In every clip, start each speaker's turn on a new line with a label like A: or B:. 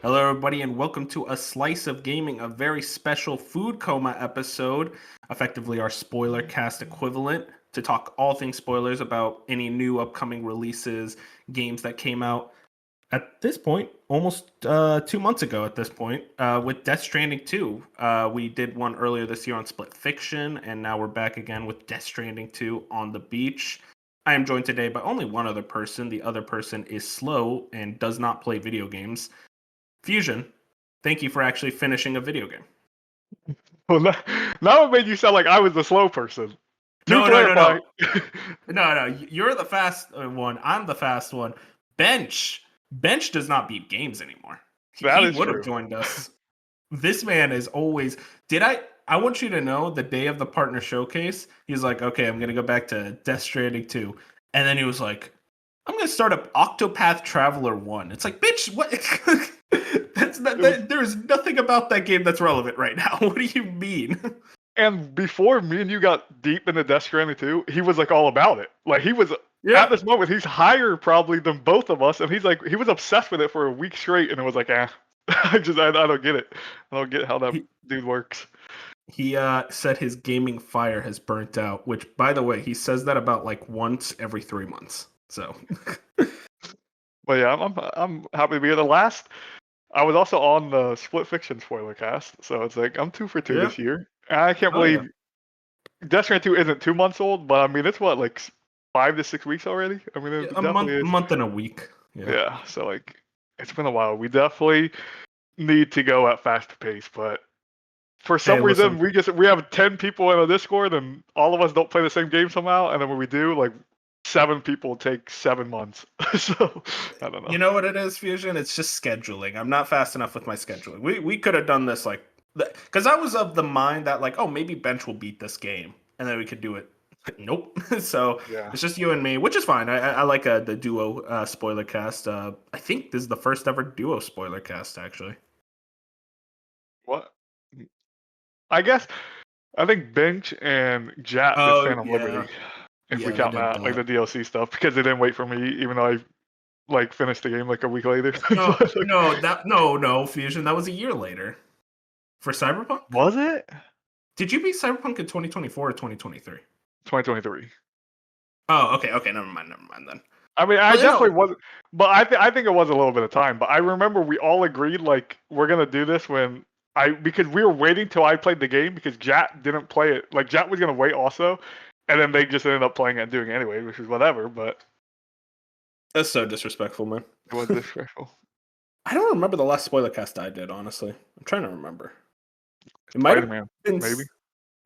A: Hello, everybody, and welcome to A Slice of Gaming, a very special food coma episode, effectively our spoiler cast equivalent, to talk all things spoilers about any new upcoming releases, games that came out at this point, almost 2 months ago at this point, with Death Stranding 2. We did one earlier this year on Split Fiction, and now we're back again with Death Stranding 2 on the beach. I am joined today by only one other person. The other person is slow and does not play video games. Fusion, thank you for actually finishing a video game.
B: Well, now it made you sound like I was the slow person.
A: No. No. You're the fast one. I'm the fast one. Bench does not beat games anymore.
B: That
A: He
B: is
A: would have
B: true.
A: joined us. This man is always. I want you to know the day of the partner showcase, he's like, okay, I'm gonna go back to Death Stranding 2. And then he was like, I'm gonna start up Octopath Traveler 1. It's like, bitch, what? There's nothing about that game that's relevant right now. What do you mean?
B: And before me and you got deep into Death Stranding 2, he was like all about it. Like he was at this moment, he's higher probably than both of us, and he was obsessed with it for a week straight, and it was like, I don't get it. I don't get how that dude works.
A: He said his gaming fire has burnt out, which, by the way, he says that about like once every 3 months. So,
B: but yeah, I'm happy to be here. The last, I was also on the Split Fiction spoiler cast, so it's like I'm 2 for 2 this year. I can't believe Death Stranding 2 isn't 2 months old, but I mean it's what, like 5 to 6 weeks already. I mean it definitely is.
A: A month and a week.
B: Yeah, so like it's been a while. We definitely need to go at fast pace, but for some reason we have 10 people in a Discord and all of us don't play the same game somehow, and then when we do, like 7 people take 7 months. So I don't know.
A: You know what it is, Fusion? It's just scheduling. I'm not fast enough with my scheduling. We could have done this like, because I was of the mind that like, oh, maybe Bench will beat this game, and then we could do it. Nope. So yeah. It's just you and me, which is fine. I like the duo spoiler cast. I think this is the first ever duo spoiler cast, actually.
B: What? I think Bench and Jat did Phantom Liberty. If we count that, like the DLC stuff, because they didn't wait for me, even though I like finished the game like a week later.
A: No, Fusion. That was a year later. For Cyberpunk?
B: Was it?
A: Did you beat Cyberpunk in 2024 or 2023?
B: 2023.
A: Oh, okay, never mind then.
B: I mean, I definitely wasn't, but I think it was a little bit of time. But I remember we all agreed like we're gonna do this because we were waiting till I played the game because Jat didn't play it. Like Jat was gonna wait also, and then they just ended up playing it and doing it anyway, which is whatever. But
A: that's so disrespectful, man.
B: It was disrespectful.
A: I don't remember the last spoiler cast I did. Honestly, I'm trying to remember.
B: It might have been maybe.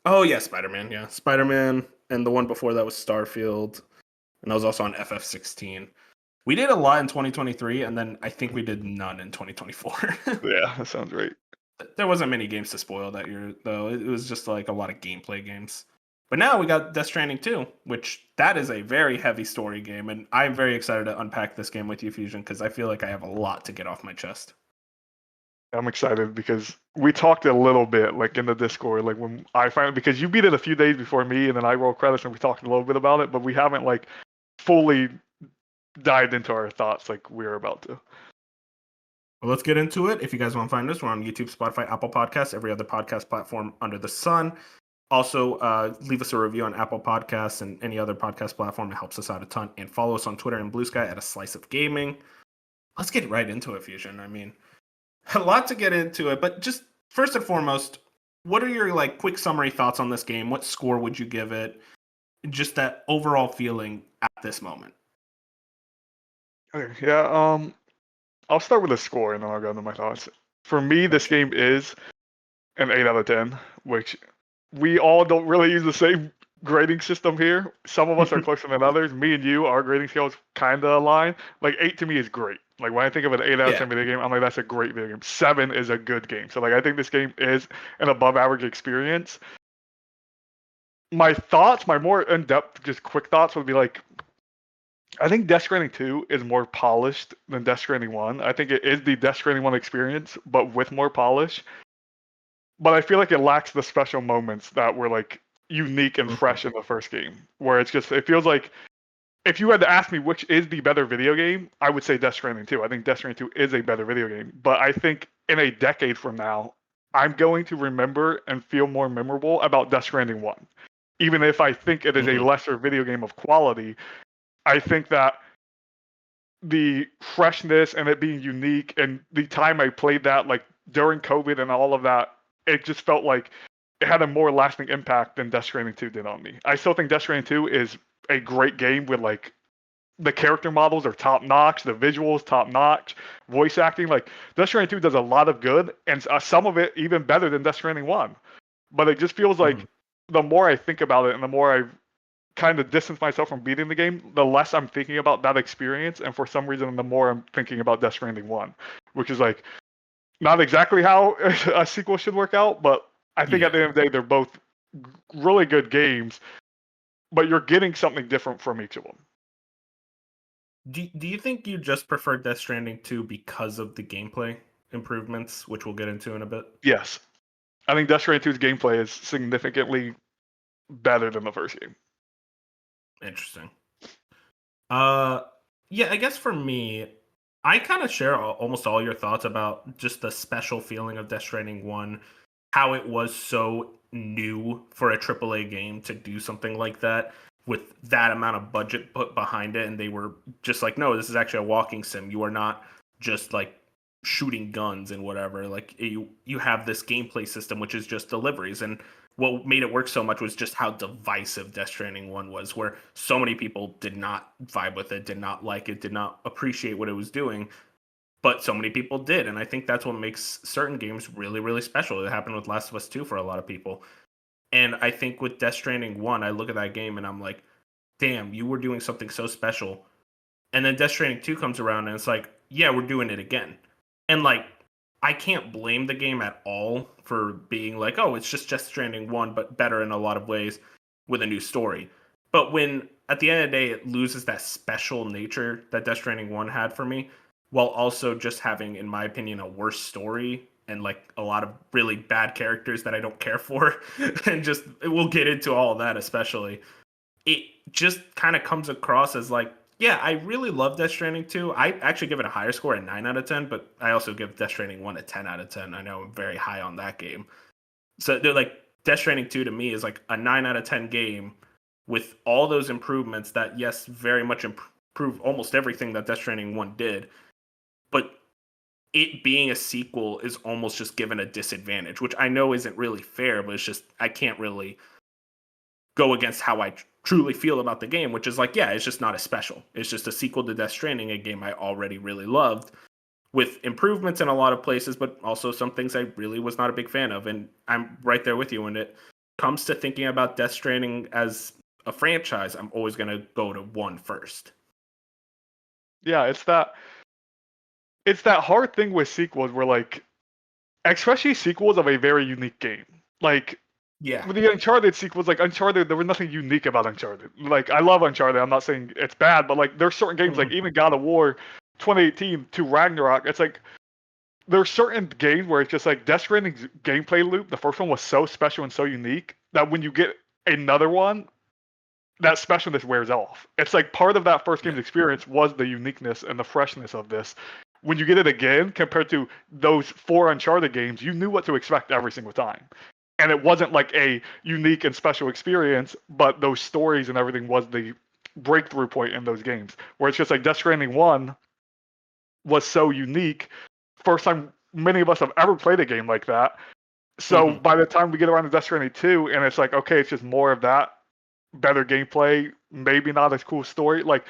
A: Oh yeah, Spider-Man. Yeah, Spider-Man, and the one before that was Starfield, and I was also on FF16. We did a lot in 2023, and then I think we did none in 2024.
B: Yeah, that sounds right.
A: There wasn't many games to spoil that year, though. It was just like a lot of gameplay games. But now we got Death Stranding 2, which that is a very heavy story game, and I'm very excited to unpack this game with you, Fusion, because I feel like I have a lot to get off my chest.
B: I'm excited because we talked a little bit, like in the Discord, like when I finally, because you beat it a few days before me, and then I rolled credits and we talked a little bit about it, but we haven't like fully dived into our thoughts like we're about to.
A: Well, let's get into it. If you guys want to find us, we're on YouTube, Spotify, Apple Podcasts, every other podcast platform under the sun. Also, leave us a review on Apple Podcasts and any other podcast platform. It helps us out a ton. And follow us on Twitter and Blue Sky at A Slice of Gaming. Let's get right into it, Fusion. I mean, a lot to get into it, but just first and foremost, what are your like quick summary thoughts on this game? What score would you give it? Just that overall feeling at this moment.
B: Okay, yeah, I'll start with a score and then I'll go into my thoughts. For me, this game is an 8 out of 10, which we all don't really use the same grading system here. Some of us are closer than others. Me and you, our grading scales kind of align. Like 8 to me is great. Like when I think of an 8 out of 10 video game, I'm like, that's a great video game. 7 is a good game. So like I think this game is an above average experience. My thoughts, my more in-depth, just quick thoughts would be like, I think Death Stranding 2 is more polished than Death Stranding 1. I think it is the Death Stranding 1 experience, but with more polish. But I feel like it lacks the special moments that were like unique and fresh in the first game, where it feels like if you had to ask me which is the better video game, I would say Death Stranding 2. I think Death Stranding 2 is a better video game. But I think in a decade from now, I'm going to remember and feel more memorable about Death Stranding 1. Even if I think it is a
A: Mhm.
B: lesser video game of quality, I think that the freshness and it being unique and the time I played that, like during COVID and all of that, it just felt like it had a more lasting impact than Death Stranding 2 did on me. I still think Death Stranding 2 is a great game with like the character models are top notch, the visuals top notch, voice acting. Like Death Stranding 2 does a lot of good, and some of it even better than Death Stranding 1. But it just feels like
A: Mhm.
B: the more I think about it and the more I kind of distance myself from beating the game, the less I'm thinking about that experience, and for some reason, the more I'm thinking about Death Stranding 1, which is like not exactly how a sequel should work out, but I think at
A: Yeah.
B: the end of the day, they're both really good games, but you're getting something different from each of them.
A: Do you think you just prefer Death Stranding 2 because of the gameplay improvements, which we'll get into in a bit?
B: Yes. I think Death Stranding 2's gameplay is significantly better than the first game.
A: Interesting. Uh, yeah, I guess for me, I kind of share almost all your thoughts about just the special feeling of Death Stranding 1, how it was so new for a AAA game to do something like that with that amount of budget put behind it. And they were just like, no, this is actually a walking sim. You are not just like shooting guns and whatever. Like you have this gameplay system, which is just deliveries. And what made it work so much was just how divisive Death Stranding 1 was, where so many people did not vibe with it, did not like it, did not appreciate what it was doing, but so many people did. And I think that's what makes certain games really, really special. It happened with Last of Us 2 for a lot of people. And I think with Death Stranding 1, I look at that game and I'm like, damn, you were doing something so special. And then Death Stranding 2 comes around and it's like, yeah, we're doing it again. And like, I can't blame the game at all for being like, oh, it's just Death Stranding 1, but better in a lot of ways with a new story. But when at the end of the day, it loses that special nature that Death Stranding 1 had for me, while also just having, in my opinion, a worse story and like a lot of really bad characters that I don't care for. And just, we'll get into all of that, especially it just kind of comes across as like, yeah, I really love Death Stranding 2. I actually give it a higher score, a 9 out of 10, but I also give Death Stranding 1 a 10 out of 10. I know I'm very high on that game. So they're like, Death Stranding 2 to me is like a 9 out of 10 game with all those improvements that, yes, very much improve almost everything that Death Stranding 1 did. But it being a sequel is almost just given a disadvantage, which I know isn't really fair, but it's just, I can't really go against how I truly feel about the game, which is like, yeah, it's just not as special. It's just a sequel to Death Stranding, a game I already really loved, with improvements in a lot of places, but also some things I really was not a big fan of. And I'm right there with you when it comes to thinking about Death Stranding as a franchise. I'm always going to go to 1 first.
B: Yeah, it's that hard thing with sequels where like especially sequels of a very unique game. Like
A: Yeah.
B: with the Uncharted sequels, like Uncharted, there was nothing unique about Uncharted. Like I love Uncharted. I'm not saying it's bad, but like there's certain games like
A: Mhm.
B: even God of War 2018 to Ragnarok, it's like there's certain games where it's just like Death Stranding's gameplay loop. The first one was so special and so unique that when you get another one, that specialness wears off. It's like part of that first
A: Yeah.
B: game's experience was the uniqueness and the freshness of this. When you get it again, compared to those 4 Uncharted games, you knew what to expect every single time. And it wasn't like a unique and special experience, but those stories and everything was the breakthrough point in those games. Where it's just like Death Stranding 1 was so unique. First time many of us have ever played a game like that. So
A: Mhm.
B: by the time we get around to Death Stranding 2, and it's like, okay, it's just more of that, better gameplay, maybe not as cool story, like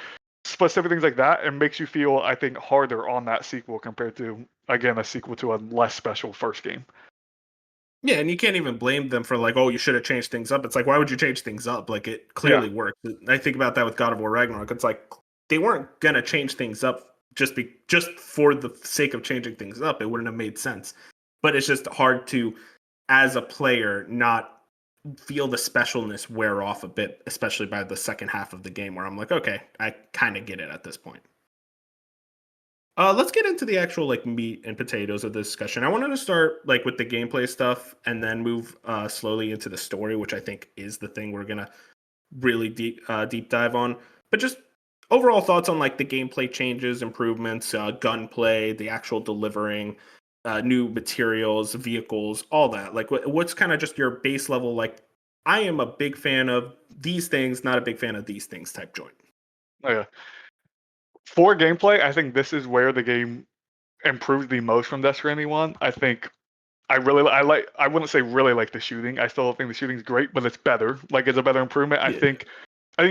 B: specific things like that, it makes you feel, I think, harder on that sequel compared to, again, a sequel to a less special first game.
A: Yeah, and you can't even blame them for like, oh, you should have changed things up. It's like, why would you change things up? Like it
B: Yeah.
A: clearly worked. I think about that with God of War Ragnarok. It's like they weren't gonna change things up just for the sake of changing things up. It wouldn't have made sense. But it's just hard to, as a player, not feel the specialness wear off a bit, especially by the second half of the game, where I'm like, okay, I kind of get it at this point. Let's get into the actual like meat and potatoes of the discussion. I wanted to start like with the gameplay stuff and then move slowly into the story, which I think is the thing we're gonna really deep dive on. But just overall thoughts on like the gameplay changes, improvements, gunplay, the actual delivering, new materials, vehicles, all that. Like, what's kind of just your base level? Like, I am a big fan of these things, not a big fan of these things type joint.
B: Oh, yeah. For gameplay, I think this is where the game improves the most from Death Stranding 1. I think I wouldn't say really like the shooting. I still think the shooting's great, but it's better. Like it's a better improvement.
A: Yeah.
B: I think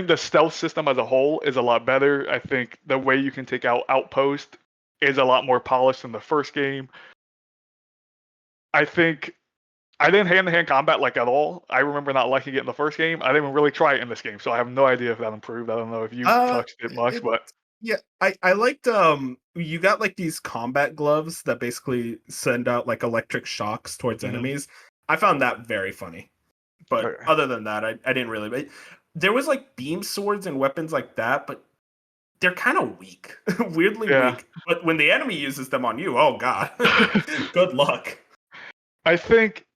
B: the stealth system as a whole is a lot better. I think the way you can take out outpost is a lot more polished than the first game. I think I didn't hand-to-hand combat like at all. I remember not liking it in the first game. I didn't even really try it in this game, so I have no idea if that improved. I don't know if you
A: Uh,
B: touched it much,
A: it,
B: but
A: yeah, I liked you got like these combat gloves that basically send out like electric shocks towards
B: mhm.
A: enemies. I found that very funny. But
B: Okay.
A: other than that, I didn't really. But there was like beam swords and weapons like that, but they're kind of weak, weirdly
B: Yeah.
A: weak. But when the enemy uses them on you, oh god, good luck.
B: I think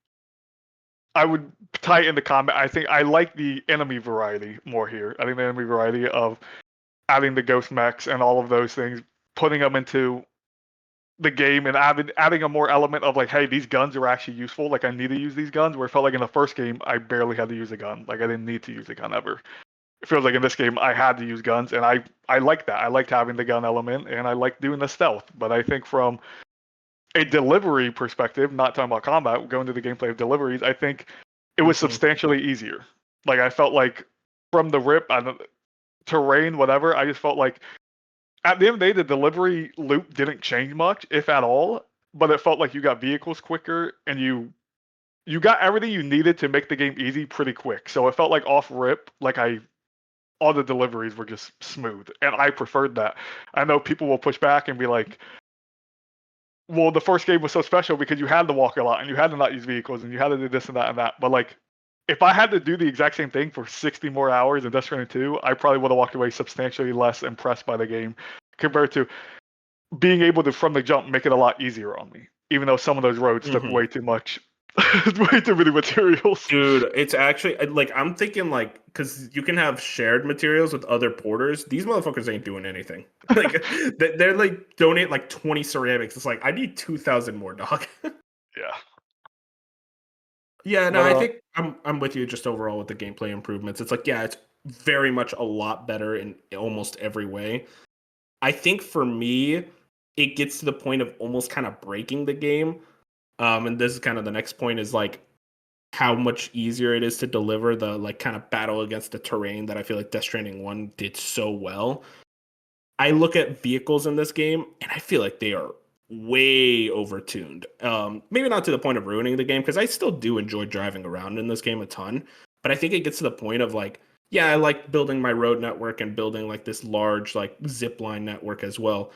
B: I would tie it into combat. I think I like the enemy variety more here. I think the enemy variety of adding the ghost mechs and all of those things, putting them into the game and adding a more element of like, hey, these guns are actually useful. Like I need to use these guns. Where it felt like in the first game, I barely had to use a gun. Like I didn't need to use a gun ever. It feels like in this game, I had to use guns, and I like that. I liked having the gun element, and I like doing the stealth. But I think from a delivery perspective, not talking about combat, going to the gameplay of deliveries, I think it was
A: Mhm.
B: substantially easier. Like I felt like from the rip, terrain, whatever, I just felt like at the end of the day, the delivery loop didn't change much, if at all. But it felt like you got vehicles quicker, and you got everything you needed to make the game easy pretty quick. So it felt like off rip, like all the deliveries were just smooth, and I preferred that. I know people will push back and be like, well, the first game was so special because you had to walk a lot and you had to not use vehicles and you had to do this and that and that. But like, if I had to do the exact same thing for 60 more hours in Death Stranding 2, I probably would have walked away substantially less impressed by the game compared to being able to, from the jump, make it a lot easier on me. Even though some of those roads took
A: Mhm.
B: way too much, way too many materials.
A: Dude, it's actually like I'm thinking like because you can have shared materials with other porters. These motherfuckers ain't doing anything. Like they're like donate like 20 ceramics. It's like I need 2,000 more, dog.
B: Yeah.
A: Yeah, no,
B: But
A: I think I'm with you just overall with the gameplay improvements. It's like, yeah, it's very much a lot better in almost every way. I think for me, it gets to the point of almost kind of breaking the game. And this is kind of the next point is like how much easier it is to deliver the like kind of battle against the terrain that I feel like Death Stranding 1 did so well. I look at vehicles in this game and I feel like they are way overtuned. Maybe not to the point of ruining the game because I still do enjoy driving around in this game a ton. But I think it gets to the point of like, yeah, I like building my road network and building like this large like zip line network as well.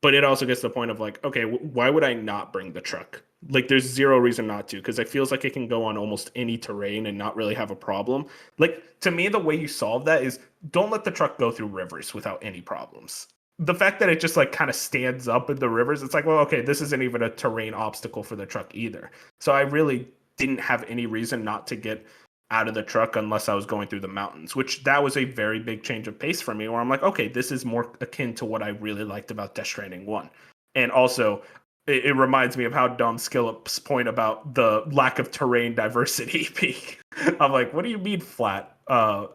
A: But it also gets to the point of like, okay, why would I not bring the truck? Like, there's zero reason not to because it feels like it can go on almost any terrain and not really have a problem. Like, to me, the way you solve that is don't let the truck go through rivers without any problems. The fact that it just like kind of stands up in the rivers, it's like, well, okay, this isn't even a terrain obstacle for the truck either. So I really didn't have any reason not to get out of the truck unless I was going through the mountains, which that was a very big change of pace for me where I'm like, okay, this is more akin to what I really liked about Death Stranding 1. And also, it reminds me of how dumb Skillup's point about the lack of terrain diversity peak. I'm like, what do you mean flat? I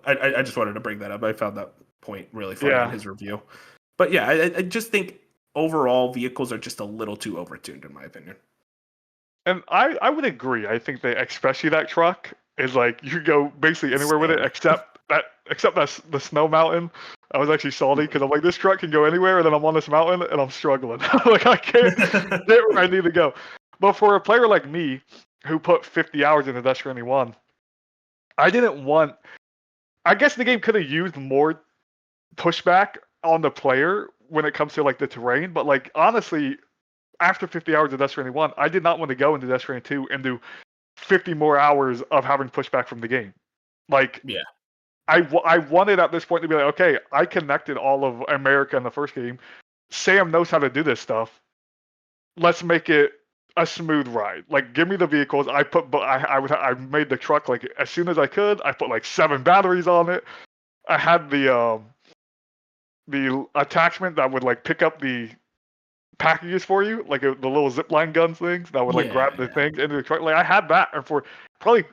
A: just wanted to bring that up. I found that point really funny in
B: yeah.
A: his review. But yeah, I just think overall vehicles are just a little too overtuned in my opinion.
B: And I would agree. I think that especially that truck is like you could go basically anywhere with it
A: Insane.
B: except that the snow mountain. I was actually salty because I'm like this truck can go anywhere, and then I'm on this mountain and I'm struggling. Like I can't get where I need to go. But for a player like me who put 50 hours into Death Stranding 1, I didn't want. I guess the game could have used more pushback on the player when it comes to like the terrain. But like honestly, after 50 hours of Death Stranding 1, I did not want to go into Death Stranding 2 and do 50 more hours of having pushback from the game. Like,
A: Yeah.
B: I wanted at this point to be like, okay, I connected all of America in the first game. Sam knows how to do this stuff. Let's make it a smooth ride. Like, give me the vehicles. I made the truck like as soon as I could. I put like 7 batteries on it. I had the attachment that would like pick up the packages for you, like the little zipline gun things that would like grab the things into the truck. Like I had that, and for probably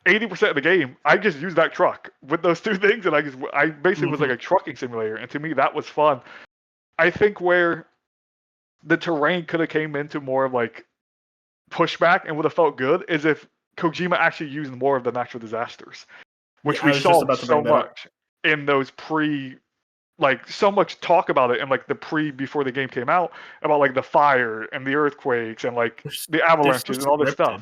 B: 80% of the game, I just used that truck with those two things, and I basically was like a trucking simulator, and to me that was fun. I think where the terrain could have came into more of like pushback and would have felt good is if Kojima actually used more of the natural disasters, which we saw so much in those like so much talk about it and like the before the game came out about like the fire and the earthquakes and like the avalanches and all this stuff.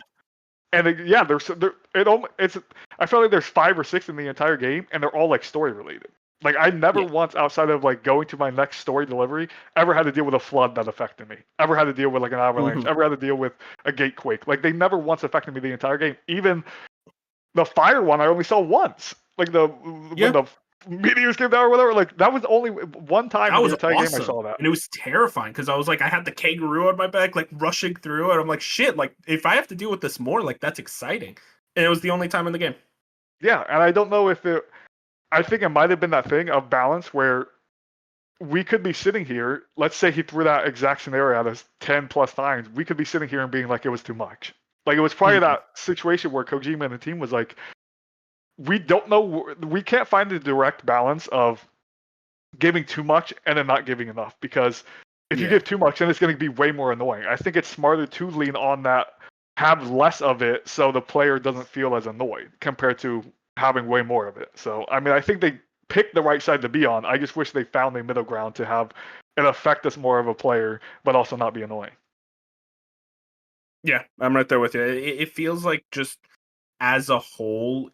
B: And it's I feel like there's 5 or 6 in the entire game and they're all like story related. Like I never once outside of like going to my next story delivery ever had to deal with a flood that affected me. Ever had to deal with like an avalanche. Ever had to deal with a gatequake. Like they never once affected me the entire game. Even the fire one I only saw once. Like when the meteors came down or whatever. Like that was only one time in the entire game I saw that.
A: And it was terrifying because I was like, I had the kangaroo on my back, like rushing through, and I'm like, shit, like if I have to deal with this more, like that's exciting. And it was the only time in the game.
B: Yeah, and I don't know if I think it might have been that thing of balance where we could be sitting here, let's say he threw that exact scenario at us 10 plus times, we could be sitting here and being like it was too much. Like it was probably that situation where Kojima and the team was like, we don't know, we can't find the direct balance of giving too much and then not giving enough, because if you give too much, then it's going to be way more annoying. I think it's smarter to lean on that, have less of it so the player doesn't feel as annoyed compared to having way more of it. So, I mean, I think they picked the right side to be on. I just wish they found a middle ground to have it affect us more of a player, but also not be annoying.
A: Yeah, I'm right there with you. It feels like just as a whole,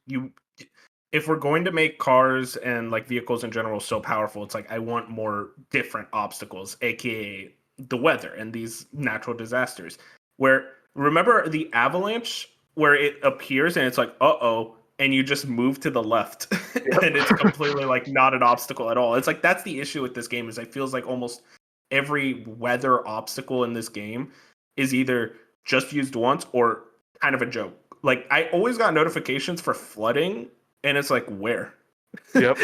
A: if we're going to make cars and like vehicles in general so powerful, it's like I want more different obstacles, aka the weather and these natural disasters. Where remember the avalanche where it appears and it's like, uh-oh, and you just move to the left and it's completely like not an obstacle at all. It's like that's the issue with this game is it feels like almost every weather obstacle in this game is either just used once or kind of a joke. Like I always got notifications for flooding and it's like where?
B: Yep.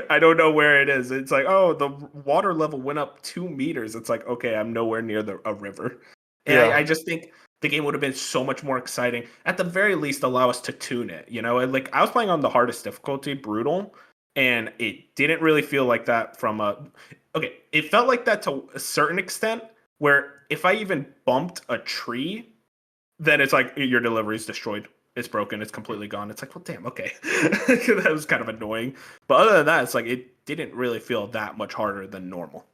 A: I don't know where it is. It's like, oh, the water level went up 2 meters. It's like, okay, I'm nowhere near a river. And I just think the game would have been so much more exciting. At the very least, allow us to tune it. You know, like I was playing on the hardest difficulty, brutal, and it didn't really feel like that from it felt like that to a certain extent, where if I even bumped a tree, then it's like your delivery is destroyed. It's broken. It's completely gone. It's like, well, damn, okay. That was kind of annoying. But other than that, it's like it didn't really feel that much harder than normal.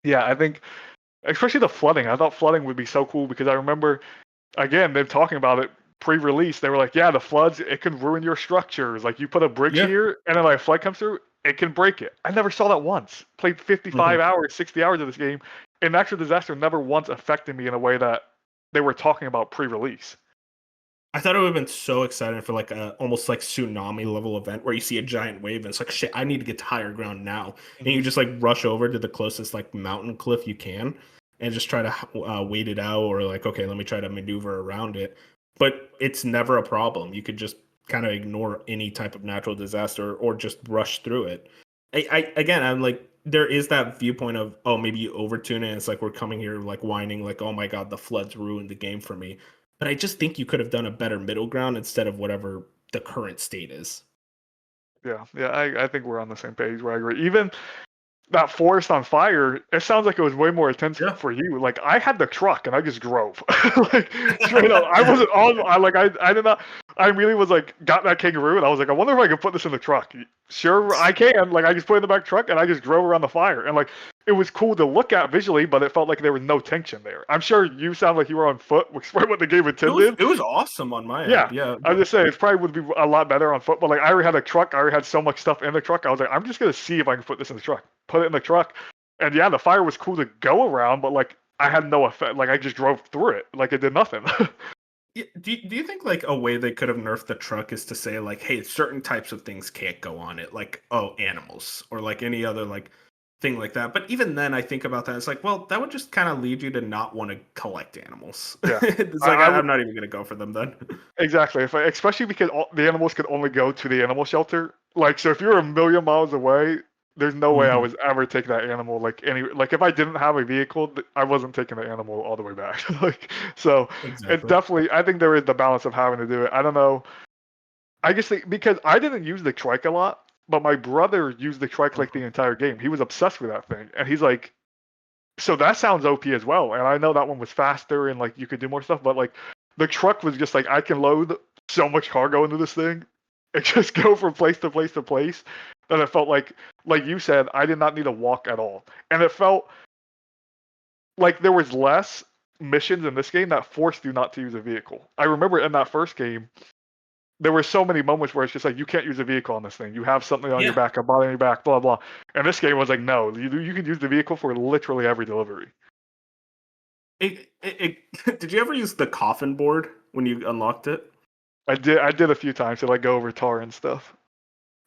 B: Yeah, I think especially the flooding. I thought flooding would be so cool because I remember, again, them talking about it pre-release. They were like, yeah, the floods, it can ruin your structures. Like you put a bridge here and then like a flood comes through, it can break it. I never saw that once. Played 55 hours, 60 hours of this game. And natural disaster never once affected me in a way that they were talking about pre-release.
A: I thought it would have been so exciting for like a almost like tsunami level event where you see a giant wave and it's like, shit, I need to get to higher ground now. And you just like rush over to the closest like mountain cliff you can and just try to wait it out, or like, okay, let me try to maneuver around it. But it's never a problem. You could just kind of ignore any type of natural disaster or just rush through it. I'm like, there is that viewpoint of, oh, maybe you overtune it. It's like we're coming here like whining like, oh my God, the floods ruined the game for me. But I just think you could have done a better middle ground instead of whatever the current state is.
B: Yeah, I think we're on the same page where I agree. Even that forest on fire, it sounds like it was way more intense for you. Like I had the truck and I just drove. Like straight up. I wasn't on I did not I really was like got that kangaroo and I was like, I wonder if I could put this in the truck. Sure I can. Like I just put it in the back truck and I just drove around the fire. And like it was cool to look at visually, but it felt like there was no tension there. I'm sure you sound like you were on foot, which is what the game intended.
A: It was awesome on my
B: end.
A: Yeah.
B: I was just saying it probably would be a lot better on foot, but like I already had a truck, I already had so much stuff in the truck. I was like, I'm just gonna see if I can put this in the truck. Put it in the truck. And yeah, the fire was cool to go around, but like I had no effect. Like I just drove through it. Like it did nothing.
A: Do you think like a way they could have nerfed the truck is to say like, hey, certain types of things can't go on it, like animals or like any other like thing like that. But even then, I think about that. It's like, well, that would just kind of lead you to not want to collect animals. Yeah. It's like I'm not even gonna go for them then.
B: Exactly. Especially because the animals could only go to the animal shelter. Like so, if you're a million miles away, There's no way I was ever taking that animal like if I didn't have a vehicle, I wasn't taking the animal all the way back. So it's
A: Exactly.
B: definitely I think there is the balance of having to do it. I don't know. I guess because I didn't use the trike a lot, but my brother used the trike like the entire game. He was obsessed with that thing, and he's like, so that sounds OP as well. And I know that one was faster and like you could do more stuff, but like the truck was just like I can load so much cargo into this thing and just go from place to place to place that it felt like you said, I did not need to walk at all. And it felt like there was less missions in this game that forced you not to use a vehicle. I remember in that first game, there were so many moments where it's just like you can't use a vehicle on this thing. You have something on your
A: Yeah.
B: back, a body on your back, blah blah. And this game was like, no, you can use the vehicle for literally every delivery.
A: Did you ever use the coffin board when you unlocked it?
B: I did a few times to like go over tar and stuff.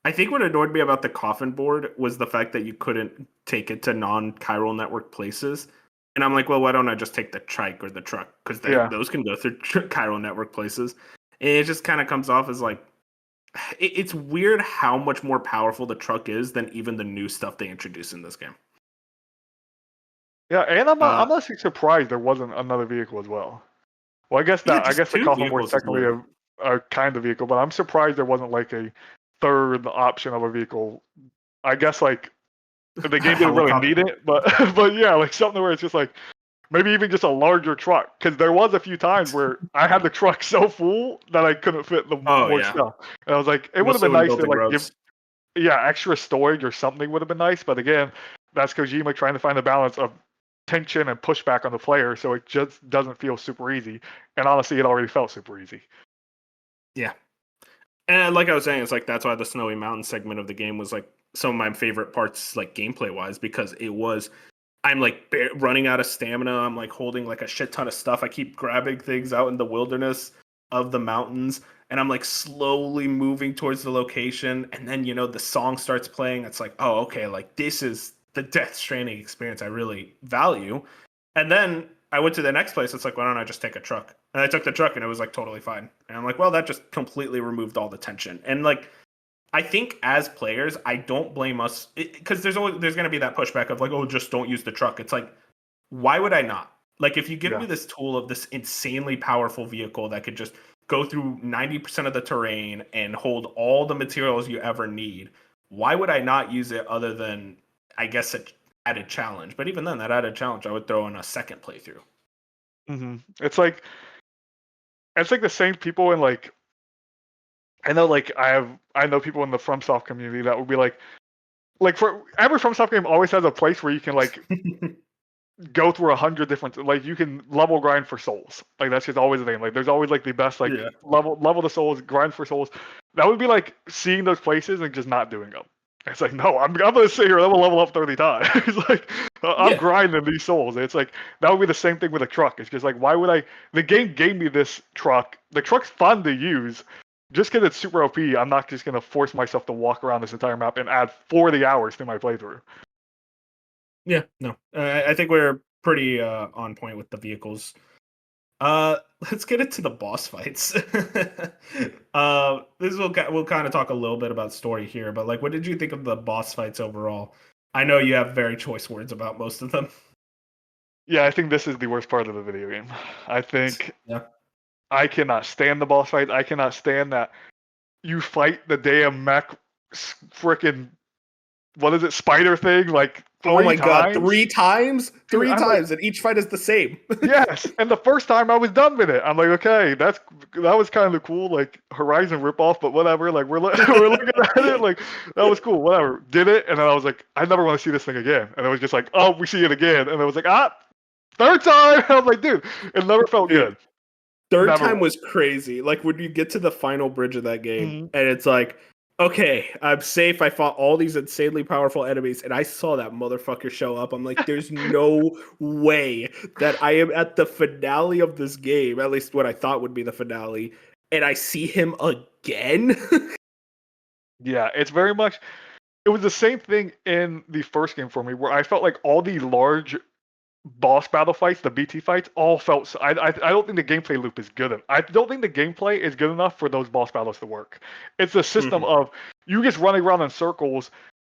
A: I think what annoyed me about the coffin board was the fact that you couldn't take it to non-chiral network places. And I'm like, well, why don't I just take the trike or the truck? Because
B: Yeah.
A: those can go through chiral network places. And it just kind of comes off as like, it's weird how much more powerful the truck is than even the new stuff they introduced in this game.
B: Yeah, and I'm actually surprised there wasn't another vehicle as well. Well, I guess the
A: two
B: coffin board is
A: vehicles is
B: technically
A: weird.
B: a kind of vehicle, but I'm surprised there wasn't like a third option of a vehicle. I guess like the game didn't really need
A: Helicopter.
B: it, but but yeah, like something where it's just like maybe even just a larger truck, because there was a few times where I had the truck so full that I couldn't fit the
A: Oh
B: more
A: yeah,
B: stuff, and I was like, it would have
A: mostly
B: been
A: when
B: nice to
A: building
B: like give
A: roads.
B: extra storage or something would have been nice, but again, that's Kojima trying to find the balance of tension and pushback on the player, so it just doesn't feel super easy. And honestly, it already felt super easy.
A: Yeah. And like I was saying, it's like that's why the Snowy Mountain segment of the game was like some of my favorite parts, like gameplay wise, because it was I'm like running out of stamina. I'm like holding like a shit ton of stuff. I keep grabbing things out in the wilderness of the mountains, and I'm like slowly moving towards the location. And then the song starts playing. It's like, oh, okay, like this is the Death Stranding experience I really value. And then I went to the next place. It's like, why don't I just take a truck? And I took the truck, and it was like totally fine. And I'm like, well, that just completely removed all the tension. And like, I think as players, I don't blame us because there's going to be that pushback of like, oh, just don't use the truck. It's like, why would I not? Like, if you give
B: Yeah.
A: me this tool of this insanely powerful vehicle that could just go through 90% of the terrain and hold all the materials you ever need, why would I not use it other than, I guess, an added challenge? But even then, that added challenge, I would throw in a second playthrough.
B: Mm-hmm. It's like the same people in like I know like I know people in the FromSoft community that would be like for every FromSoft game always has a place where you can like go through 100 different like you can level grind for souls. Like that's just always the thing. Like there's always like the best like
A: Yeah.
B: level the souls, grind for souls. That would be like seeing those places and just not doing them. It's like no, I'm gonna sit here. I'm gonna level up 30 times. It's like I'm
A: Yeah.
B: grinding these souls. It's like that would be the same thing with a truck. It's just like why would I? The game gave me this truck. The truck's fun to use. Just because it's super OP, I'm not just gonna force myself to walk around this entire map and add 40 hours to my playthrough.
A: Yeah. No, I think we're pretty on point with the vehicles. Let's get into the boss fights. This we'll kind of talk a little bit about story here, but like, what did you think of the boss fights overall? I know you have very choice words about most of them.
B: Yeah, I think this is the worst part of the video game. I think
A: Yeah.
B: I cannot stand the boss fights. I cannot stand that you fight the damn mech freaking what is it, spider thing like
A: Oh
B: three
A: my god,
B: times.
A: three times?
B: Dude,
A: Three
B: I'm like,
A: times, and each fight is the same.
B: yes. And the first time I was done with it, I'm like, okay, that was kind of cool, like Horizon ripoff, but whatever. Like we're looking at it, like that was cool, whatever. Did it, and then I was like, I never want to see this thing again. And it was just like, oh, we see it again, and I was like, third time. I was like, dude, it never felt
A: Dude,
B: good.
A: third
B: Never
A: time
B: once.
A: was crazy. Like when you get to the final bridge of that game,
B: Mhm.
A: and it's like, okay, I'm safe. I fought all these insanely powerful enemies, and I saw that motherfucker show up. I'm like, there's no way that I am at the finale of this game, at least what I thought would be the finale, and I see him again.
B: Yeah, it's very much. It was the same thing in the first game for me, where I felt like all the large boss battle fights, the BT fights, all felt. I don't think the gameplay loop is good. I don't think the gameplay is good enough for those boss battles to work. It's a system
A: Mhm.
B: of you just running around in circles,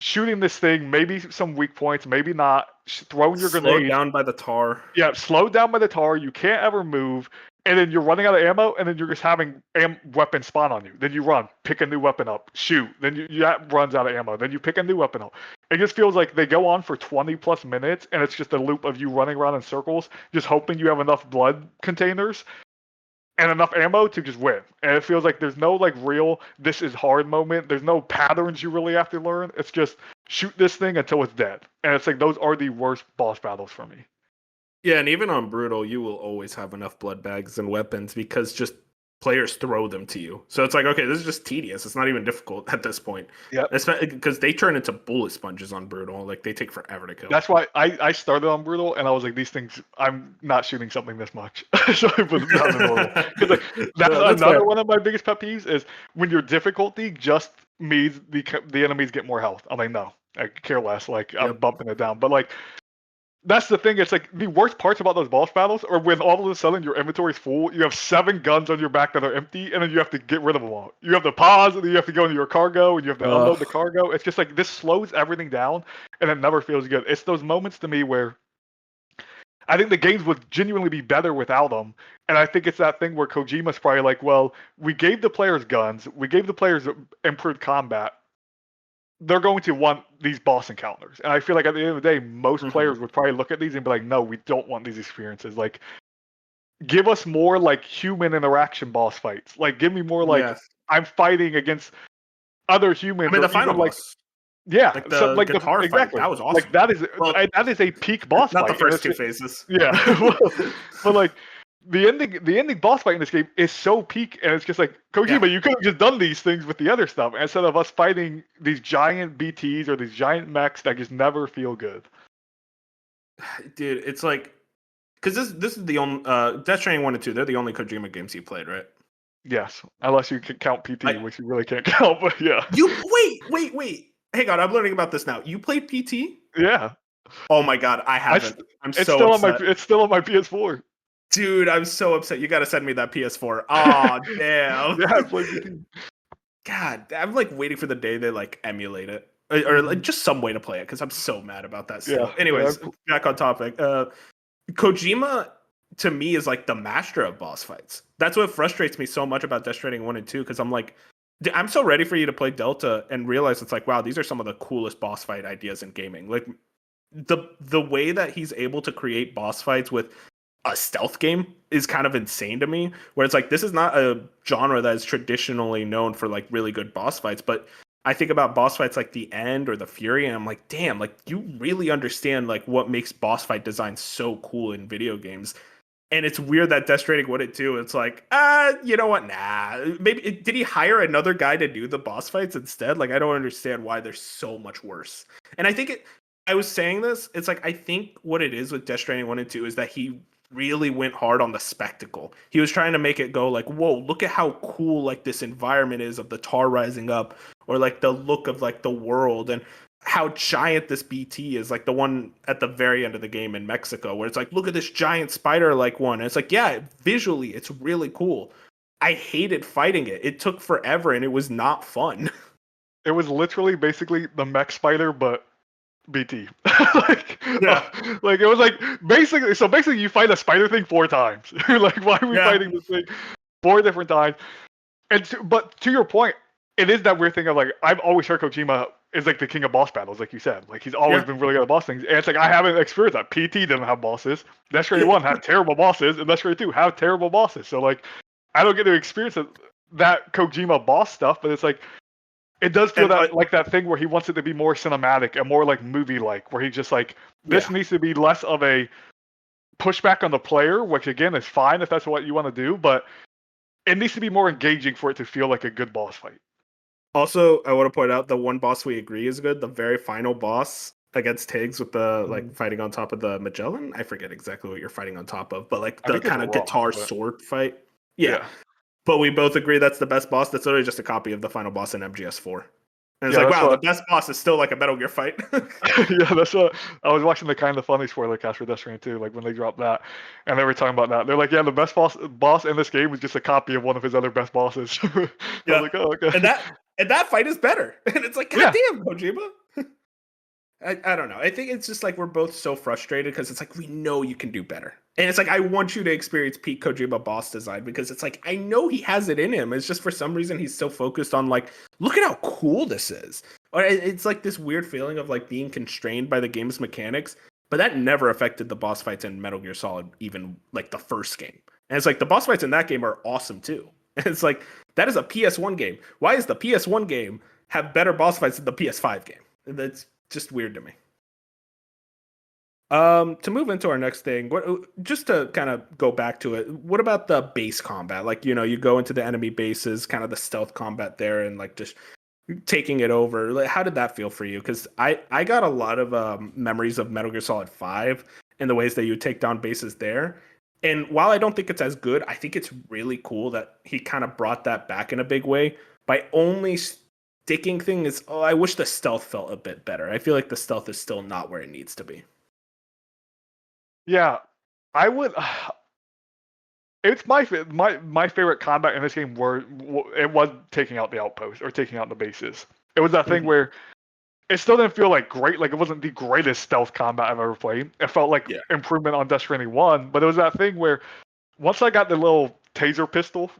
B: shooting this thing, maybe some weak points, maybe not, throwing your
A: Slowed
B: grenades.
A: down by the tar.
B: Yeah, slowed down by the tar. You can't ever move, and then you're running out of ammo, and then you're just having weapons spawn on you. Then you run, pick a new weapon up, shoot. Then that runs out of ammo. Then you pick a new weapon up. It just feels like they go on for 20 plus minutes, and it's just a loop of you running around in circles, just hoping you have enough blood containers and enough ammo to just win. And it feels like there's no like real this is hard moment. There's no patterns you really have to learn. It's just shoot this thing until it's dead. And it's like those are the worst boss battles for me.
A: Yeah, and even on Brutal, you will always have enough blood bags and weapons because just players throw them to you. So it's like, okay, this is just tedious. It's not even difficult at this point.
B: Yeah.
A: Because they turn into bullet sponges on Brutal. Like, they take forever to kill.
B: That's why I started on Brutal, and I was like, these things, I'm not shooting something this much. So I put it down to normal. Because like, that's another
A: fair.
B: one of my biggest pet peeves is when your difficulty just means the enemies get more health. I'm like, no, I care less. Like, I'm bumping it down. But like, that's the thing. It's like the worst parts about those boss battles are when all of a sudden your inventory is full. You have 7 guns on your back that are empty, and then you have to get rid of them all. You have to pause, and then you have to go into your cargo, and you have to unload the cargo. It's just like this slows everything down, and it never feels good. It's those moments to me where I think the games would genuinely be better without them. And I think it's that thing where Kojima's probably like, well, we gave the players guns, we gave the players improved combat. They're going to want these boss encounters. And I feel like at the end of the day, most players would probably look at these and be like, no, we don't want these experiences. Like, give us more like human interaction boss fights. Like, give me more like I'm fighting against other humans.
A: I mean, the final
B: like,
A: boss.
B: Yeah,
A: like the guitar fight.
B: Exactly.
A: That was awesome.
B: Like that is a peak boss
A: not
B: fight.
A: Not the first 2 phases.
B: Yeah, but like the ending boss fight in this game is so peak, and it's just like Kojima, you could have just done these things with the other stuff instead of us fighting these giant BTs or these giant mechs that just never feel good.
A: Dude, it's like because this is the only Death Stranding 1 and 2. They're the only Kojima games you played, right?
B: Yes, unless you can count PT, which you really can't count. But yeah,
A: you wait. Hang on, I'm learning about this now. You played PT?
B: Yeah.
A: Oh my god, I haven't.
B: It's still upset. It's still on my PS4.
A: Dude, I'm so upset. You got to send me that PS4. Oh, damn.
B: Yeah, I played PT.
A: God, I'm like waiting for the day they like emulate it or like just some way to play it because I'm so mad about that still.
B: Yeah.
A: Anyways, back on topic. Kojima to me is like the master of boss fights. That's what frustrates me so much about Death Stranding 1 and 2 because I'm like, I'm so ready for you to play Delta and realize it's like, wow, these are some of the coolest boss fight ideas in gaming. Like the way that he's able to create boss fights with a stealth game is kind of insane to me, where it's like, this is not a genre that is traditionally known for like really good boss fights. But I think about boss fights like the End or the Fury, and I'm like, damn, like you really understand like what makes boss fight design so cool in video games. And it's weird that Death Stranding wouldn't too. It's like, you know what? Nah. Maybe did he hire another guy to do the boss fights instead? Like, I don't understand why they're so much worse. And I think I was saying this. It's like I think what it is with Death Stranding 1 and 2 is that he really went hard on the spectacle. He was trying to make it go like, whoa, look at how cool like this environment is of the tar rising up, or like the look of like the world and how giant this BT is, like the one at the very end of the game in Mexico, where it's like, look at this giant spider like one. And it's like, yeah, visually, it's really cool. I hated fighting it. It took forever and it was not fun.
B: It was literally basically the mech spider, but BT. Like it was like basically you fight a spider thing 4 times. You're like, why are we fighting this thing 4 different times? But to your point, it is that weird thing of like, I've always heard Kojima is like the king of boss battles, like you said. Like he's always been really good at boss things. And it's like I haven't experienced that. PT didn't have bosses. Death Stranding 1 had terrible bosses, and Death Stranding 2 have terrible bosses. So like I don't get to experience that Kojima boss stuff, but it's like it does feel like that thing where he wants it to be more cinematic and more like movie-like, where he's just like, this needs to be less of a pushback on the player, which again is fine if that's what you want to do, but it needs to be more engaging for it to feel like a good boss fight.
A: Also, I want to point out the one boss we agree is good, the very final boss against Tiggs with the like fighting on top of the Magellan. I forget exactly what you're fighting on top of, but like the kind of guitar sword fight. Yeah. But we both agree that's the best boss. That's literally just a copy of the final boss in MGS4. And it's like, wow, the best boss is still like a Metal Gear fight.
B: Yeah, that's what I was watching the kind of funny spoiler cast for Death Stranding 2, like when they dropped that, and they were talking about that. They're like, yeah, the best boss in this game is just a copy of one of his other best bosses. I was like, oh, okay.
A: And that fight is better. And it's like, God damn, Kojima. I don't know. I think it's just like we're both so frustrated because it's like we know you can do better. And it's like I want you to experience peak Kojima boss design because it's like I know he has it in him. It's just for some reason he's so focused on like, look at how cool this is. Or it's like this weird feeling of like being constrained by the game's mechanics, but that never affected the boss fights in Metal Gear Solid, even like the first game. And it's like the boss fights in that game are awesome too. And it's like that is a PS1 game. Why is the PS1 game have better boss fights than the PS5 game? That's just weird to me. To move into our next thing, what just to kind of go back to it, what about the base combat? Like, you go into the enemy bases, kind of the stealth combat there, and like just taking it over. Like, how did that feel for you? Because I got a lot of memories of Metal Gear Solid 5 and the ways that you take down bases there. And while I don't think it's as good, I think it's really cool that he kind of brought that back in a big way by only sticking things. Oh, I wish the stealth felt a bit better. I feel like the stealth is still not where it needs to be.
B: Yeah, I would. It's my favorite combat in this game. It was taking out the outpost or taking out the bases. It was that thing where it still didn't feel like great. Like it wasn't the greatest stealth combat I've ever played. It felt like improvement on Death Stranding 1, but it was that thing where once I got the little taser pistol,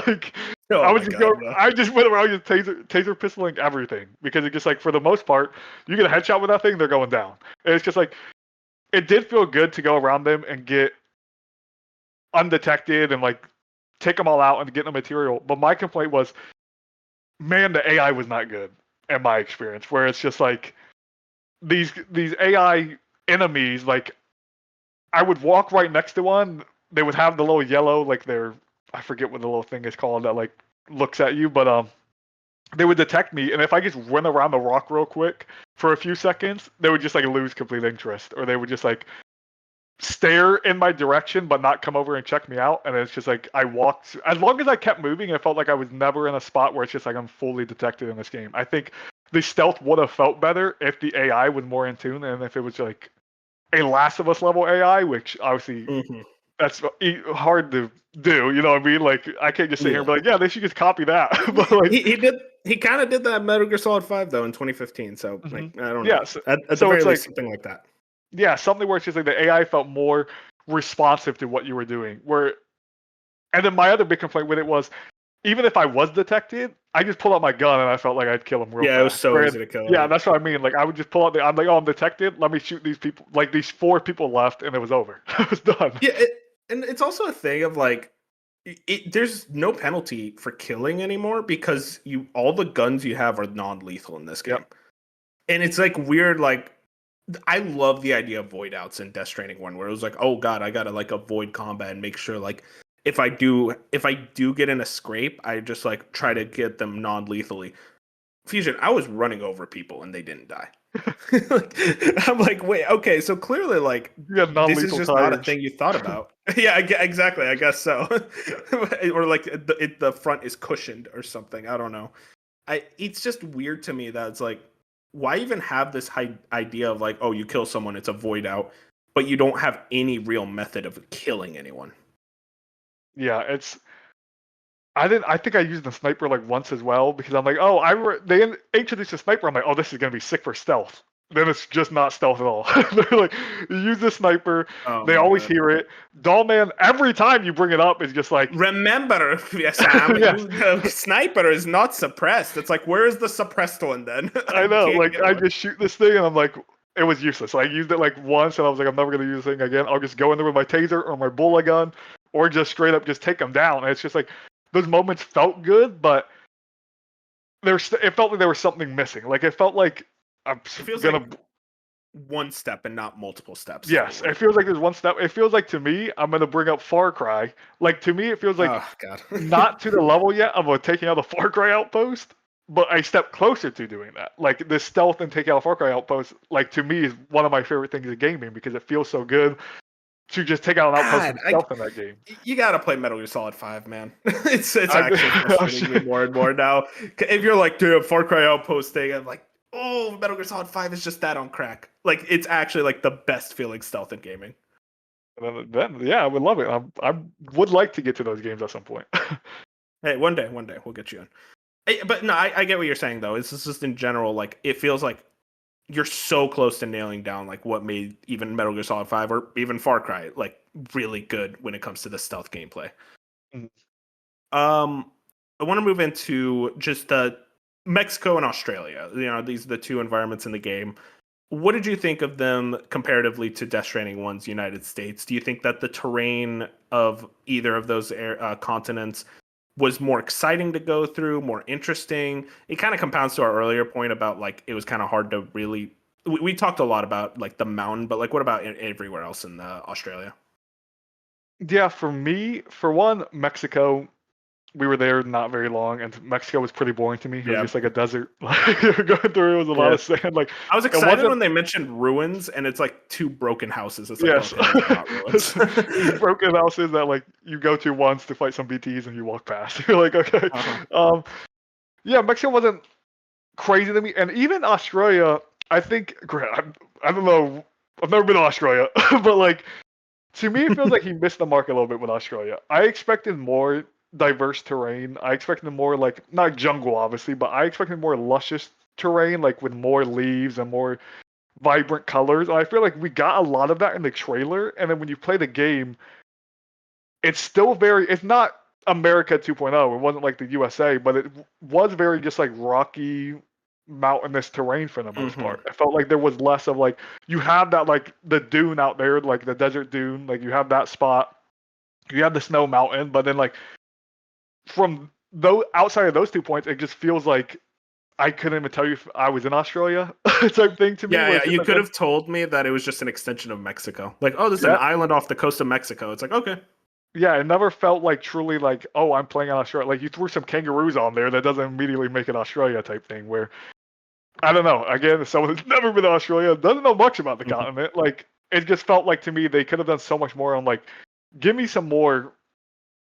B: like I just went around just taser pistoling everything because it just like for the most part, you get a headshot with that thing, they're going down. And it's just like it did feel good to go around them and get undetected and like take them all out and get the material. But my complaint was, man, the AI was not good in my experience. Where it's just like these AI enemies, like I would walk right next to one, they would have the little yellow, like I forget what the little thing is called that like looks at you, but they would detect me, and if I just went around the rock real quick for a few seconds, they would just like lose complete interest, or they would just like stare in my direction but not come over and check me out. And it's just like I walked as long as I kept moving, it felt like I was never in a spot where it's just like I'm fully detected in this game. I think the stealth would have felt better if the AI was more in tune and if it was like a Last of Us level AI, which obviously that's hard to do, you know what I mean? Like I can't just sit here and be like, yeah, they should just copy that. But like
A: he kind of did that Metal Gear Solid 5 though in 2015. So like I don't know.
B: Yeah,
A: At the
B: so
A: very
B: it's
A: least,
B: like
A: something like that.
B: yeah, something where it's just like the AI felt more responsive to what you were doing. And then my other big complaint with it was, even if I was detected, I just pulled out my gun and I felt like I'd kill him real fast.
A: Yeah, it was so easy to kill.
B: Yeah, that's what I mean. Like I would just pull out I'm like, oh, I'm detected. Let me shoot these people. Like these 4 people left, and it was over. It was done.
A: Yeah, and it's also a thing of like, there's no penalty for killing anymore because all the guns you have are non-lethal in this game.
B: Yep.
A: And it's like weird, like I love the idea of void outs in Death Stranding 1, where it was like, oh god, I gotta like avoid combat and make sure like if I do get in a scrape, I just like try to get them non-lethally. Fusion, I was running over people and they didn't die. I'm like, wait, okay, so clearly like this is just not a thing you thought about. Yeah, exactly, I guess so. Or like the front is cushioned or something. I don't know. It's just weird to me that it's like, why even have this idea of like, oh, you kill someone, it's a void out, but you don't have any real method of killing anyone.
B: Yeah, I think I used the sniper like once as well because I'm like, oh, they introduced a sniper. I'm like, oh, this is gonna be sick for stealth. Then it's just not stealth at all. They're like, you use the sniper. They always hear it. Dollman, every time you bring it up, is just like,
A: remember, Sam, the sniper is not suppressed. It's like, where is the suppressed one then?
B: I know, like I just shoot this thing and I'm like, it was useless. So I used it like once and I was like, I'm never gonna use this thing again. I'll just go in there with my taser or my bullet gun, or just straight up just take them down. And it's just like those moments felt good, but it felt like there was something missing. Like it felt like I'm gonna
A: like one step and not multiple steps.
B: Yes, it feels like there's one step. It feels like to me, I'm gonna bring up Far Cry. Like to me, it feels like not to the level yet of taking out the Far Cry outpost, but I step closer to doing that. Like the stealth and take out a Far Cry outpost, like to me is one of my favorite things in gaming because it feels so good to just take out an outpost and stealth in that game.
A: You gotta play Metal Gear Solid 5, man. It's actually frustrating me more and more now. If you're like, dude, Far Cry outpost thing, I'm like, oh, Metal Gear Solid 5 is just that on crack. Like, it's actually like the best feeling stealth in gaming.
B: Then yeah, I would love it. I would like to get to those games at some point.
A: Hey, one day we'll get you in. Hey, but no, I get what you're saying though. It's just in general, like it feels like you're so close to nailing down like what made even Metal Gear Solid 5 or even Far Cry like really good when it comes to the stealth gameplay.
B: Mhm.
A: I want to move into just Mexico and Australia. You know, these are the two environments in the game. What did you think of them comparatively to Death Stranding 1's United States? Do you think that the terrain of either of those continents was more exciting to go through, more interesting? It kind of compounds to our earlier point about like it was kind of hard to really. We talked a lot about like the mountain, but like what about everywhere else in Australia?
B: Yeah, for me, for one, Mexico, we were there not very long, and Mexico was pretty boring to me. It was
A: Yeah,
B: just like a desert. Like you were going through, it was a lot
A: yeah.
B: of sand. Like
A: I was
B: it
A: excited
B: wasn't.
A: when they mentioned ruins, and it's like two broken houses. It's like,
B: Yes,
A: okay, these are not ruins.
B: these broken houses that like you go to once to fight some BTS and you walk past. You're like, okay.
A: Uh-huh.
B: Um, yeah, Mexico wasn't crazy to me, and even Australia. I think, I don't know. I've never been to Australia, but like to me, it feels like he missed the mark a little bit with Australia. I expected more diverse terrain. I expected more like not jungle, obviously, but I expected more luscious terrain, like with more leaves and more vibrant colors. And I feel like we got a lot of that in the trailer. And then when you play the game, it's still very. It's not America 2.0. It wasn't like the USA, but it was very just like rocky, mountainous terrain for the most
A: Hmm.
B: part. I felt like there was less of like you have that like the dune out there, like the desert dune, like you have that spot. You have the snow mountain, but then like from though outside of those 2 points, it just feels like I couldn't even tell you if I was in Australia type thing to me.
A: Yeah,
B: Where
A: yeah.
B: it's just
A: You
B: like,
A: could have told me that it was just an extension of Mexico. Like, oh, this is an
B: yeah,
A: island off the coast of Mexico. It's like, okay.
B: yeah, it never felt like truly like, oh, I'm playing in Australia. Like you threw some kangaroos on there, that doesn't immediately make it Australia type thing. Where I don't know. Again, as someone who's never been to Australia, doesn't know much about the
A: Mhm.
B: continent. Like it just felt like to me they could have done so much more on like, give me some more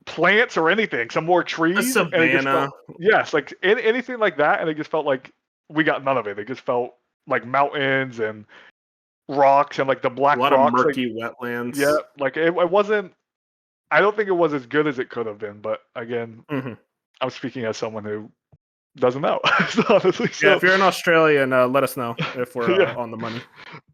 B: plants or anything, some more
A: A
B: trees, and it just
A: savannah,
B: felt yes, like anything like that, and it just felt like we got none of it. It just felt like mountains and rocks and like the
A: a
B: black
A: lot of
B: rocks. Like
A: murky
B: yeah,
A: wetlands.
B: like it wasn't. I don't think it was as good as it could have been. But again,
A: Hmm.
B: I'm speaking as someone who doesn't know, honestly.
A: Yeah,
B: So
A: if you're in Australia, and let us know if we're
B: yeah,
A: on the money.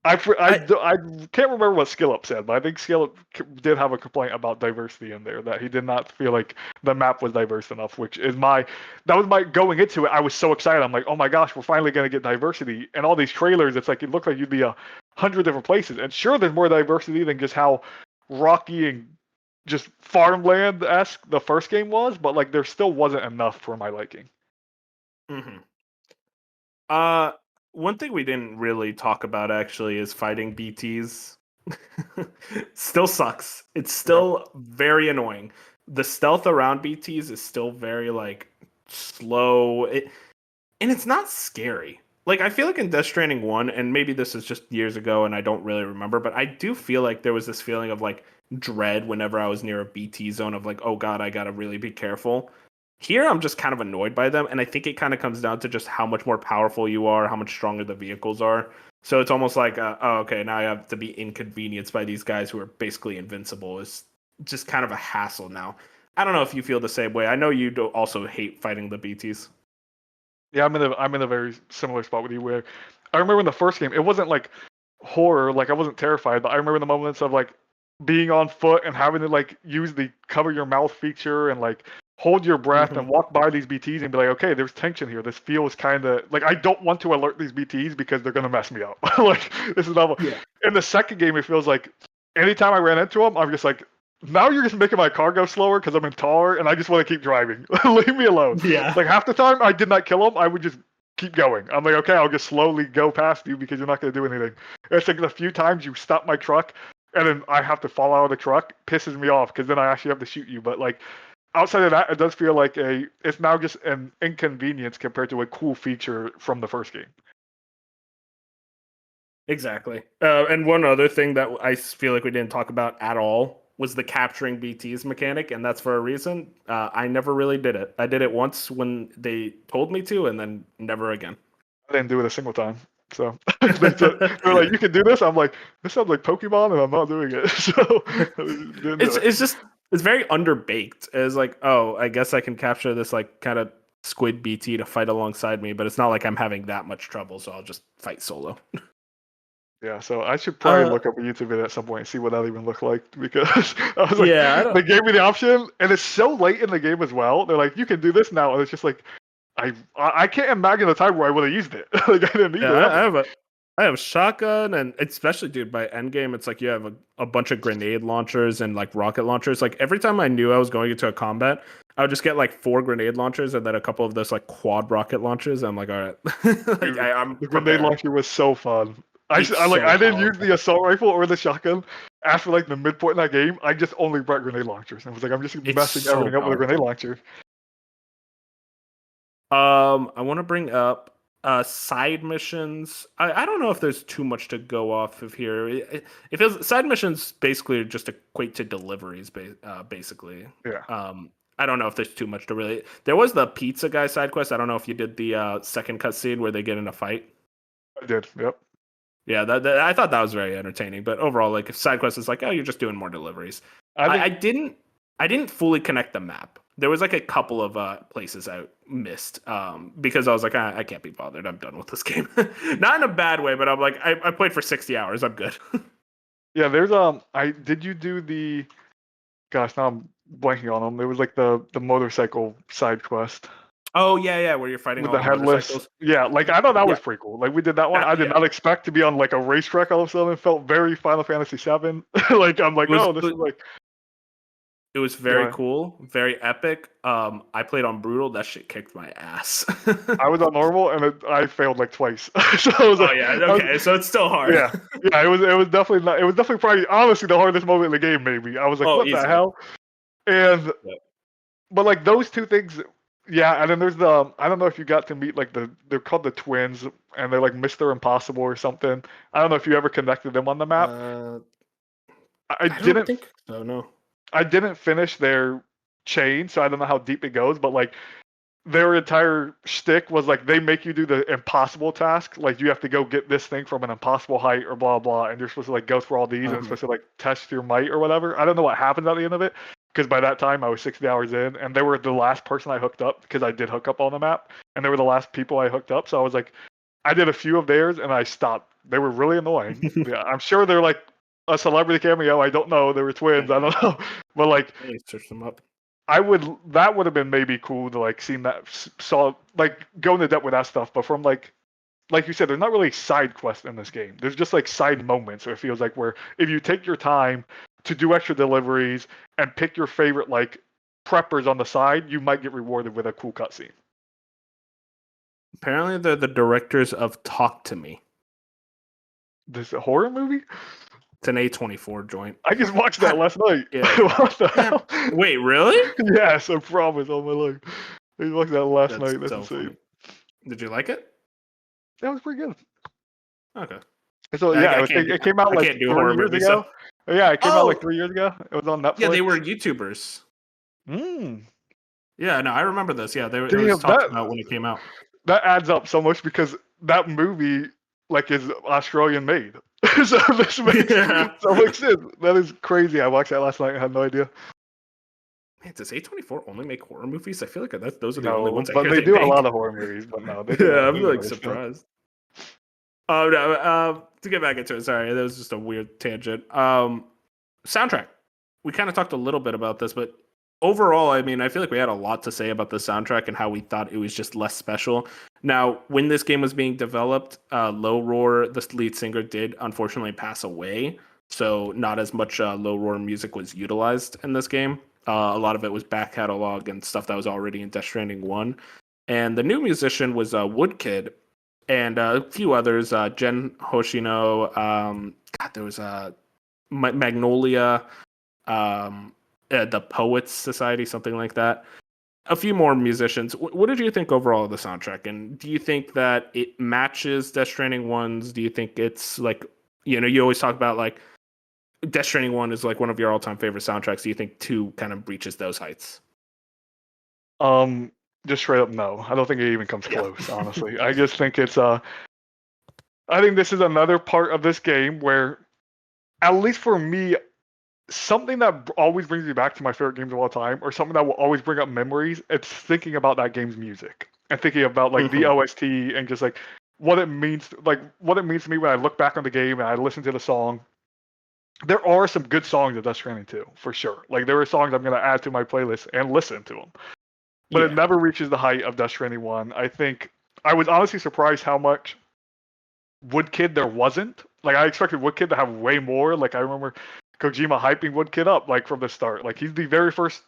B: I
A: I
B: I can't remember what SkillUp said, but I think SkillUp did have a complaint about diversity in there, that he did not feel like the map was diverse enough, which is that was my going into it. I was so excited. I'm like, oh my gosh, we're finally gonna get diversity. And all these trailers, it's like it looked like you'd be 100 different places. And sure, there's more diversity than just how rocky and just farmland esque the first game was, but like there still wasn't enough for my liking.
A: hmm uh one thing we didn't really talk about actually is fighting BTs. Still sucks. It's
B: Yeah.
A: still very annoying. The stealth around BTs is still very like slow. And it's not scary. Like I feel like in Death Stranding 1, and maybe this is just years ago and I don't really remember, but I do feel like there was this feeling of like dread whenever I was near a BT zone of like, oh god, I gotta really be careful. Here I'm just kind of annoyed by them, and I think it kind of comes down to just how much more powerful you are, how much stronger the vehicles are. So it's almost like, oh, okay, now I have to be inconvenienced by these guys who are basically invincible. It's just kind of a hassle now. I don't know if you feel the same way. I know you do also hate fighting the BTs.
B: Yeah, I'm in a very similar spot with you where I remember in the first game, it wasn't like horror, like I wasn't terrified, but I remember the moments of like being on foot and having to like use the cover your mouth feature and like hold your breath
A: Hmm.
B: and walk by these BTs and be like, okay, there's tension here. This feels kind of like I don't want to alert these BTs because they're gonna mess me up. Like this is novel.
A: Yeah.
B: In the second game, it feels like anytime I ran into them, I'm just like, now you're just making my car go slower because I'm in taller and I just want to keep driving. Leave me alone.
A: Yeah.
B: Like half the time I did not kill them, I would just keep going. I'm like, okay, I'll just slowly go past you because you're not going to do anything. It's like the few times you stop my truck and then I have to fall out of the truck pisses me off because then I actually have to shoot you. But like outside of that, it does feel like it's now just an inconvenience compared to a cool feature from the first game.
A: Exactly. And one other thing that I feel like we didn't talk about at all was the capturing BTs mechanic, and that's for a reason. I never really did it. I did it once when they told me to, and then never again.
B: I didn't do it a single time. So they're like, you can do this. I'm like, this sounds like Pokemon, and I'm not doing it. So I didn't do
A: it's
B: it.
A: it's just it's very underbaked. It's like, oh, I guess I can capture this like kind of Squid BT to fight alongside me, but it's not like I'm having that much trouble, so I'll just fight solo.
B: Yeah, so I should probably
A: Uh,
B: look up a YouTube video at some point and see what that even looked like because I was like,
A: yeah, I
B: they
A: don't.
B: gave me the option, and it's so late in the game as well. They're like, you can do this now, and it's just like, I can't imagine a time where I would have used it. Like I didn't need
A: Yeah,
B: the weapon.
A: I have a shotgun, and especially, dude, by endgame, it's like you have a bunch of grenade launchers and like rocket launchers. Like every time I knew I was going into a combat, I would just get like 4 grenade launchers and then a couple of those like quad rocket launchers. I'm like, all right, like
B: Dude,
A: I'm
B: the grenade
A: prepared.
B: launcher was so fun.
A: It's
B: I
A: so
B: didn't use
A: powerful.
B: the assault rifle or the shotgun after like the midpoint in that game. I just only brought grenade launchers. I was like, I'm just
A: It's
B: messing
A: so
B: everything up with a grenade
A: powerful.
B: launcher.
A: I want to bring up side missions. I don't know if there's too much to go off of here. It feels side missions basically just equate to deliveries, basically.
B: Yeah,
A: I don't know if there's too much to really. There was the pizza guy side quest. I don't know if you did the second cutscene where they get in a fight.
B: I did. Yep.
A: Yeah, I thought that was very entertaining. But overall, like if side quest is like, oh, you're just doing more deliveries.
B: I
A: I, I
B: think
A: didn't I didn't fully connect the map. There was like a couple of places I missed because I was like, I can't be bothered. I'm done with this game. Not in a bad way, but I'm like, I played for 60 hours. I'm good.
B: yeah. There's I did you do the gosh now I'm blanking on them. There was like the motorcycle side quest
A: Oh yeah, yeah, where you're fighting
B: with
A: all
B: the
A: the
B: headless.
A: motorcycles.
B: Yeah, like I thought that
A: Yeah,
B: was pretty cool. Like we did that one. I did
A: yeah.
B: not expect to be on like a racetrack all of a sudden. It felt very Final Fantasy VII. Like I'm like,
A: It was
B: oh, this is like
A: it was very
B: yeah.
A: cool, very epic. I played on brutal. That shit kicked my ass.
B: I was on normal and I failed like twice. So I was
A: Oh
B: like,
A: yeah,
B: I was,
A: okay, so it's still hard.
B: yeah, yeah. It was definitely not. It was definitely probably honestly the hardest moment in the game. Maybe I was like,
A: Oh,
B: what the
A: easily.
B: hell? And
A: Yep.
B: but like those two things, yeah. And then there's the I don't know if you got to meet like they're called the twins and they're like Mr. Impossible or something. I don't know if you ever connected them on the map.
A: Uh,
B: I
A: I don't
B: didn't
A: think so. No.
B: I didn't finish their chain, so I don't know how deep it goes. But like their entire shtick was like they make you do the impossible task. Like you have to go get this thing from an impossible height or blah blah, and you're supposed to like go through all these and it's
A: Uh-huh.
B: supposed to like test your might or whatever. I don't know what happens at the end of it because by that time I was 60 hours in, and they were the last person I hooked up because I did hook up on the map, and they were the last people I hooked up. So I was like, I did a few of theirs and I stopped. They were really annoying. Yeah, I'm sure they're like a celebrity cameo. I don't know. They were twins. I don't know, but like
A: Let me search them up.
B: I would that would have been maybe cool to like seen that saw like go into depth with that stuff, but from like you said, there's not really side quests in this game. There's just like side moments. It feels like where if you take your time to do extra deliveries and pick your favorite like preppers on the side, you might get rewarded with a cool cutscene.
A: Apparently, they're the directors of Talk to Me.
B: This a horror movie?
A: It's an A24 joint.
B: I just watched that last night.
A: Yeah.
B: What the
A: Yeah.
B: hell?
A: Wait, really?
B: Yes, I promise on my life. I just watched that last
A: That's
B: night. That's
A: so
B: insane.
A: funny. Did you like it?
B: That was pretty good.
A: Okay.
B: So yeah, it came out
A: I
B: like
A: can't do horror
B: 3 years
A: movies. So.
B: ago. Yeah, it came out like
A: Oh,
B: 3 years ago. It was on
A: yeah, they
B: Netflix.
A: were YouTubers.
B: Mm.
A: Yeah, no, I remember this. Yeah, it was
B: Damn,
A: talked about when it came out.
B: that adds up so much because that movie like is Australian made. So this makes
A: Yeah.
B: so much sense. That is crazy. I watched that last night. I had no idea.
A: Man, does A24 only make horror movies? I feel like those are the only
B: No,
A: ones I
B: but
A: hear
B: they
A: they
B: do a lot
A: make.
B: of horror movies. But no,
A: Yeah, I'm
B: they do
A: like
B: other stuff.
A: surprised. Oh no, to get back into it, sorry, that was just a weird tangent. Soundtrack. We kind of talked a little bit about this, but overall, I mean, I feel like we had a lot to say about the soundtrack and how we thought it was just less special. Now, when this game was being developed, Low Roar, the lead singer, did unfortunately pass away, so not as much Low Roar music was utilized in this game. A lot of it was back catalog and stuff that was already in Death Stranding 1. And the new musician was Woodkid, and a few others, Jen Hoshino. God, there was Magnolia, the Poets Society, something like that. A few more musicians. What did you think overall of the soundtrack? And do you think that it matches Death Stranding 1's? Do you think it's like, you always talk about like Death Stranding 1 is like one of your all-time favorite soundtracks. Do you think 2 kind of reaches those heights?
B: Just straight up no. I don't think it even comes
A: Yeah.
B: close, honestly. I just think it's I think this is another part of this game where at least for me, something that always brings me back to my favorite games of all time, or something that will always bring up memories. It's thinking about that game's music and thinking about like the
A: Mhm.
B: OST and just like what it means, to me when I look back on the game and I listen to the song. There are some good songs of Death Stranding 2, for sure. Like there are songs I'm gonna add to my playlist and listen to them, but it
A: Yeah.
B: never reaches the height of Death Stranding 1. I think I was honestly surprised how much Woodkid there wasn't. Like I expected Woodkid to have way more. Like I remember Kojima hyping Woodkid up like from the start. Like he's the very first.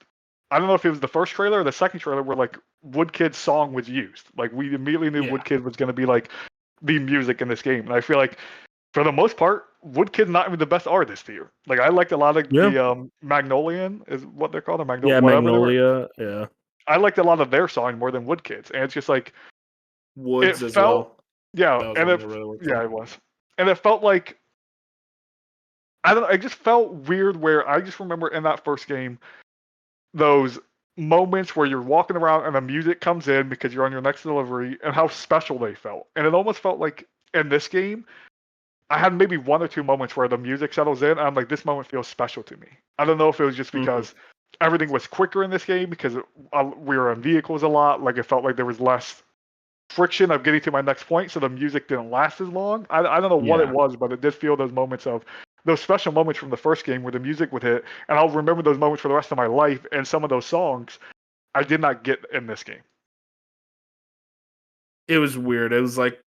B: I don't know if it was the first trailer or the second trailer where like Woodkid's song was used. Like we immediately knew
A: Yeah.
B: Woodkid was going to be like the music in this game, and I feel like for the most part, Woodkid's not even the best artist here. Like I liked a lot of
A: Yeah.
B: the Magnolian is what they're called, or
A: Yeah.
B: whatever they were.
A: Magnolia. Yeah.
B: I liked a lot of their song more than Woodkid's, and it's just like it
A: Woods as
B: felt,
A: well.
B: yeah,
A: That was
B: and
A: one that really worked for me.
B: it was, and it felt like I don't know. It just felt weird where I just remember in that first game those moments where you're walking around and the music comes in because you're on your next delivery and how special they felt. And it almost felt like in this game, I had maybe one or two moments where the music settles in and I'm like, this moment feels special to me. I don't know if it was just
A: Mhm.
B: because everything was quicker in this game because we were in vehicles a lot. Like it felt like there was less friction of getting to my next point, so the music didn't last as long. I don't know what it
A: Yeah.
B: was, but it did feel those moments of those special moments from the first game where the music would hit, and I'll remember those moments for the rest of my life. And some of those songs I did not get in this game.
A: It was weird. It was like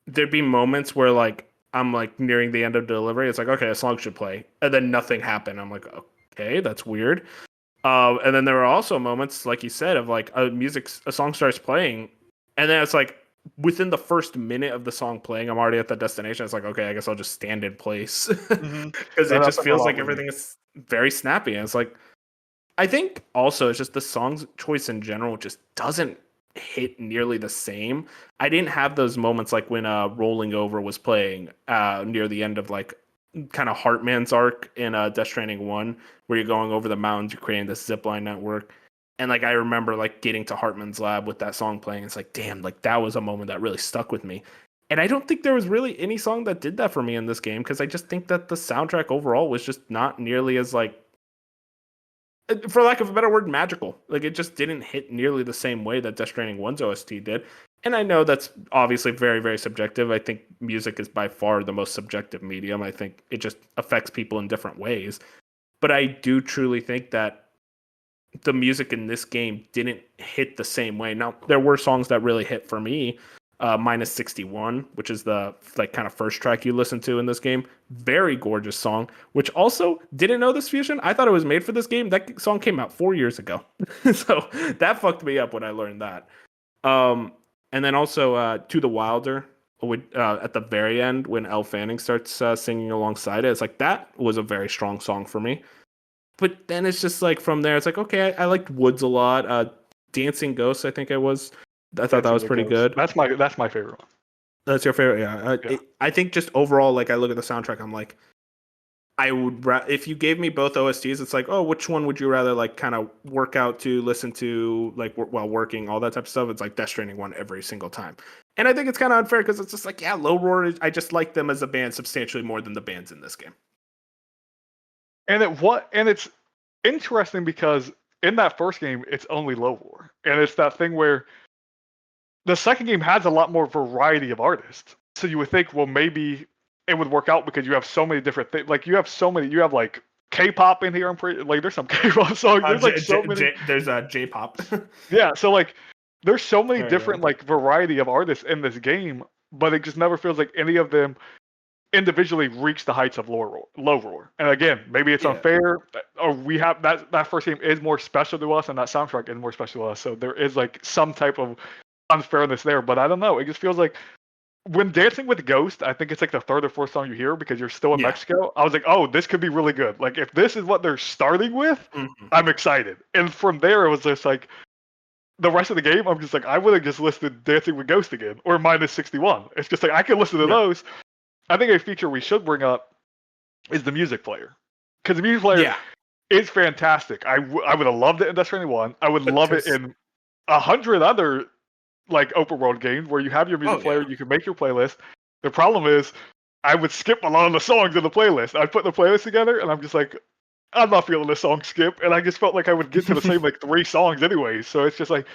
A: there'd be moments where like I'm like nearing the end of delivery. It's like, okay, a song should play, and then nothing happened. I'm like, okay, that's weird. And then there were also moments, like you said, of like a song starts playing, and then it's like within the first minute of the song playing, I'm already at the destination. It's like, okay, I guess I'll just stand in place
B: Mm-hmm.
A: because
B: That
A: it just
B: happened a
A: feels
B: lot
A: like
B: with me.
A: everything is very snappy. And it's like, I think also it's just the song's choice in general just doesn't hit nearly the same. I didn't have those moments like when Rolling Over was playing near the end of like kind of Heartman's arc in Death Stranding 1, where you're going over the mountains, you're creating this zipline network. And like I remember like getting to Hartman's lab with that song playing. It's like, damn, like that was a moment that really stuck with me. And I don't think there was really any song that did that for me in this game because I just think that the soundtrack overall was just not nearly as like, for lack of a better word, magical. Like it just didn't hit nearly the same way that Death Stranding 1's OST did. And I know that's obviously very, very subjective. I think music is by far the most subjective medium. I think it just affects people in different ways. But I do truly think that the music in this game didn't hit the same way. Now, there were songs that really hit for me. Minus 61, which is the like kind of first track you listen to in this game. Very gorgeous song, which also didn't know this fusion. I thought it was made for this game. That song came out 4 years ago. So that fucked me up when I learned that. Um, and then also To the Wilder at the very end when Elle Fanning starts singing alongside it. It's like that was a very strong song for me. But then it's just like from there, it's like, okay, I liked Woods a lot. Dancing Ghosts, I think I thought that
B: Dancing
A: was
B: with the
A: pretty
B: Ghost.
A: good.
B: That's my favorite one.
A: That's your favorite, yeah.
B: Yeah.
A: I think just overall, like I look at the soundtrack, I'm like, if you gave me both OSTs, it's like, oh, which one would you rather like kind of work out to, listen to, like while working, all that type of stuff. It's like Death Stranding one every single time, and I think it's kind of unfair because it's just like, yeah, Low Roar, I just like them as a band substantially more than the bands in this game.
B: And it's interesting because in that first game it's only low war, and it's that thing where the second game has a lot more variety of artists. So you would think, well, maybe it would work out because you have so many different things. Like you have like K-pop in here. I'm pretty like there's some K-pop songs. There's like so many.
A: There's a J-pop.
B: Yeah. So like there's so many
A: There you go.
B: different like variety of artists in this game, but it just never feels like any of them individually reach the heights of low roar. And again, maybe it's
A: Yeah.
B: unfair, or we have that first game is more special to us, and that soundtrack is more special to us. So there is like some type of unfairness there. But I don't know. It just feels like when Dancing with Ghost, I think it's like the third or fourth song you hear because you're still in
A: Yeah.
B: Mexico. I was like, oh, this could be really good. Like if this is what they're starting with,
A: Mhm.
B: I'm excited. And from there, it was just like the rest of the game. I'm just like, I would have just listed Dancing with Ghost again or minus 61. It's just like I could listen to
A: Yeah.
B: those. I think a feature we should bring up is the music player, because the music player
A: Yeah.
B: is fantastic. I would have loved it in Death Stranding 1. I would
A: But
B: love it
A: there's
B: in 100 other like open world games where you have your music
A: oh yeah.
B: player, you can make your playlist. The problem is I would skip a lot of the songs in the playlist. I'd put the playlist together and I'm just like, I'm not feeling this song skip, and I just felt like I would get to the same like 3 songs anyway. So it's just like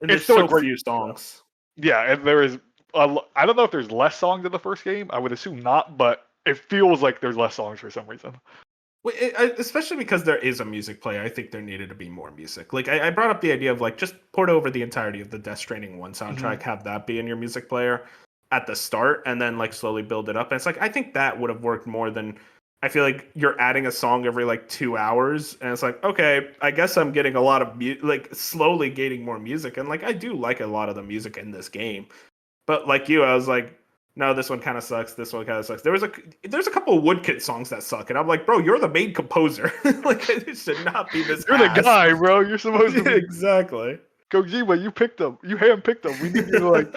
A: And
B: it's
A: there's
B: still a
A: so
B: great
A: few
B: show.
A: songs.
B: Yeah, and there is I don't know if there's less songs in the first game. I would assume not, but it feels like there's less songs for some reason.
A: Especially because there is a music player, I think there needed to be more music. Like I brought up the idea of like just port over the entirety of the Death Stranding 1
B: Hmm.
A: soundtrack, have that be in your music player at the start, and then like slowly build it up. And it's like I think that would have worked more than I feel like you're adding a song every like 2 hours, and it's like okay, I guess I'm getting a lot of like slowly gaining more music, and like I do like a lot of the music in this game. But like you, I was like, no, this one kind of sucks. This one kind of sucks. There's a couple of Woodkit songs that suck, and I'm like, bro, you're the main composer. Like it should not be this
B: You're the
A: ass.
B: guy, bro. You're supposed to be
A: Exactly.
B: Kojima. You picked him. You handpicked him. We need you to like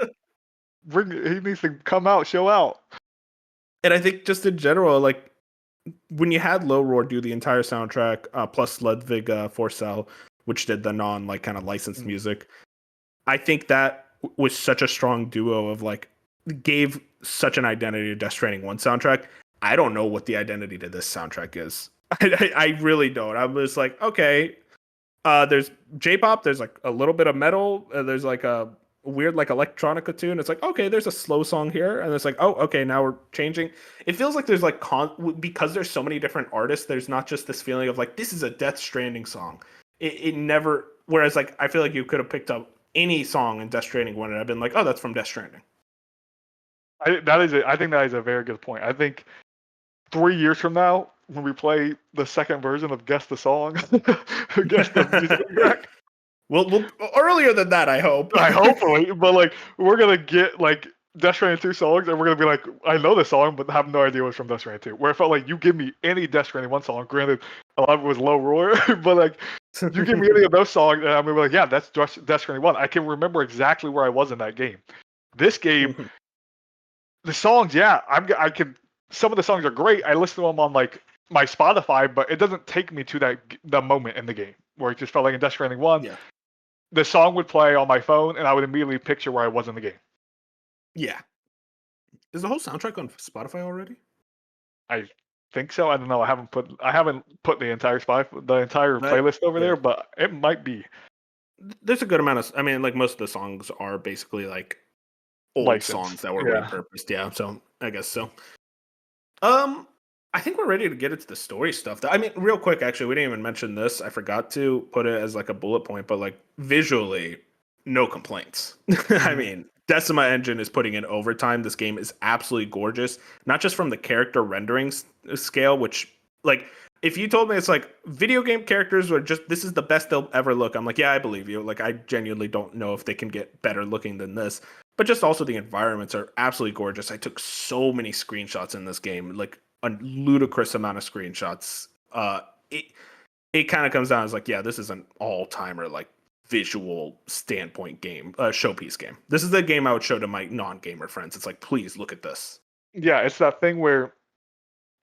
B: bring. He needs to come out, show out.
A: And I think just in general, like when you had Low Roar do the entire soundtrack, plus Ludwig Forsell, which did the non like kind of licensed
B: Mm.
A: music, I think that was such a strong duo of like gave such an identity to Death Stranding 1 soundtrack. I don't know what the identity to this soundtrack is. I really don't. I was like, okay, there's J-pop, there's like a little bit of metal, there's like a weird like electronica tune. It's like, okay, there's a slow song here, and it's like, oh, okay, now we're changing. It feels like there's like because there's so many different artists. There's not just this feeling of like this is a Death Stranding song. It never. Whereas like I feel like you could have picked up any song in Death Stranding one, and I've been like, oh, that's from Death Stranding.
B: I think that is a very good point. I think 3 years from now, when we play the second version of Guess the Song, Guess the Music Track,
A: We'll earlier than that, I hope.
B: I hopefully, but like we're gonna get like Death Stranding 2 songs, and we're gonna be like, I know the song, but have no idea what's from Death Stranding 2. Where I felt like you give me any Death Stranding 1 song, granted a lot of it was Low Roar, but like you give me any of those songs, and I'm gonna be like, yeah, that's Death Stranding 1. I can remember exactly where I was in that game. This game, the songs, yeah, I can. Some of the songs are great. I listen to them on like my Spotify, but it doesn't take me to the moment in the game where it just felt like in Death Stranding 1.
A: Yeah.
B: The song would play on my phone, and I would immediately picture where I was in the game.
A: Yeah. Is the whole soundtrack on Spotify already?
B: I think so. I don't know. I haven't put the entire
A: But
B: playlist over
A: yeah,
B: there, but it might be
A: there's a good amount of. I mean, like most of the songs are basically like old songs
B: licensed.
A: that were
B: Yeah.
A: repurposed. Yeah, so I guess so. Um, I think we're ready to get into the story stuff. I mean, real quick, actually, we didn't even mention this. I forgot to put it as like a bullet point, but like visually, no complaints. I
B: Mhm.
A: mean, Decima Engine is putting in overtime. This game is absolutely gorgeous, not just from the character rendering scale, which like if you told me it's like video game characters are just this is the best they'll ever look, I'm like, yeah, I believe you. Like I genuinely don't know if they can get better looking than this. But just also the environments are absolutely gorgeous. I took so many screenshots in this game, like a ludicrous amount of screenshots. It it kind of comes down as like, yeah, this is an all timer like visual standpoint game, showpiece game. This is the game I would show to my non gamer friends. It's like, please look at this.
B: Yeah, it's that thing where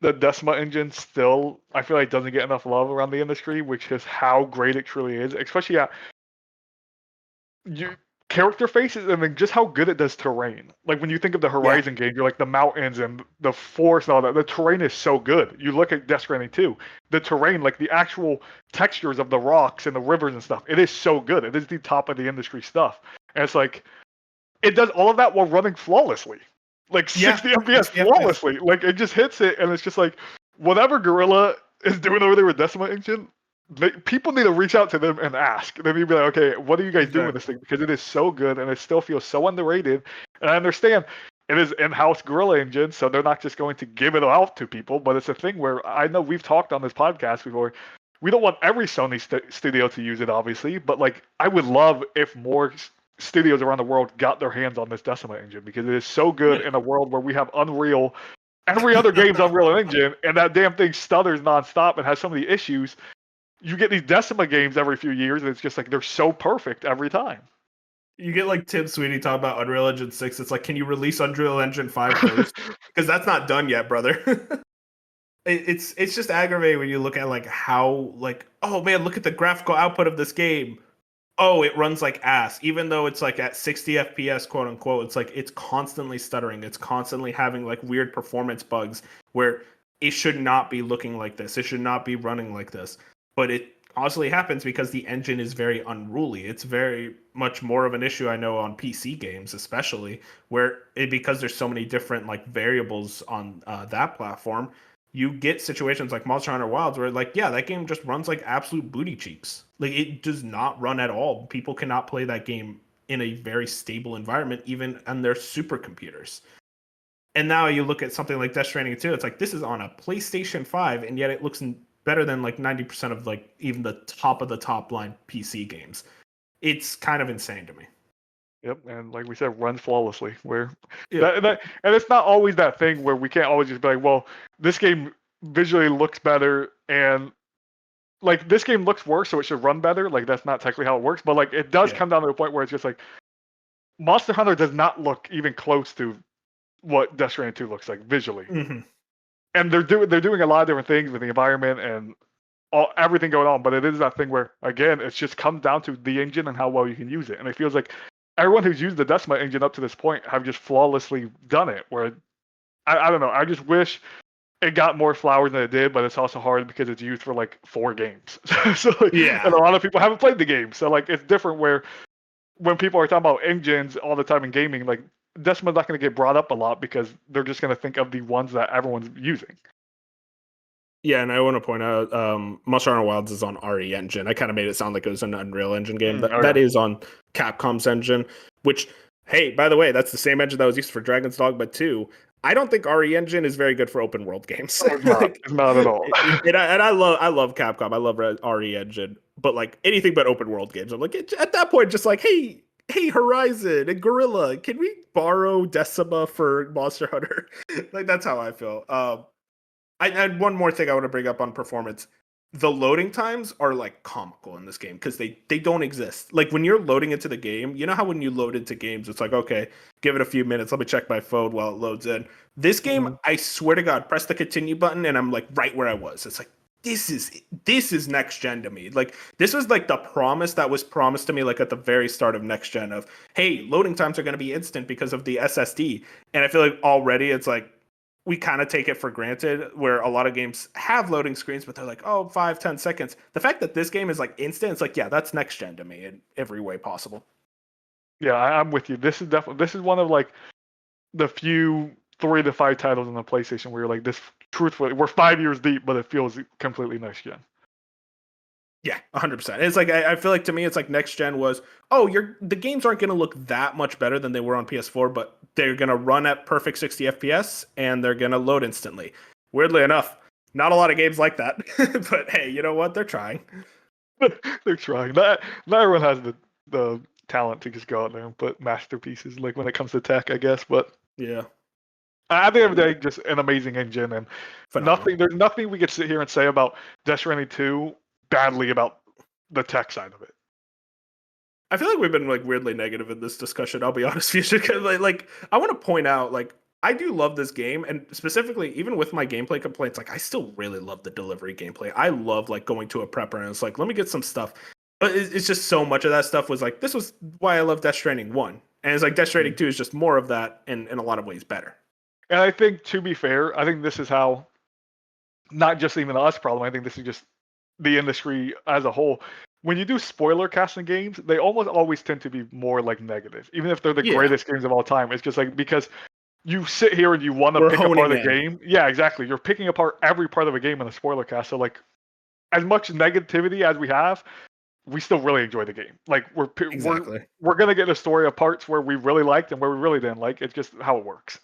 B: the Decima engine still, I feel like, doesn't get enough love around the industry, which is how great it truly is. Especially at you character faces and then just how good it does terrain. Like when you think of the
A: Yeah.
B: Horizon game, you're like the mountains and the forest and all that. The terrain is so good. You look at Death Stranding 2, the terrain, like the actual textures of the rocks and the rivers and stuff, it is so good. It is the top of the industry stuff. And it's like it does all of that while running flawlessly. Like
A: Yeah.
B: 60 FPS
A: 60 FPS.
B: flawlessly. Like it just hits it and it's just like whatever Gorilla is doing over there with Decima Engine, people need to reach out to them and ask. Then you'd be like, okay, what are you guys doing with this
A: Exactly.
B: thing? Because it is so good and it still feels so underrated. And I understand it is in-house Gorilla Engine, so they're not just going to give it out to people. But it's a thing where I know we've talked on this podcast before. We don't want every Sony studio to use it, obviously, but like I would love if more studios around the world got their hands on this Decima engine because it is so good in a world where we have Unreal. Every other game's Unreal Engine, and that damn thing stutters nonstop and has so many issues. You get these Decima games every few years, and it's just like they're so perfect every time.
A: You get like Tim Sweeney talking about Unreal Engine 6. It's like, can you release Unreal Engine 5 first? Because that's not done yet, brother. It's just aggravating when you look at like how like, oh man, look at the graphical output of this game. Oh, it runs like ass. Even though it's like at 60 FPS, quote unquote, it's like it's constantly stuttering. It's constantly having like weird performance bugs where it should not be looking like this. It should not be running like this. But it constantly happens because the engine is very unruly. It's very much more of an issue I know on PC games, especially because there's so many different like variables on that platform. You get situations like Monster Hunter Wilds where like yeah, that game just runs like absolute booty cheeks. Like it does not run at all. People cannot play that game in a very stable environment, even on their supercomputers. And now you look at something like Death Stranding 2, it's like this is on a PlayStation 5, and yet it looks better than like 90% of like even the top of the top line PC games. It's kind of insane to me.
B: Yep, and like we said, runs flawlessly. Where
A: Yeah.
B: and it's not always that thing where we can't always just be like, well, this game visually looks better, and like this game looks worse, so it should run better. Like that's not technically how it works, but like it does come down to a point where it's just like Monster Hunter does not look even close to what Death Stranding 2 looks like visually.
A: Mm-hmm.
B: And they're doing a lot of different things with the environment and everything going on, but it is that thing where again it's just comes down to the engine and how well you can use it. And it feels like everyone who's used the Decima engine up to this point have just flawlessly done it. Where I don't know, I just wish it got more flowers than it did, but it's also hard because it's used for like 4 games. So like, and a lot of people haven't played the game, so like it's different. Where when people are talking about engines all the time in gaming, like Decima's not going to get brought up a lot because they're just going to think of the ones that everyone's using.
A: Yeah, and I want to point out Monster Hunter Wilds is on RE Engine. I kind of made it sound like it was an Unreal Engine game. That is on Capcom's engine, which, hey, by the way, that's the same engine that was used for Dragon's Dogma 2. I don't think RE Engine is very good for open world games.
B: No, it's not. It's not at all.
A: and I love Capcom. I love RE Engine, but like anything but open world games, I'm like at that point, just like hey Horizon and Gorilla, can we borrow Decima for Monster Hunter? Like that's how I feel. I had one more thing I want to bring up on performance. The loading times are like comical in this game because they don't exist. Like when you're loading into the game, you know how when you load into games, it's like, okay, give it a few minutes. Let me check my phone while it loads in. This game, I swear to God, press the continue button and I'm like right where I was. It's like, this is next gen to me. Like this was like the promise that was promised to me like at the very start of next gen of, hey, loading times are going to be instant because of the SSD. And I feel like already it's like, we kind of take it for granted where a lot of games have loading screens, but they're like, oh, 5-10 seconds. The fact that this game is like instant, it's like, yeah, that's next gen to me in every way possible.
B: Yeah, I'm with you. This is one of like the few 3 to 5 titles on the PlayStation where you're like, this truthfully, we're 5 years deep, but it feels completely next gen.
A: Yeah, 100%. It's like I feel like to me, it's like next gen was, the games aren't going to look that much better than they were on PS4, but they're going to run at perfect 60 FPS and they're going to load instantly. Weirdly enough, not a lot of games like that, but hey, you know what? They're trying.
B: They're trying. Not everyone has the talent to just go out there and put masterpieces like when it comes to tech, I guess. But
A: yeah,
B: at the end of the day, just an amazing engine and
A: phenomenal.
B: There's nothing we could sit here and say about Death Stranding 2 badly about the tech side of it.
A: I feel like we've been like weirdly negative in this discussion. I'll be honest with you, because like I want to point out like I do love this game, and specifically even with my gameplay complaints, like I still really love the delivery gameplay. I love like going to a prepper and it's like let me get some stuff, but it's just so much of that stuff was like this was why I love Death Stranding 1, and it's like Death Stranding 2 is just more of that and in a lot of ways better.
B: And I think to be fair, I think this is how not just even us problem. I think this is just the industry as a whole. When you do spoiler casting games, they almost always tend to be more like negative, even if they're the greatest games of all time. It's just like because you sit here and you want to pick apart the game. Yeah, exactly. You're picking apart every part of a game in a spoiler cast. So like, as much negativity as we have, we still really enjoy the game. Like we're gonna get a story of parts where we really liked and where we really didn't like. It's just how it works.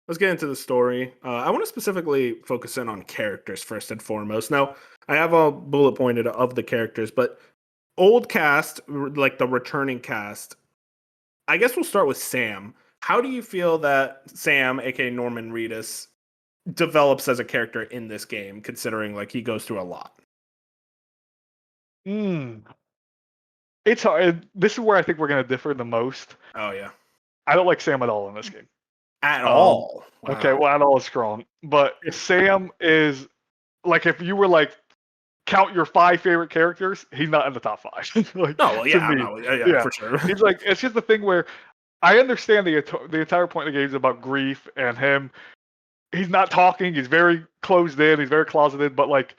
A: Let's get into the story. I want to specifically focus in on characters first and foremost. Now, I have a bullet pointed of the characters, but old cast, like the returning cast, I guess we'll start with Sam. How do you feel that Sam, aka Norman Reedus, develops as a character in this game, considering like he goes through a lot?
B: It's hard. This is where I think we're going to differ the most.
A: Oh, yeah.
B: I don't like Sam at all in this game.
A: At all?
B: Wow. Okay, well, at all is strong. But Sam is, like, if you were like, count your 5 favorite characters, he's not in the top 5. Like,
A: yeah, for sure.
B: He's like, it's just the thing where I understand the entire point of the game is about grief and him he's not talking. He's very closed in. He's very closeted. But like,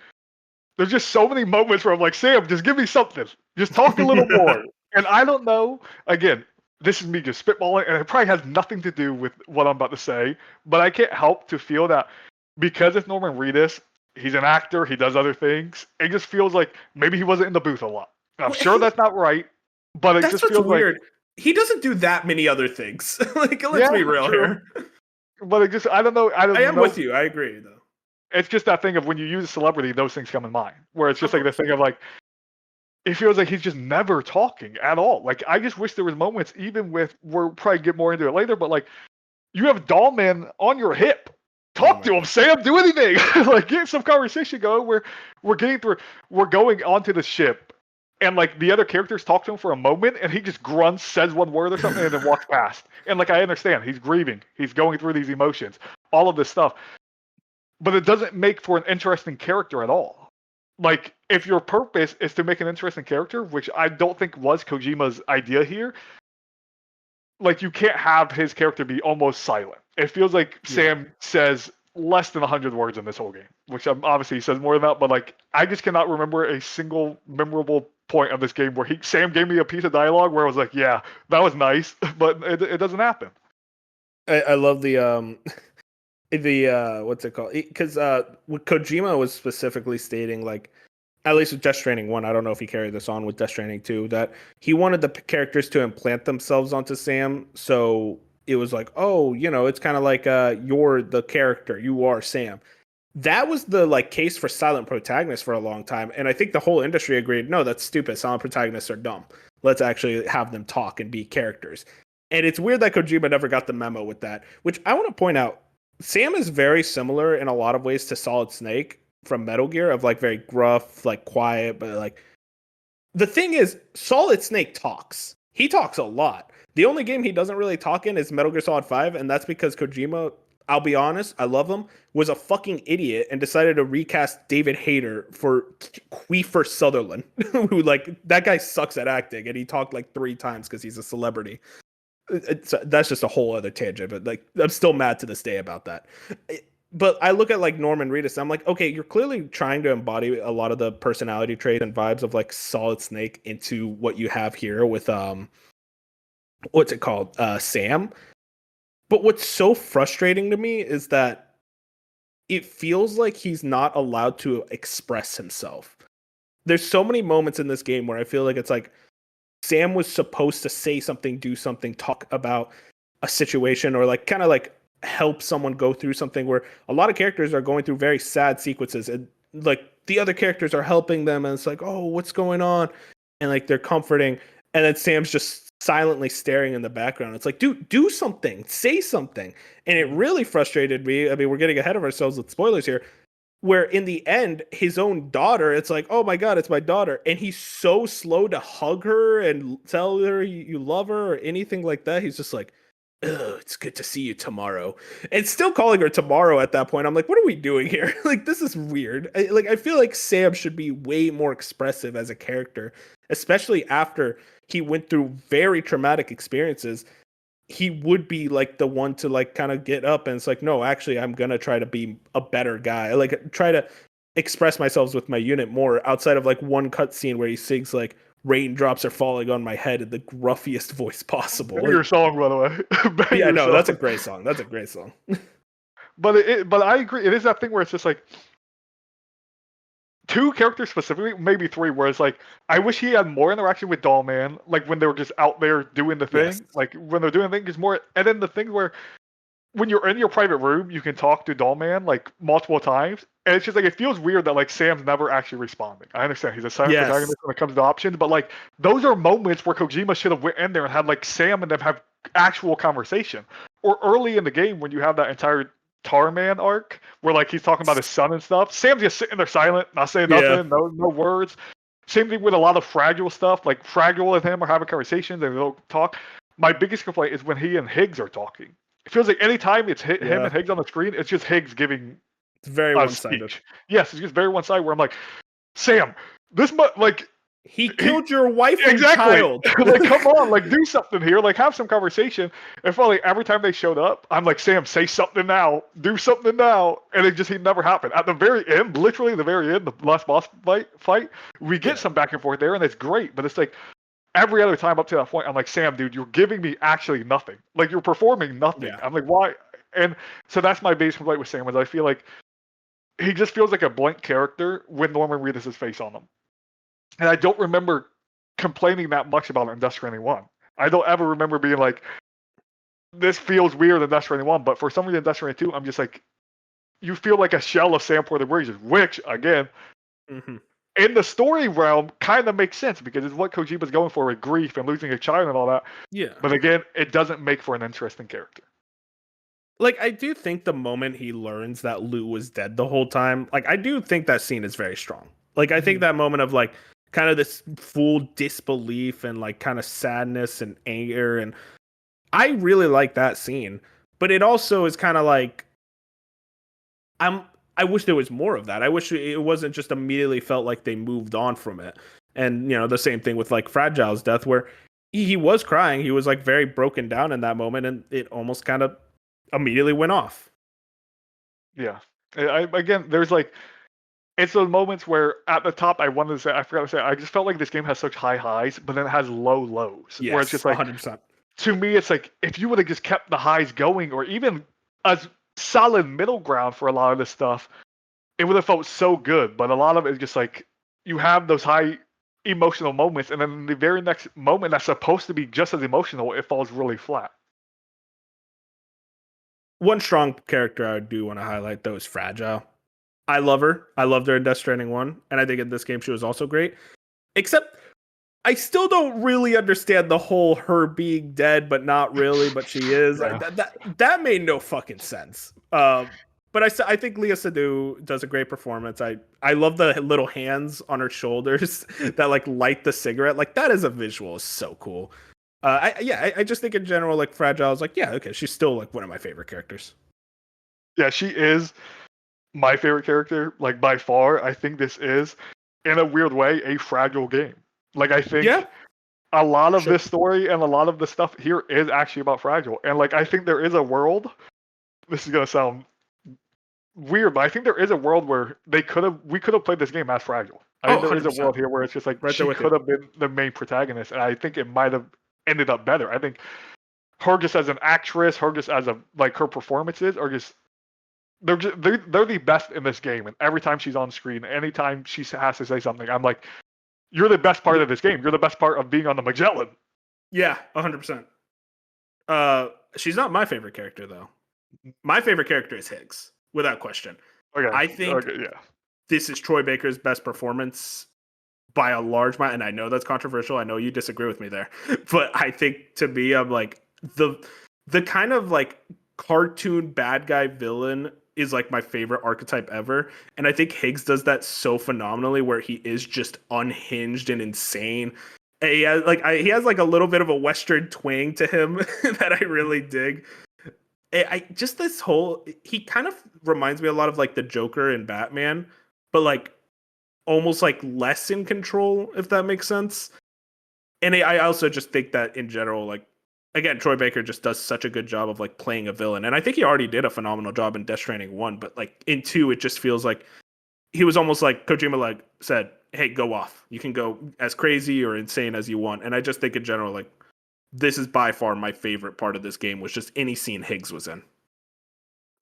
B: there's just so many moments where I'm like, Sam, just give me something. Just talk a little more. And I don't know. Again, this is me just spitballing, and it probably has nothing to do with what I'm about to say. But I can't help to feel that because it's Norman Reedus, he's an actor. He does other things. It just feels like maybe he wasn't in the booth a lot. I'm sure that's not right, but it
A: That's
B: just
A: what's
B: feels
A: weird.
B: like
A: He doesn't do that many other things. Like, let's
B: yeah,
A: be real
B: true.
A: here.
B: But it just I don't know. I don't
A: I am
B: know.
A: with you. I agree, though.
B: It's just that thing of when you use a celebrity, those things come in mind. Where it's just like the thing of like, it feels like he's just never talking at all. Like I just wish there was moments, even with we'll probably get more into it later, but like you have Dollman on your hip. Talk to him, Sam. Do anything. Like get some conversation going. We're getting through. We're going onto the ship, and like the other characters talk to him for a moment, and he just grunts, says one word or something, and then walks past. And like I understand, he's grieving. He's going through these emotions, all of this stuff. But it doesn't make for an interesting character at all. Like, if your purpose is to make an interesting character, which I don't think was Kojima's idea here, like, you can't have his character be almost silent. It feels like Sam says less than 100 words in this whole game, which obviously he says more than that, but, like, I just cannot remember a single memorable point of this game where Sam gave me a piece of dialogue where I was like, yeah, that was nice, but it doesn't happen.
A: I love the what's it called? Because Kojima was specifically stating, like, at least with Death Stranding 1, I don't know if he carried this on with Death Stranding 2, that he wanted the characters to implant themselves onto Sam. So it was like, oh, you know, it's kind of like you're the character, you are Sam. That was the like case for silent protagonists for a long time, and I think the whole industry agreed, no, that's stupid. Silent protagonists are dumb. Let's actually have them talk and be characters. And it's weird that Kojima never got the memo with that, which I want to point out. Sam is very similar in a lot of ways to Solid Snake from Metal Gear, of like very gruff, like quiet, but like the thing is, Solid Snake talks. He talks a lot. The only game he doesn't really talk in is Metal Gear Solid 5, and that's because Kojima, I'll be honest, I love him, was a fucking idiot and decided to recast David Hayter for Kiefer Sutherland, who, like, that guy sucks at acting, and he talked like 3 times because he's a celebrity. That's just a whole other tangent, but like I'm still mad to this day about that. But I look at like Norman Reedus, I'm like, okay, you're clearly trying to embody a lot of the personality traits and vibes of like Solid Snake into what you have here with what's it called? Sam. But what's so frustrating to me is that it feels like he's not allowed to express himself. There's so many moments in this game where I feel like it's like Sam was supposed to say something, do something, talk about a situation, or like kind of like help someone go through something, where a lot of characters are going through very sad sequences and like the other characters are helping them, and it's like, oh, what's going on? And like they're comforting. And then Sam's just silently staring in the background. It's like, dude, do something, say something. And it really frustrated me. I mean, we're getting ahead of ourselves with spoilers here, where in the end, his own daughter, it's like, oh my God, it's my daughter. And he's so slow to hug her and tell her you love her or anything like that. He's just like, oh, it's good to see you tomorrow. And still calling her tomorrow at that point. I'm like, what are we doing here? Like, this is weird. I feel like Sam should be way more expressive as a character, especially after he went through very traumatic experiences. He would be like the one to like kind of get up and it's like, no, actually, I'm gonna try to be a better guy. Like try to express myself with my unit more outside of like one cutscene where he sings like raindrops are falling on my head in the gruffiest voice possible.
B: Your song, by the way.
A: Yeah, no,
B: song.
A: that's a great song. That's a great song.
B: But I agree. It is that thing where it's just like 2 characters specifically, maybe 3, where it's like, I wish he had more interaction with Dollman, like when they were just out there doing the thing.
A: Yes.
B: Like when they're doing the thing, is more. And then the thing where when you're in your private room, you can talk to Dollman like multiple times. And it's just like, it feels weird that like Sam's never actually responding. I understand he's a silent protagonist when it comes to options, but like those are moments where Kojima should have went in there and had like Sam and them have actual conversation. Or early in the game when you have that entire Tarman arc where like he's talking about his son and stuff. Sam's just sitting there silent, not saying nothing, no words. Same thing with a lot of Fragile stuff. Like Fragile and him are having conversations and they'll talk. My biggest complaint is when he and Higgs are talking. It feels like anytime it's him and Higgs on the screen, it's just Higgs giving.
A: It's very one-sided.
B: Speech. Yes, it's just very one-sided. Where I'm like, Sam, like
A: He killed your wife and
B: Exactly.
A: child.
B: Like, come on, like, do something here. Like, have some conversation. And finally, every time they showed up, I'm like, Sam, say something now. Do something now. And it never happened. At the very end, literally the very end, the last boss fight, we get some back and forth there, and it's great. But it's like every other time up to that point, I'm like, Sam, dude, you're giving me actually nothing. Like, you're performing nothing.
A: Yeah.
B: I'm like, why? And so that's my base complaint with Sam, is I feel like he just feels like a blank character with Norman Reedus' face on him. And I don't remember complaining that much about it in Death Stranding 1. I don't ever remember being like, this feels weird in Death Stranding 1, but for some reason in Death Stranding 2, I'm just like, you feel like a shell of Sam Porter Bridges, which, again, in the story realm, kind of makes sense because it's what Kojima's going for with grief and losing a child and all that.
A: Yeah.
B: But again, it doesn't make for an interesting character.
A: Like, I do think the moment he learns that Lou was dead the whole time, like, I do think that scene is very strong. Like, I think that moment of, like, kind of this full disbelief and, like, kind of sadness and anger, and I really like that scene. But it also is kind of like, I wish there was more of that. I wish it wasn't just immediately felt like they moved on from it. And, you know, the same thing with, like, Fragile's death, where he was crying. He was, like, very broken down in that moment, and it almost kind of immediately went off.
B: Yeah. Again, there's like, it's those moments where at the top I wanted to say, I forgot to say, I just felt like this game has such high highs, but then it has low lows.
A: Yes,
B: where it's just like,
A: 100%.
B: To me, it's like, if you would have just kept the highs going, or even a solid middle ground for a lot of this stuff, it would have felt so good. But a lot of it is just like, you have those high emotional moments, and then the very next moment that's supposed to be just as emotional, it falls really flat.
A: One strong character I do want to highlight, though, is Fragile. I love her. I loved her in Death Stranding 1, and I think in this game she was also great. Except, I still don't really understand the whole her being dead, but not really, but she is.
B: Yeah.
A: That made no fucking sense. But I think Lea Seydoux does a great performance. I love the little hands on her shoulders that, like, light the cigarette. Like, that as a visual is so cool. I just think in general, like, Fragile is like, yeah, okay, she's still, like, one of my favorite characters.
B: Yeah, she is my favorite character, like, by far. I think this is, in a weird way, a Fragile game. Like, I think a lot of this story and a lot of the stuff here is actually about Fragile. And, like, I think there is a world, this is going to sound weird, but I think there is a world where we could have played this game as Fragile. I think there is a world here where it's just like, she could have been the main protagonist, and I think it might have ended up better. I think her just as an actress, her just as like, her performances are just, they're the best in this game. And every time she's on screen, anytime she has to say something, I'm like, you're the best part of this game. You're the best part of being on the Magellan.
A: Yeah, 100%. She's not my favorite character, though. My favorite character is Higgs, without question.
B: Okay.
A: I think this is Troy Baker's best performance by a large amount, and I know that's controversial. I know you disagree with me there, but I think, to me, I'm like, the kind of, like, cartoon bad guy villain is, like, my favorite archetype ever, and I think Higgs does that so phenomenally, where he is just unhinged and insane. And he has like a little bit of a Western twang to him that I really dig. He kind of reminds me a lot of, like, the Joker in Batman, but, like, almost, like, less in control, if that makes sense. And I also just think that in general, like, again, Troy Baker just does such a good job of, like, playing a villain. And I think he already did a phenomenal job in Death Stranding 1, but, like, in 2, it just feels like he was almost like Kojima, like, said, hey, go off. You can go as crazy or insane as you want. And I just think in general, like, this is by far my favorite part of this game, was just any scene Higgs was in.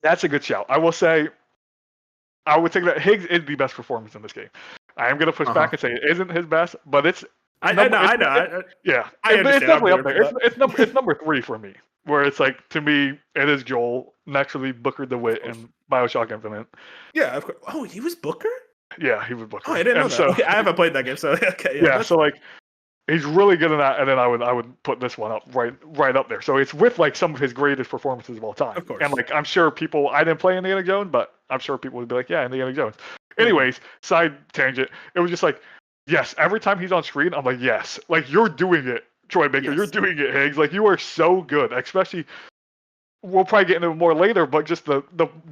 B: That's a good shout. I will say, I would think that Higgs is the best performance in this game. I am going to push back and say it isn't his best, but it's...
A: I know.
B: Yeah.
A: I understand.
B: It's definitely up there. It's number 3 for me, where it's like, to me, it is Joel, naturally Booker DeWitt, and Bioshock Infinite.
A: Yeah, of course. Oh, he was Booker?
B: Yeah, he was Booker.
A: Oh, I didn't know that. Okay, I haven't played that game, so okay.
B: Yeah, so, like, he's really good in that, and then I would put this one up right up there. So it's with, like, some of his greatest performances of all time.
A: Of course.
B: And, like, I'm sure people, I didn't play Indiana Jones, but I'm sure people would be like, yeah, Indiana Jones. Anyways, side tangent. It was just like, yes, every time he's on screen, I'm like, yes, like, you're doing it, Troy Baker. Yes. You're doing it, Higgs. Like, you are so good. Especially, we'll probably get into it more later, but just the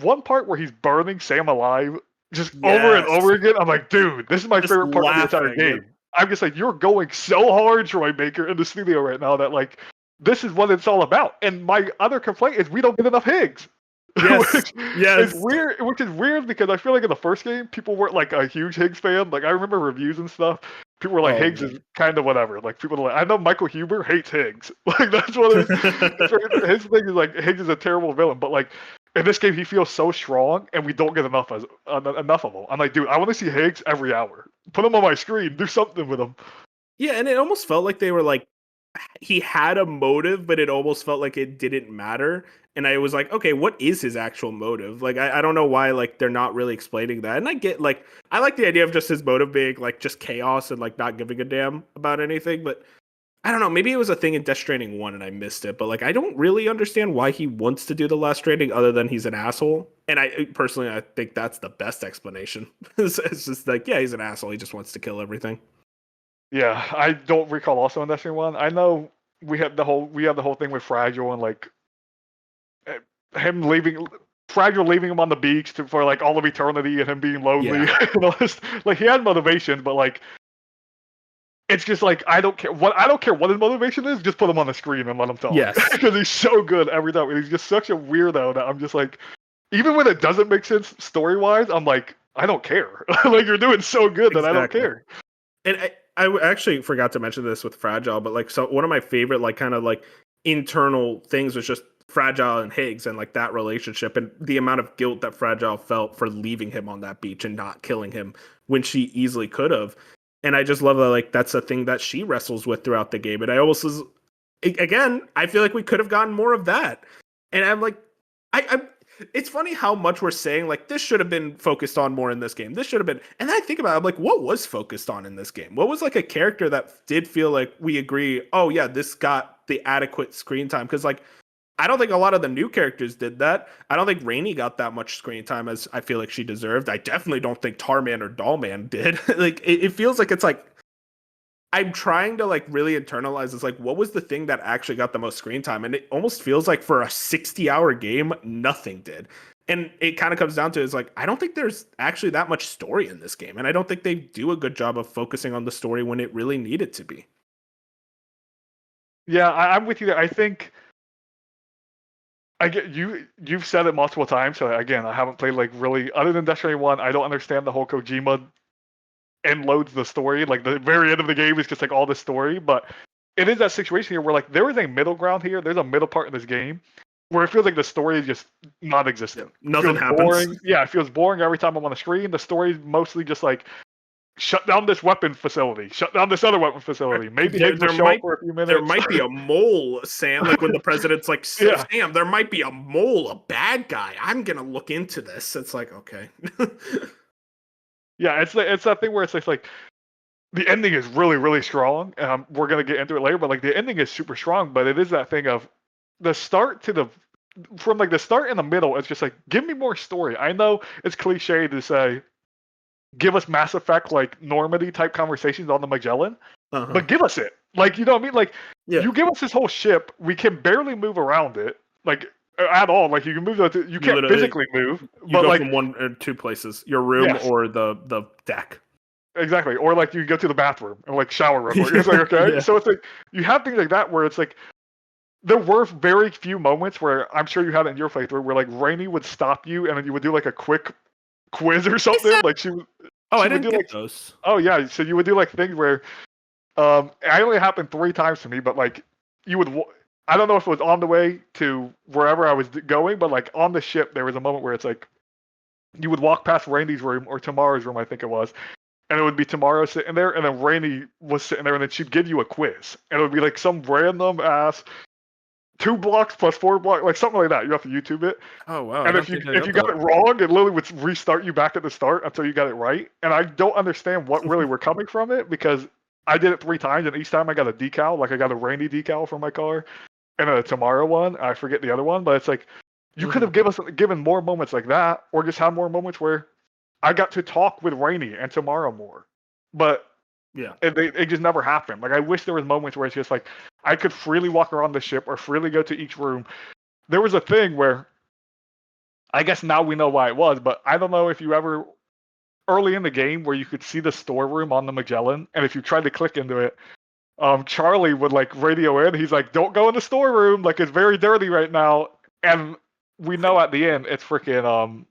B: one part where he's burning Sam alive, just over and over again. I'm like, dude, this is my favorite part of the entire game. I'm just like, you're going so hard, Troy Baker, in the studio right now that like this is what it's all about. And my other complaint is we don't get enough Higgs.
A: Yes.
B: which
A: Yes.
B: is weird. Which is weird because I feel like in the first game, people weren't like a huge Higgs fan. Like I remember reviews and stuff. People were like,
A: Oh,
B: Higgs
A: man.
B: is kind of whatever. Like people are like, I know Michael Huber hates Higgs. Like that's what it is. His thing is like Higgs is a terrible villain, but like in this game, he feels so strong, and we don't get enough of him. I'm like, dude, I want to see Higgs every hour. Put him on my screen. Do something with him.
A: Yeah, and it almost felt like they were like he had a motive, but it almost felt like it didn't matter. And I was like, okay, what is his actual motive? Like, I don't know why like they're not really explaining that. And I get like I like the idea of just his motive being like just chaos and like not giving a damn about anything, but I don't know, maybe it was a thing in Death Stranding 1 and I missed it, but like I don't really understand why he wants to do the Last Stranding other than he's an asshole. And I personally I think that's the best explanation. It's just like, yeah, he's an asshole, he just wants to kill everything.
B: Yeah, I don't recall also in Destiny 1. I know we have the whole thing with Fragile and like him leaving Fragile leaving him on the beach for like all of eternity and him being lonely.
A: Yeah.
B: And all this. Like he had motivation, but like it's just like I don't care what his motivation is. Just put him on the screen and let him talk.
A: Yes.
B: Because he's so good every time. And he's just such a weirdo that I'm just like, even when it doesn't make sense story wise, I'm like, I don't care. Like you're doing so good that I don't
A: Exactly.
B: care.
A: And I actually forgot to mention this with Fragile, but like, so one of my favorite, like, kind of like internal things was just Fragile and Higgs and like that relationship and the amount of guilt that Fragile felt for leaving him on that beach and not killing him when she easily could have. And I just love that, like, that's a thing that she wrestles with throughout the game. And I almost was, again, I feel like we could have gotten more of that. And I'm like, I it's funny how much we're saying like this should have been focused on more in this game. This should have been, and I think about it, I'm like, what was focused on in this game? What was like a character that did feel like we agree? Oh yeah, this got the adequate screen time because like I don't think a lot of the new characters did that. I don't think Rainey got that much screen time as I feel like she deserved. I definitely don't think Tarman or Dollman did. Like it feels like it's like I'm trying to like really internalize this. Like, what was the thing that actually got the most screen time? And it almost feels like for a 60-hour game, nothing did. And it kind of comes down to is like, I don't think there's actually that much story in this game. And I don't think they do a good job of focusing on the story when it really needed to be.
B: Yeah, I'm with you there. I think I get you. You've said it multiple times. So again, I haven't played like really other than Destiny 1. I don't understand the whole Kojima and loads the story. Like the very end of the game is just like all the story, but it is that situation here where like there is a middle ground here. There's a middle part in this game where it feels like the story is just non-existent.
A: Nothing
B: Feels
A: happens.
B: boring. Yeah, it feels boring every time I'm on the screen. The story is mostly just like shut down this weapon facility, shut down this other weapon facility. Maybe Higgs will show up for a few minutes.
A: There might be a mole, Sam. Like when the president's like,
B: Yeah.
A: Sam, there might be a mole, a bad guy. I'm gonna look into this. It's like, okay.
B: Yeah, it's that thing where it's like the ending is really really strong. We're gonna get into it later, but like the ending is super strong. But it is that thing of the start to the from like the start and the middle. It's just like give me more story. I know it's cliche to say give us Mass Effect like Normandy type conversations on the Magellan, but give us it. Like you know what I mean? Like you give us this whole ship, we can barely move around it. Like at all. Like you can move you can't physically move.
A: You
B: but
A: go
B: like
A: from one or two places, your room or the deck.
B: Exactly. Or like you go to the bathroom and like shower real quick. It's like okay.
A: Yeah.
B: So it's like you have things like that where it's like there were very few moments where I'm sure you had it in your playthrough where like Rainey would stop you and then you would do like a quick quiz or something. Like she would
A: I
B: would
A: didn't
B: do
A: get
B: like
A: those.
B: Oh yeah, so you would do like things where it only happened 3 times to me, but like you would I don't know if it was on the way to wherever I was going, but like on the ship there was a moment where it's like you would walk past Randy's room or Tamara's room, I think it was, and it would be Tamara sitting there, and then Rainey was sitting there, and then she'd give you a quiz, and it would be like some random ass 2 blocks plus 4 blocks, like something like that. You have to YouTube it.
A: Oh wow!
B: And if you got it wrong, it literally would restart you back at the start until you got it right. And I don't understand what really were coming from it because I did it 3 times, and each time I got a decal, like I got a Rainey decal for my car, and a Tamara one. I forget the other one, but it's like you could have given more moments like that, or just have more moments where I got to talk with Rainey and Tamara more. But
A: yeah,
B: it just never happened. Like I wish there was moments where it's just like I could freely walk around the ship or freely go to each room. There was a thing where I guess now we know why it was, but I don't know if you ever early in the game where you could see the storeroom on the Magellan, and if you tried to click into it, Charlie would like radio in. He's like, "Don't go in the storeroom. Like it's very dirty right now." And we know at the end it's freaking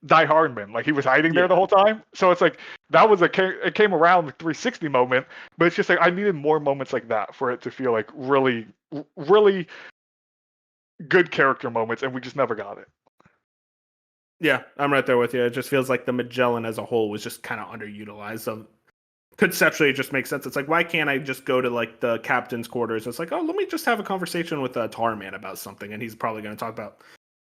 B: Die Hardman. Like he was hiding there the whole time. So it's like that was it came around the 360 moment, but it's just like I needed more moments like that for it to feel like really, really good character moments, and we just never got it.
A: Yeah, I'm right there with you. It just feels like the Magellan as a whole was just kind of underutilized. So conceptually, it just makes sense. It's like, why can't I just go to like the captain's quarters? It's like, oh, let me just have a conversation with Tar Man about something, and he's probably going to talk about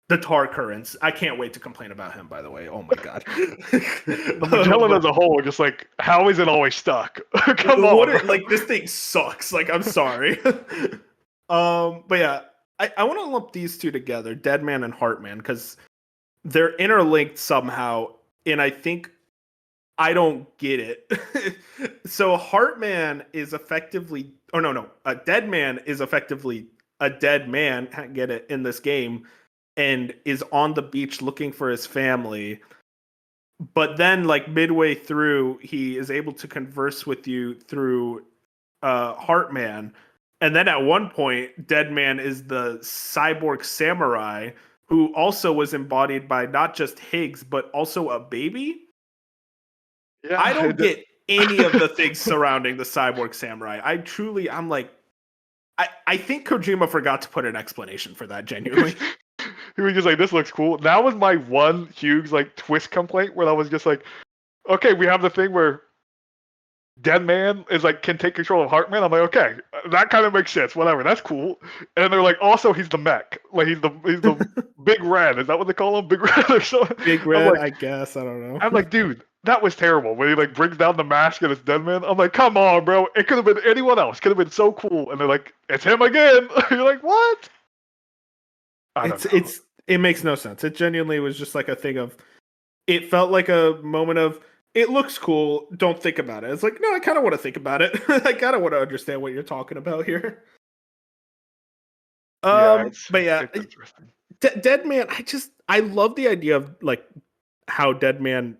A: the tar currents. I can't wait to complain about him, by the way. Oh my god.
B: The Magellan as a whole, just like, how is it always stuck? Come on.
A: Like this thing sucks. Like, I'm sorry. But yeah, I want to lump these two together, Deadman and Heartman, because they're interlinked somehow, and I think I don't get it. So Heartman is effectively, oh no, a Deadman is effectively a dead man, get it, in this game, and is on the beach looking for his family. But then, like midway through, he is able to converse with you through Heartman. And then at one point, Deadman is the cyborg samurai who also was embodied by not just Higgs, but also a baby.
B: Yeah,
A: I don't get any of the things surrounding the cyborg samurai. I'm like, I think Kojima forgot to put an explanation for that, genuinely.
B: He was just like, this looks cool. That was my one huge like twist complaint where I was just like, okay, we have the thing where Deadman is like can take control of Heartman. I'm like, okay, that kind of makes sense. Whatever, that's cool. And they're like, also he's the mech, like he's the Big Red. Is that what they call him, Big Red or something?
A: Big Red, like, I guess. I don't know.
B: I'm like, dude, that was terrible. When he like brings down the mask and it's Deadman. I'm like, come on, bro. It could have been anyone else. Could have been so cool. And they're like, it's him again. You're like, what?
A: It makes no sense. It genuinely was just like a thing of, it felt like a moment of, it looks cool, don't think about it. It's like, no, I kind of want to think about it. I kind of want to understand what you're talking about here. But yeah, Deadman, I love the idea of like how Deadman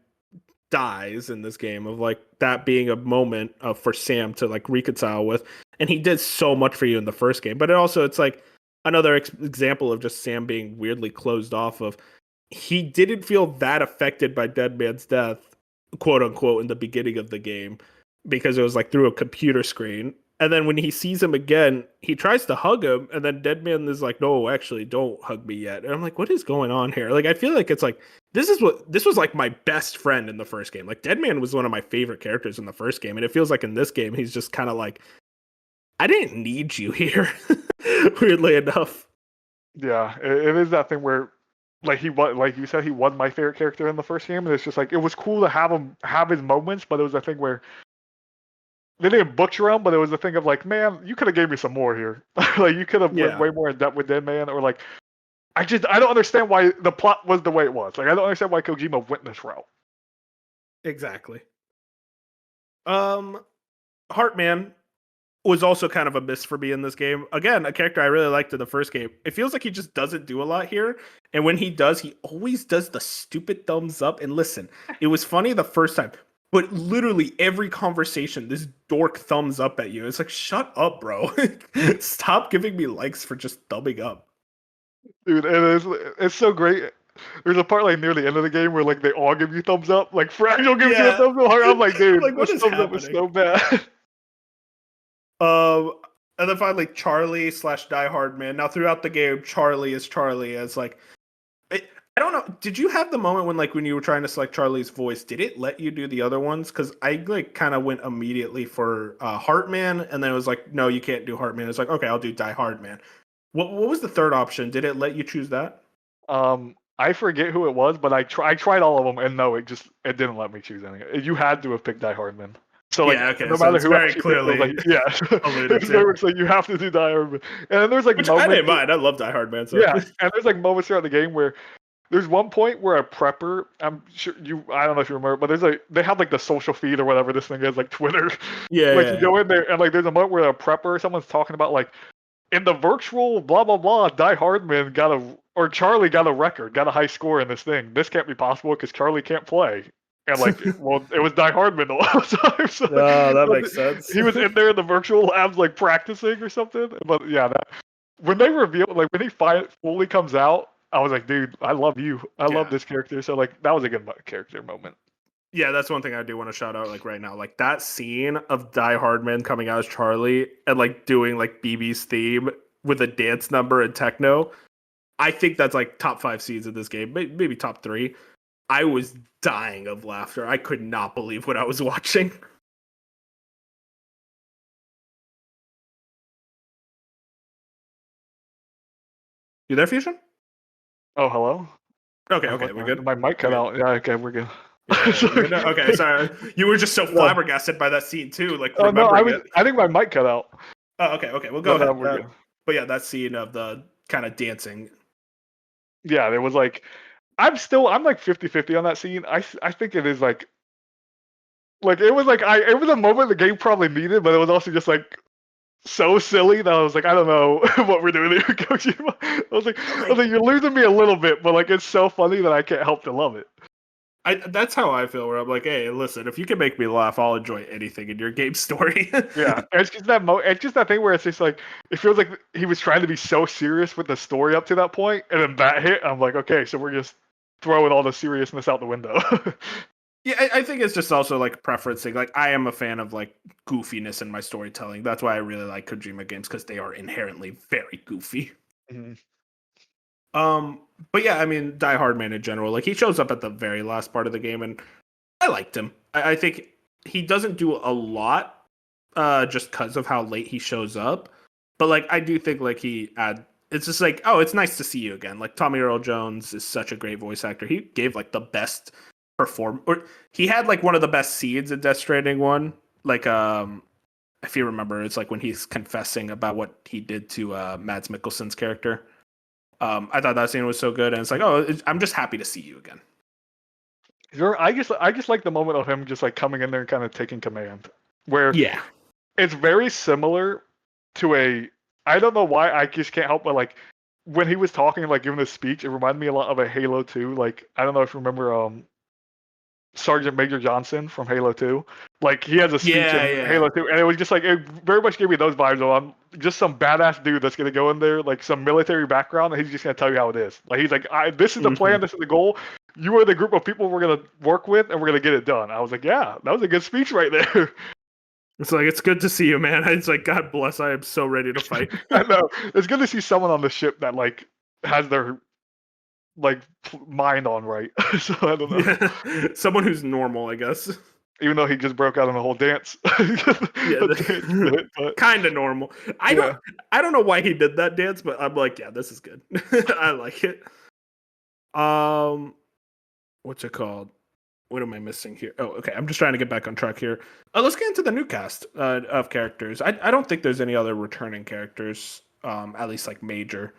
A: dies in this game, of like that being a moment for Sam to like reconcile with, and he did so much for you in the first game. But it's like another example of just Sam being weirdly closed off of. He didn't feel that affected by Deadman's death, quote unquote, in the beginning of the game, because it was like through a computer screen. And then when he sees him again, he tries to hug him, and then Deadman is like, no, actually, don't hug me yet. And I'm like, what is going on here? Like, I feel like it's like, this was like my best friend in the first game. Like, Deadman was one of my favorite characters in the first game, and it feels like in this game, he's just kind of like, I didn't need you here, weirdly enough.
B: Yeah, it is that thing where, like like you said, he was my favorite character in the first game, and it's just like, it was cool to have him have his moments, but it was a thing where they didn't butcher him, but it was a thing of like, man, you could have gave me some more here. Like you could have went way more in depth with Deadman, or like, I don't understand why the plot was the way it was. Like I don't understand why Kojima went this route.
A: Exactly. Heartman was also kind of a miss for me in this game. Again, a character I really liked in the first game. It feels like he just doesn't do a lot here. And when he does, he always does the stupid thumbs up. And listen, it was funny the first time, but literally every conversation, this dork thumbs up at you. It's like, shut up, bro. Stop giving me likes for just thumbing up.
B: Dude, it's so great. There's a part like near the end of the game where like they all give you thumbs up. Like Fragile gives you a thumbs up. I'm like, dude,
A: like, what is
B: thumbs
A: happening?
B: up is so bad.
A: And then finally Charlie / Die Hard Man. Now throughout the game, Charlie is Charlie as like, I don't know. Did you have the moment when you were trying to select Charlie's voice, did it let you do the other ones? Because I like kind of went immediately for Heartman, and then it was like, no, you can't do Heartman. It's like, okay, I'll do Die Hard Man. What was the third option? Did it let you choose that?
B: I forget who it was, but I tried all of them, and no, it didn't let me choose any. You had to have picked Die Hard Man. So like,
A: yeah, okay.
B: No matter who,
A: very clearly,
B: like, yeah, it's like you have to do Die Hard Man. And then there's like
A: moments, I didn't mind. I love Die Hard Man. So.
B: Yeah, and there's like moments throughout the game where there's one point where a prepper, I'm sure I don't know if you remember, but they have like the social feed or whatever this thing is, like Twitter.
A: Yeah.
B: Like you go in there and like there's a moment where a prepper, someone's talking about like, in the virtual blah blah blah, Die Hardman Charlie got a record, got a high score in this thing. This can't be possible because Charlie can't play. And like, well, it was Die Hardman the whole time. So
A: Oh, that
B: like,
A: makes sense.
B: he was in there in the virtual labs like practicing or something. But yeah, when they reveal, like when he fully comes out, I was like, dude, I love you. I love this character. So like, that was a good character moment.
A: Yeah, that's one thing I do want to shout out like right now. Like that scene of Die Hardman coming out as Charlie and like doing like BB's theme with a dance number and techno. I think that's like top 5 scenes in this game, maybe top 3. I was dying of laughter. I could not believe what I was watching. You there, Fusion?
B: Oh, hello.
A: Okay,
B: Oh,
A: okay, we're good.
B: my mic cut out. Yeah, okay, we're good.
A: Yeah, you're good. Okay, sorry. You were just so
B: No.
A: flabbergasted by that scene too, like
B: Oh no,
A: remembering it.
B: I think my mic cut out.
A: Oh, okay. We'll go ahead.
B: We're good.
A: But yeah, that scene of the kind of dancing.
B: Yeah, there was like, I'm like 50-50 on that scene. I think it is like it was like it was a moment the game probably needed, but it was also just like so silly that I was like, I don't know what we're doing here, Kojima. I was like, you're losing me a little bit, but like it's so funny that I can't help to love it.
A: That's how I feel. Where I'm like, hey, listen, if you can make me laugh, I'll enjoy anything in your game story.
B: Yeah, it's just it's just that thing where it's just like it feels like he was trying to be so serious with the story up to that point, and then that hit. I'm like, okay, so we're just throwing all the seriousness out the window.
A: Yeah, I think it's just also like preferencing. Like, I am a fan of like goofiness in my storytelling. That's why I really like Kojima games because they are inherently very goofy.
B: Mhm.
A: But yeah, I mean, Die Hard Man in general, like he shows up at the very last part of the game, and I liked him. I think he doesn't do a lot, just because of how late he shows up. But like, I do think like it's just like, oh, it's nice to see you again. Like Tommy Earl Jones is such a great voice actor. He gave like the best or he had like one of the best scenes in Death Stranding 1. Like, if you remember, it's like when he's confessing about what he did to Mads Mikkelsen's character. I thought that scene was so good, and it's like, oh, I'm just happy to see you again.
B: I just like the moment of him just like coming in there and kind of taking command, where
A: Yeah,
B: it's very similar to I don't know why I just can't help but like when he was talking like giving a speech, it reminded me a lot of a Halo 2. Like I don't know if you remember Sergeant Major Johnson from Halo 2. Like he has a speech in Halo 2, and it was just like it very much gave me those vibes of I'm just some badass dude that's gonna go in there, like some military background, and he's just gonna tell you how it is. Like he's like, this is the plan, this is the goal. You are the group of people we're gonna work with, and we're gonna get it done. I was like, yeah, that was a good speech right there.
A: It's like, it's good to see you, man. It's like, God bless, I am so ready to fight.
B: I know. It's good to see someone on the ship that like has their like mind on right. So I don't know.
A: Yeah. Someone who's normal, I guess.
B: Even though he just broke out in a whole dance.
A: Yeah, kind of normal. I don't know why he did that dance, but I'm like, yeah, this is good. I like it. What's it called? What am I missing here? Oh, okay. I'm just trying to get back on track here. Let's get into the new cast of characters. I don't think there's any other returning characters, at least like major.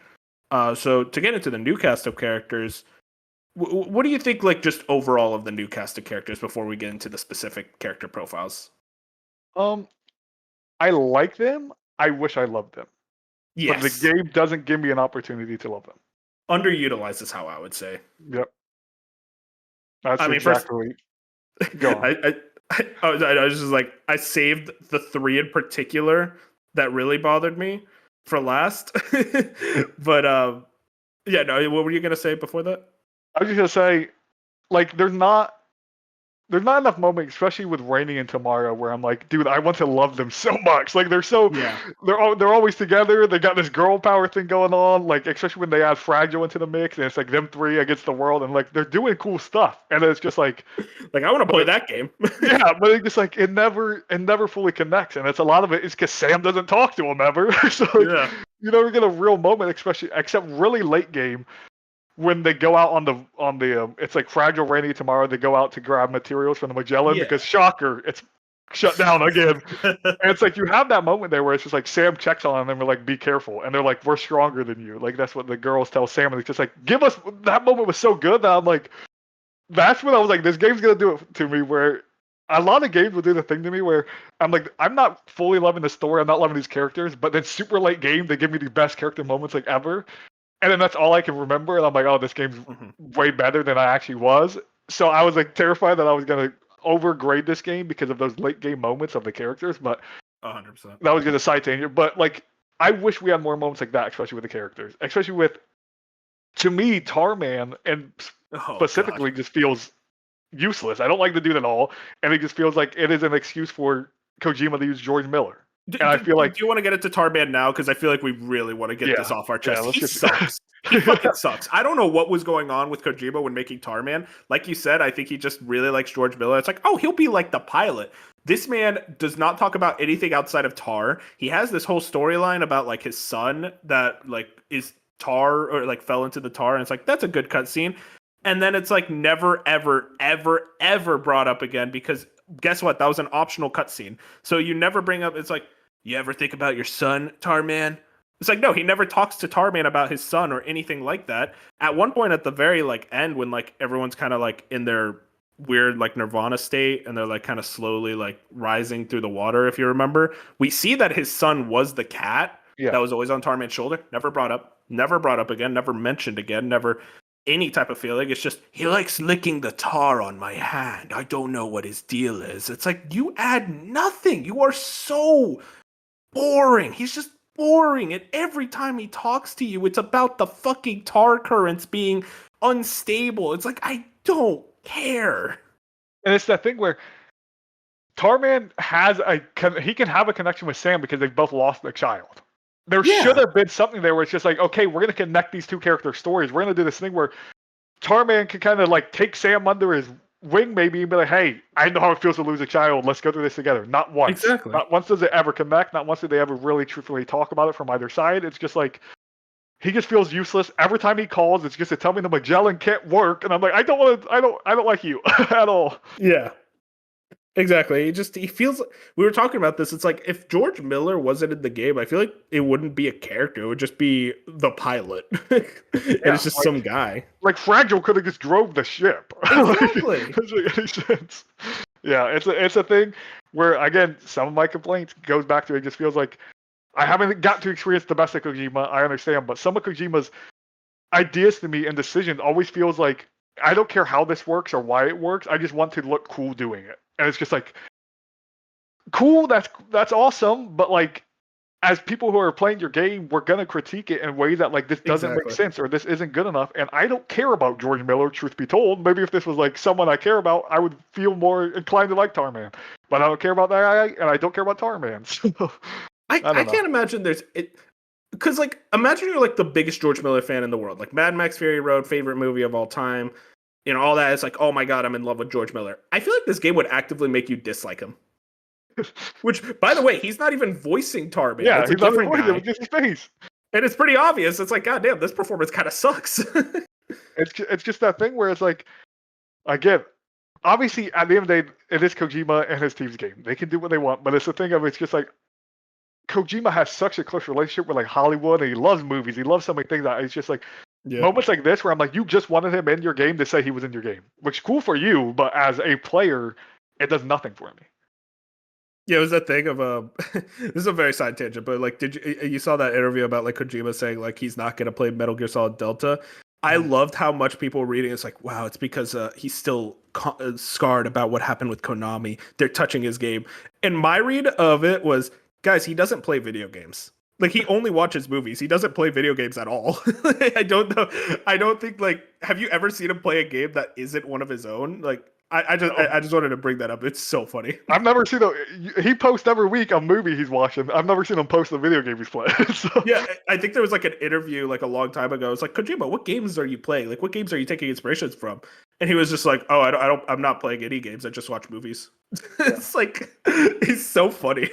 A: So to get into the new cast of characters, what do you think, like just overall of the new cast of characters before we get into the specific character profiles?
B: I like them. I wish I loved them.
A: Yes.
B: But the game doesn't give me an opportunity to love them.
A: Underutilized is how I would say.
B: Yep. That's exactly.
A: Go on. I was just like, I saved the 3 in particular that really bothered me for last. But yeah, no, what were you gonna say before that?
B: I was just gonna say, like, there's not enough moments, especially with Rainy and Tamara, where I'm like, dude, I want to love them so much. Like they're they're always together. They got this girl power thing going on. Like especially when they add Fragile into the mix, and it's like them 3 against the world, and like they're doing cool stuff. And it's just like
A: I want to play that game.
B: Yeah, but it's just like it never fully connects, and it's a lot of it is because Sam doesn't talk to him ever. So like, you never get a real moment, especially except really late game. When they go out on the it's like Fragile, Rainy, tomorrow they go out to grab materials from the Magellan because shocker, it's shut down again. And it's like you have that moment there where it's just like Sam checks on them and we're like, be careful, and they're like, we're stronger than you. Like that's what the girls tell Sam, and it's just like, give us that moment was so good that I'm like, that's when I was like, this game's gonna do it to me. Where a lot of games will do the thing to me where I'm like, I'm not fully loving the story, I'm not loving these characters, but then super late game they give me the best character moments like ever. And then that's all I can remember, and I'm like, "Oh, this game's way better than I actually was." So I was like terrified that I was gonna overgrade this game because of those late game moments of the characters, but
A: 100%.
B: that was gonna side tangent. But like, I wish we had more moments like that, especially with the characters, especially with, to me, Tarman and
A: Oh god.
B: specifically just feels useless. I don't like the dude at all, and it just feels like it is an excuse for Kojima to use George Miller. And I feel
A: Do
B: like,
A: you want to get into Tarban now? Because I feel like we really want to get this
B: yeah,
A: off our
B: yeah,
A: chest.
B: let's
A: He
B: get
A: sucks. He fucking sucks. I don't know what was going on with Kojima when making Tarman. Like you said, I think he just really likes George Miller. It's like, oh, he'll be like the pilot. This man does not talk about anything outside of Tar. He has this whole storyline about like his son that like is Tar or like fell into the Tar, and it's like that's a good cutscene. And then it's like never, ever, ever, ever brought up again because guess what? That was an optional cutscene. So you never bring up. It's like, you ever think about your son, Tarman? It's like, no, he never talks to Tarman about his son or anything like that. At one point at the very like end when like everyone's kind of like in their weird like nirvana state and they're like kind of slowly like rising through the water, if you remember, we see that his son was the cat
B: yeah.
A: that was always on Tarman's shoulder. Never brought up again, never mentioned again, never any type of feeling. It's just he likes licking the tar on my hand. I don't know what his deal is. It's like you add nothing. You are so boring. He's just boring. And every time he talks to you, it's about the fucking tar currents being unstable. It's like, I don't care.
B: And it's that thing where Tarman he can have a connection with Sam because they've both lost a child. There should have been something there where it's just like, okay, we're gonna connect these two character stories. We're gonna do this thing where Tarman can kind of like take Sam under his wing maybe and be like, hey, I know how it feels to lose a child. Let's go through this together. Not once.
A: Exactly.
B: Not once does it ever connect. Not once do they ever really truthfully talk about it from either side. It's just like he just feels useless. Every time he calls, it's just to tell me the Magellan can't work. And I'm like, I don't like you at all.
A: Yeah. Exactly. He feels we were talking about this. It's like if George Miller wasn't in the game, I feel like it wouldn't be a character. It would just be the pilot. And it's just
B: like,
A: some guy.
B: Like Fragile could have just drove the ship.
A: Exactly.
B: Doesn't make any sense. Yeah, it's a thing where again, some of my complaints goes back to it just feels like I haven't got to experience the best of Kojima, I understand, but some of Kojima's ideas to me and decisions always feels like I don't care how this works or why it works, I just want to look cool doing it. And it's just like cool, that's awesome, but like as people who are playing your game, we're gonna critique it in ways that like this doesn't make sense or this isn't good enough. And I don't care about George Miller, truth be told. Maybe if this was like someone I care about, I would feel more inclined to like Tarman. But I don't care about that guy, and I don't care about Tarman. So
A: I can't imagine there's it because like imagine you're like the biggest George Miller fan in the world, like Mad Max Fury Road, favorite movie of all time, you know, all that. It's like, oh my god, I'm in love with George Miller. I feel like this game would actively make you dislike him. Which, by the way, he's not even voicing Tarman.
B: Yeah,
A: it's a
B: he's not
A: different guy.
B: just his face.
A: And it's pretty obvious. It's like, god damn, this performance kind of sucks.
B: It's just that thing where it's like, again, obviously at the end of the day, it is Kojima and his team's game. They can do what they want, but it's the thing of it's just like Kojima has such a close relationship with like Hollywood, and he loves movies. He loves so many things that it's just like moments like this where I'm like, you just wanted him in your game to say he was in your game, which is cool for you, but as a player, it does nothing for me.
A: Yeah, it was that thing of this is a very side tangent, but like, did you saw that interview about like Kojima saying like he's not gonna play Metal Gear Solid Delta? I loved how much people were reading. It's like, wow, it's because he's still scarred about what happened with Konami. They're touching his game, and my read of it was, guys, he doesn't play video games. Like he only watches movies. He doesn't play video games at all. I don't know. I don't think like. Have you ever seen him play a game that isn't one of his own? Like. I just wanted to bring that up. It's so funny.
B: I've never seen he posts every week a movie he's watching. I've never seen him post a video game he's playing. So.
A: Yeah, I think there was like an interview like a long time ago. It's like, Kojima, what games are you playing? Like, what games are you taking inspirations from? And he was just like, oh, I'm not playing any games. I just watch movies. It's like he's so funny.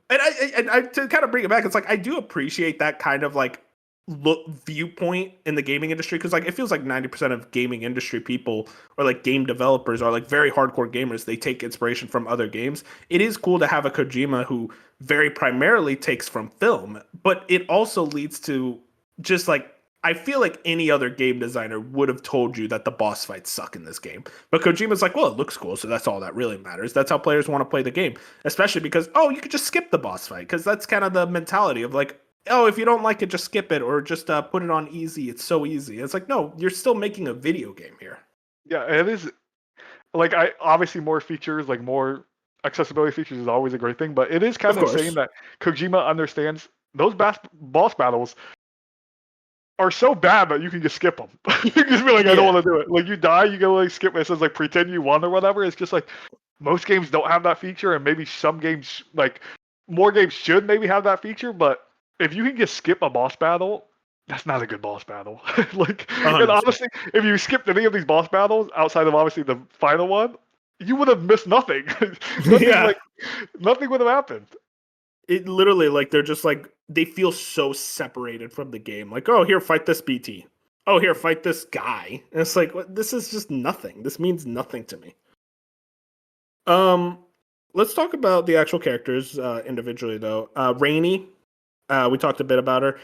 A: And I to kind of bring it back, it's like I do appreciate that kind of like viewpoint in the gaming industry because like it feels like 90% of gaming industry people or like game developers are like very hardcore gamers. They take inspiration from other games. It is cool to have a Kojima who very primarily takes from film, but it also leads to just like I feel like any other game designer would have told you that the boss fights suck in this game. But Kojima's like, well, it looks cool, so that's all that really matters. That's how players want to play the game, especially because, oh, you could just skip the boss fight because that's kind of the mentality of like, oh, if you don't like it, just skip it or just put it on easy. It's so easy. It's like, no, you're still making a video game here.
B: Yeah, it is. Like, I obviously more features, like more accessibility features is always a great thing, but it is kind
A: Of
B: of insane
A: course.
B: that Kojima understands those boss battles are so bad that you can just skip them. You can just be like, I don't
A: Yeah.
B: want to do it. Like, you die, you go like skip it. It says like pretend you won or whatever. It's just like most games don't have that feature, and maybe some games, like more games, should maybe have that feature. But if you can just skip a boss battle, that's not a good boss battle. Like, and
A: 100%.
B: honestly, if you skipped any of these boss battles outside of obviously the final one, you would have missed nothing. Nothing
A: Yeah.
B: like nothing would have happened.
A: It literally, like, they're just like, they feel so separated from the game. Like, oh, here, fight this BT. Oh, here, fight this guy. And it's like, what, this is just nothing. This means nothing to me. Um, let's talk about the actual characters individually, though. Rainy, we talked a bit about her.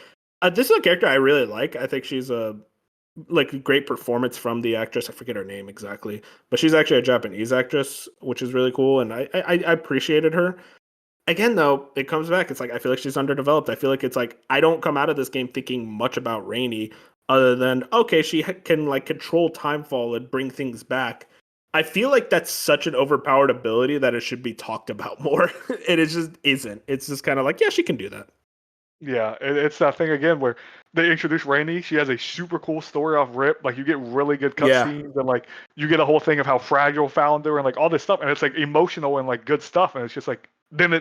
A: This is a character I really like. I think she's a great performance from the actress. I forget her name exactly, but she's actually a Japanese actress, which is really cool, and I appreciated her. Again, though, it comes back. It's like I feel like she's underdeveloped. I feel like it's like I don't come out of this game thinking much about Rainy, other than okay, she can like control timefall and bring things back. I feel like that's such an overpowered ability that it should be talked about more. And it just isn't. It's just kind of like yeah, she can do that.
B: Yeah, it's that thing again where they introduce Rainey. She has a super cool story off rip. Like, you get really good
A: Yeah,
B: cutscenes, and like you get a whole thing of how fragile found her and like all this stuff, and it's like emotional and like good stuff, and it's just like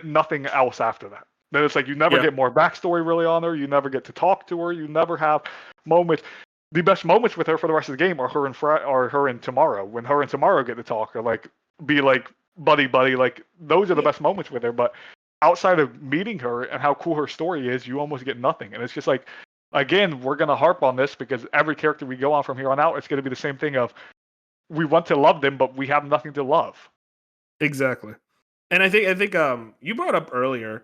B: nothing else after that. Then it's like you never
A: yeah,
B: get more backstory really on her. You never get to talk to her. You never have moments. The best moments with her for the rest of the game are her and Tomorrow. When her and Tomorrow get to talk or like be like buddy buddy, like those are the
A: yeah.
B: best moments with her. But outside of meeting her and how cool her story is, you almost get nothing. And it's just like, again, we're gonna harp on this because every character we go on from here on out, it's gonna be the same thing of we want to love them, but we have nothing to love.
A: Exactly. And I think you brought up earlier,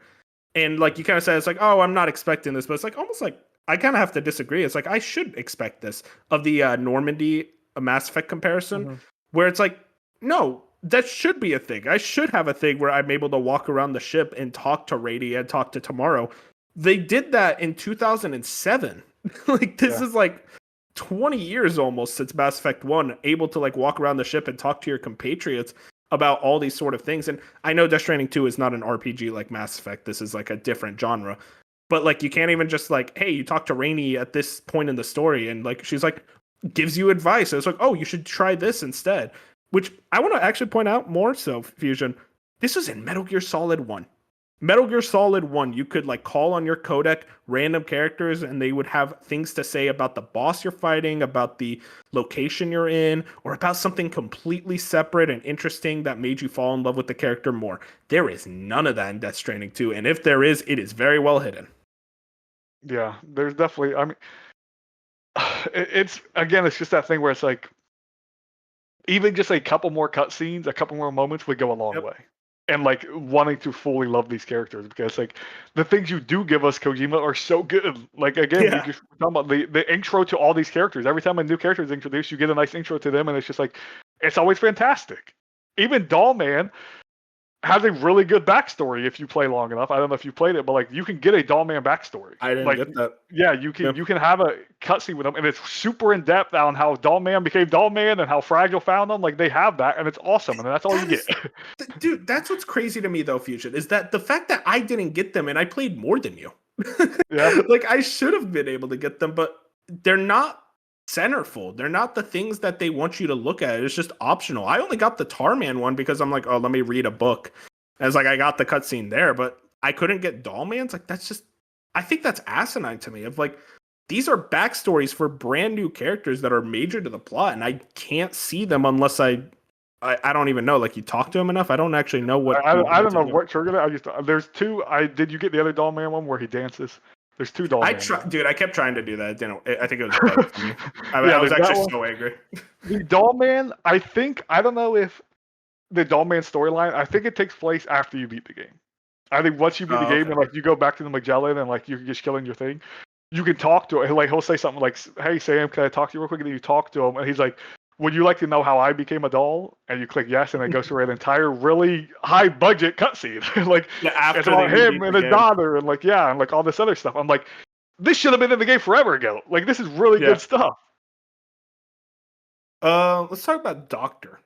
A: and like you kind of said, it's like oh, I'm not expecting this, but it's like almost like I kind of have to disagree. It's like I should expect this of the Normandy Mass Effect comparison,
B: Mm-hmm.
A: where it's like no, that should be a thing. I should have a thing where I'm able to walk around the ship and talk to Rady and talk to Tomorrow. They did that in 2007. Like this
B: Yeah.
A: is like 20 years almost since Mass Effect 1, able to like walk around the ship and talk to your compatriots about all these sort of things. And I know Death Stranding 2 is not an RPG like Mass Effect. This is like a different genre. But like you can't even just like, hey, you talk to Rainey at this point in the story and like she's like gives you advice. And it's like, oh, you should try this instead. Which I want to actually point out more so, Fusion. This was in Metal Gear Solid 1. Metal Gear Solid 1, you could like call on your codec random characters and they would have things to say about the boss you're fighting, about the location you're in, or about something completely separate and interesting that made you fall in love with the character more. There is none of that in Death Stranding 2, and if there is, it is very well hidden.
B: Yeah, there's definitely. I mean, it's again, it's just that thing where it's like even just a couple more cutscenes, a couple more moments would go a long
A: Yep.
B: way. And like wanting to fully love these characters because like the things you do give us Kojima are so good. Like again, we
A: Yeah.
B: just talking about the intro to all these characters. Every time a new character is introduced, you get a nice intro to them, and it's just like it's always fantastic. Even Doll Man has a really good backstory if you play long enough. I don't know if you played it, but like you can get a Doll Man backstory.
A: I didn't
B: Like
A: get that.
B: yeah,
A: Yeah.
B: you can have a cutscene with them, and it's super in depth on how Doll Man became Doll Man and how Fragile found them. Like they have that, and it's awesome, and that's all you
A: That
B: get.
A: is, dude, that's what's crazy to me though, Fusion, is that the fact that I didn't get them and I played more than you.
B: Yeah.
A: Like I should have been able to get them, but they're not centerfold. They're not the things that they want you to look at. It's just optional. I only got the Tarman one because I'm like, oh, let me read a book. And it's like I got the cutscene there, but I couldn't get Dollman's. Like that's just, I think that's asinine to me. Of like, these are backstories for brand new characters that are major to the plot, and I can't see them unless I don't even know. Like you talk to him enough. I don't actually know what you
B: I
A: want
B: don't
A: to
B: know
A: do.
B: what triggered it. I just there's two. I did you get the other Doll Man one where he dances? There's two Doll
A: I
B: Man
A: try,
B: ones.
A: dude. I kept trying to do that. It didn't. I think it was bugged for me.
B: Yeah,
A: I was
B: there's that
A: actually
B: one.
A: so angry.
B: The Doll Man. I don't know if the Doll Man storyline. I think it takes place after you beat the game. I think once you beat the
A: Oh,
B: game
A: okay.
B: and like you go back to the Magellan and like you're just killing your thing, you can talk to him. Like he'll say something like, "Hey Sam, can I talk to you real quick?" And then you talk to him, and he's like, "Would you like to know how I became a doll?" And you click yes, and it goes through an entire really high budget cutscene. Like
A: Yeah,
B: it's
A: after
B: about
A: you
B: him
A: beat the
B: and his
A: game.
B: daughter, and like yeah, and like all this other stuff. I'm like, this should have been in the game forever ago. Like this is really
A: Yeah.
B: good stuff.
A: Let's talk about Doctor.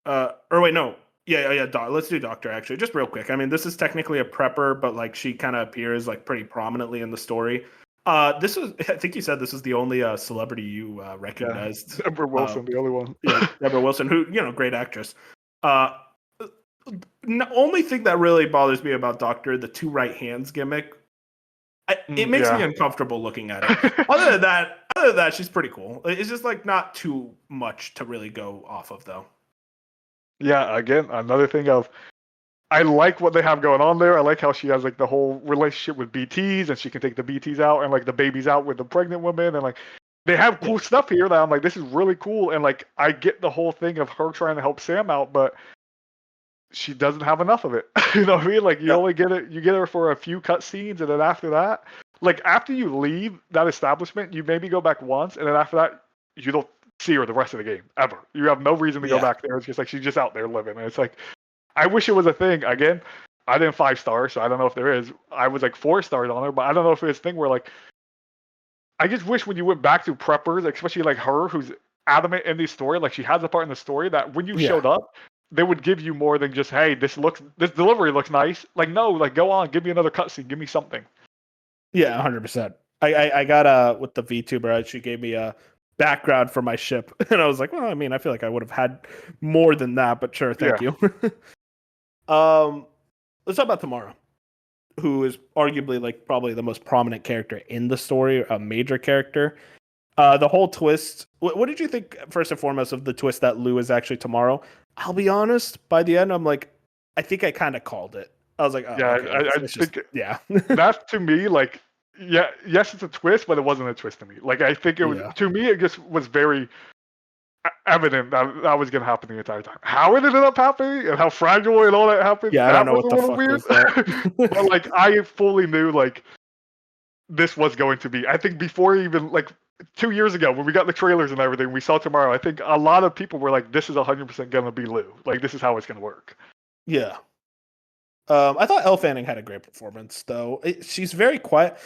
A: Or wait, no. Yeah. Let's do Doctor actually, just real quick. I mean, this is technically a prepper, but like she kind of appears like pretty prominently in the story. This was, I think you said this is the only celebrity you
B: Yeah,
A: recognized.
B: Deborah Wilson, the only one.
A: Yeah, Deborah Wilson, who great actress. Uh, the only thing that really bothers me about Doctor, the two right hands gimmick, it makes me
B: Yeah.
A: uncomfortable looking at it. Other than that, she's pretty cool. It's just like not too much to really go off of, though.
B: Yeah, again, another thing of I like what they have going on there. I like how she has like the whole relationship with BTs, and she can take the BTs out and like the babies out with the pregnant woman, and like they have cool stuff here that I'm like, this is really cool, and like I get the whole thing of her trying to help Sam out, but she doesn't have enough of it. You know what I mean? Like you only get it, you get her for a few cut scenes, and then after that, like after you leave that establishment, you maybe go back once, and then after that, you don't see her the rest of the game ever. You have no reason to go back there. It's just like she's just out there living, and it's like I wish it was a thing. Again, I didn't 5-star, so I don't know if there is. I was like 4 stars on her, but I don't know if it's a thing where like I just wish when you went back to preppers, especially like her, who's adamant in the story, like she has a part in the story that when you showed up, they would give you more than just, hey, this delivery looks nice. Like no, like go on, give me another cutscene, give me something.
A: Yeah, 100%. I got with the VTuber, she gave me a background for my ship, and I was like, well, I mean, I feel like I would have had more than that, but sure, thank you. Let's talk about Tomorrow, who is arguably like probably the most prominent character in the story, a major character. The whole twist. What did you think, first and foremost, of the twist that Lou is actually Tomorrow? I'll be honest. By the end, I'm like, I think I kind of called it. I was like, oh,
B: yeah,
A: okay,
B: I
A: it's
B: think
A: just, yeah.
B: that's to me like, yeah, yes, it's a twist, but it wasn't a twist to me. Like I think it was to me, it just was very evident that that was going to happen the entire time. How it ended up happening and how fragile and all that happened,
A: Yeah, I
B: that
A: don't know
B: was
A: what
B: a
A: the
B: little
A: fuck
B: weird.
A: was that.
B: But like, I fully knew like this was going to be. I think before even like 2 years ago when we got the trailers and everything, we saw Tomorrow. I think a lot of people were like, "This is 100% going to be Lou. Like this is how it's going to work."
A: Yeah. I thought Elle Fanning had a great performance, though. She's very quiet.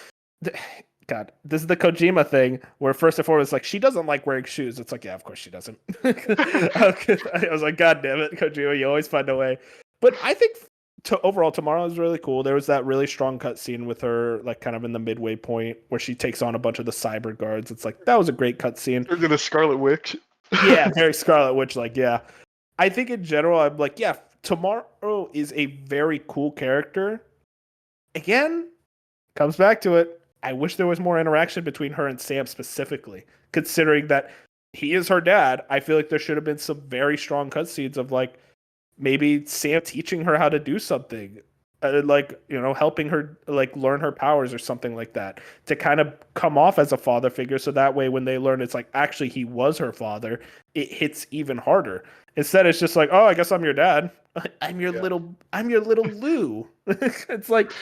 A: God, this is the Kojima thing where first and foremost, like she doesn't like wearing shoes. It's like, yeah, of course she doesn't. I was like, God damn it, Kojima, you always find a way. But I think overall, Tomorrow is really cool. There was that really strong cut scene with her, like kind of in the midway point where she takes on a bunch of the cyber guards. It's like that was a great cut scene.
B: Turns into Scarlet Witch.
A: Yeah, very Scarlet Witch. Like, yeah, I think in general, I'm like, yeah, Tomorrow is a very cool character. Again, comes back to it. I wish there was more interaction between her and Sam specifically, considering that he is her dad. I feel like there should have been some very strong cutscenes of like maybe Sam teaching her how to do something, like helping her like learn her powers or something like that, to kind of come off as a father figure. So that way, when they learn it's like actually he was her father, it hits even harder. Instead, it's just like, oh, I guess I'm your dad. I'm your little Lou. It's like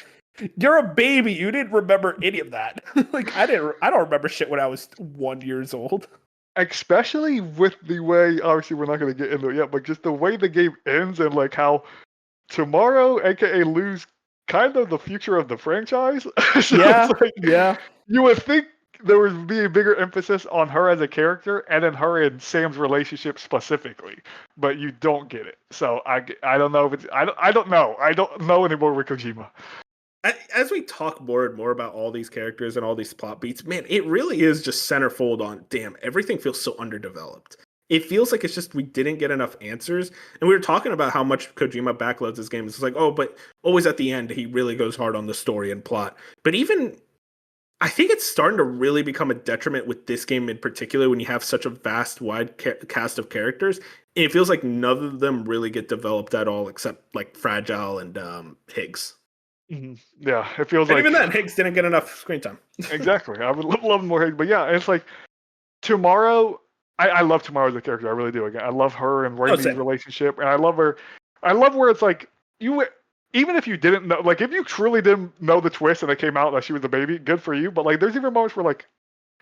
A: you're a baby. You didn't remember any of that. Like I don't remember shit when I was 1 years old.
B: Especially with the way, obviously we're not going to get into it yet, but just the way the game ends and like how Tomorrow, aka Lou's kind of the future of the franchise. So
A: Yeah,
B: it's like,
A: yeah.
B: you would think there would be a bigger emphasis on her as a character and then her and Sam's relationship specifically, but you don't get it. So I don't know if it's I don't know anymore with Kojima.
A: As we talk more and more about all these characters and all these plot beats, man, it really is just centerfold on, damn, everything feels so underdeveloped. It feels like it's just we didn't get enough answers. And we were talking about how much Kojima backloads his games. It's like, oh, but always at the end, he really goes hard on the story and plot. But even, I think it's starting to really become a detriment with this game in particular when you have such a vast, wide cast of characters. And it feels like none of them really get developed at all except like Fragile and Higgs.
B: Mm-hmm. Yeah, it feels
A: And
B: like
A: even then, Higgs didn't get enough screen time.
B: exactly. I would love more Higgs, but yeah, it's like Tomorrow. I love Tomorrow as a character. I really do. Again, I love her and Raimi's relationship, and I love her. I love where it's like you, even if you didn't know, like if you truly didn't know the twist and it came out that she was a baby, good for you. But like, there's even moments where like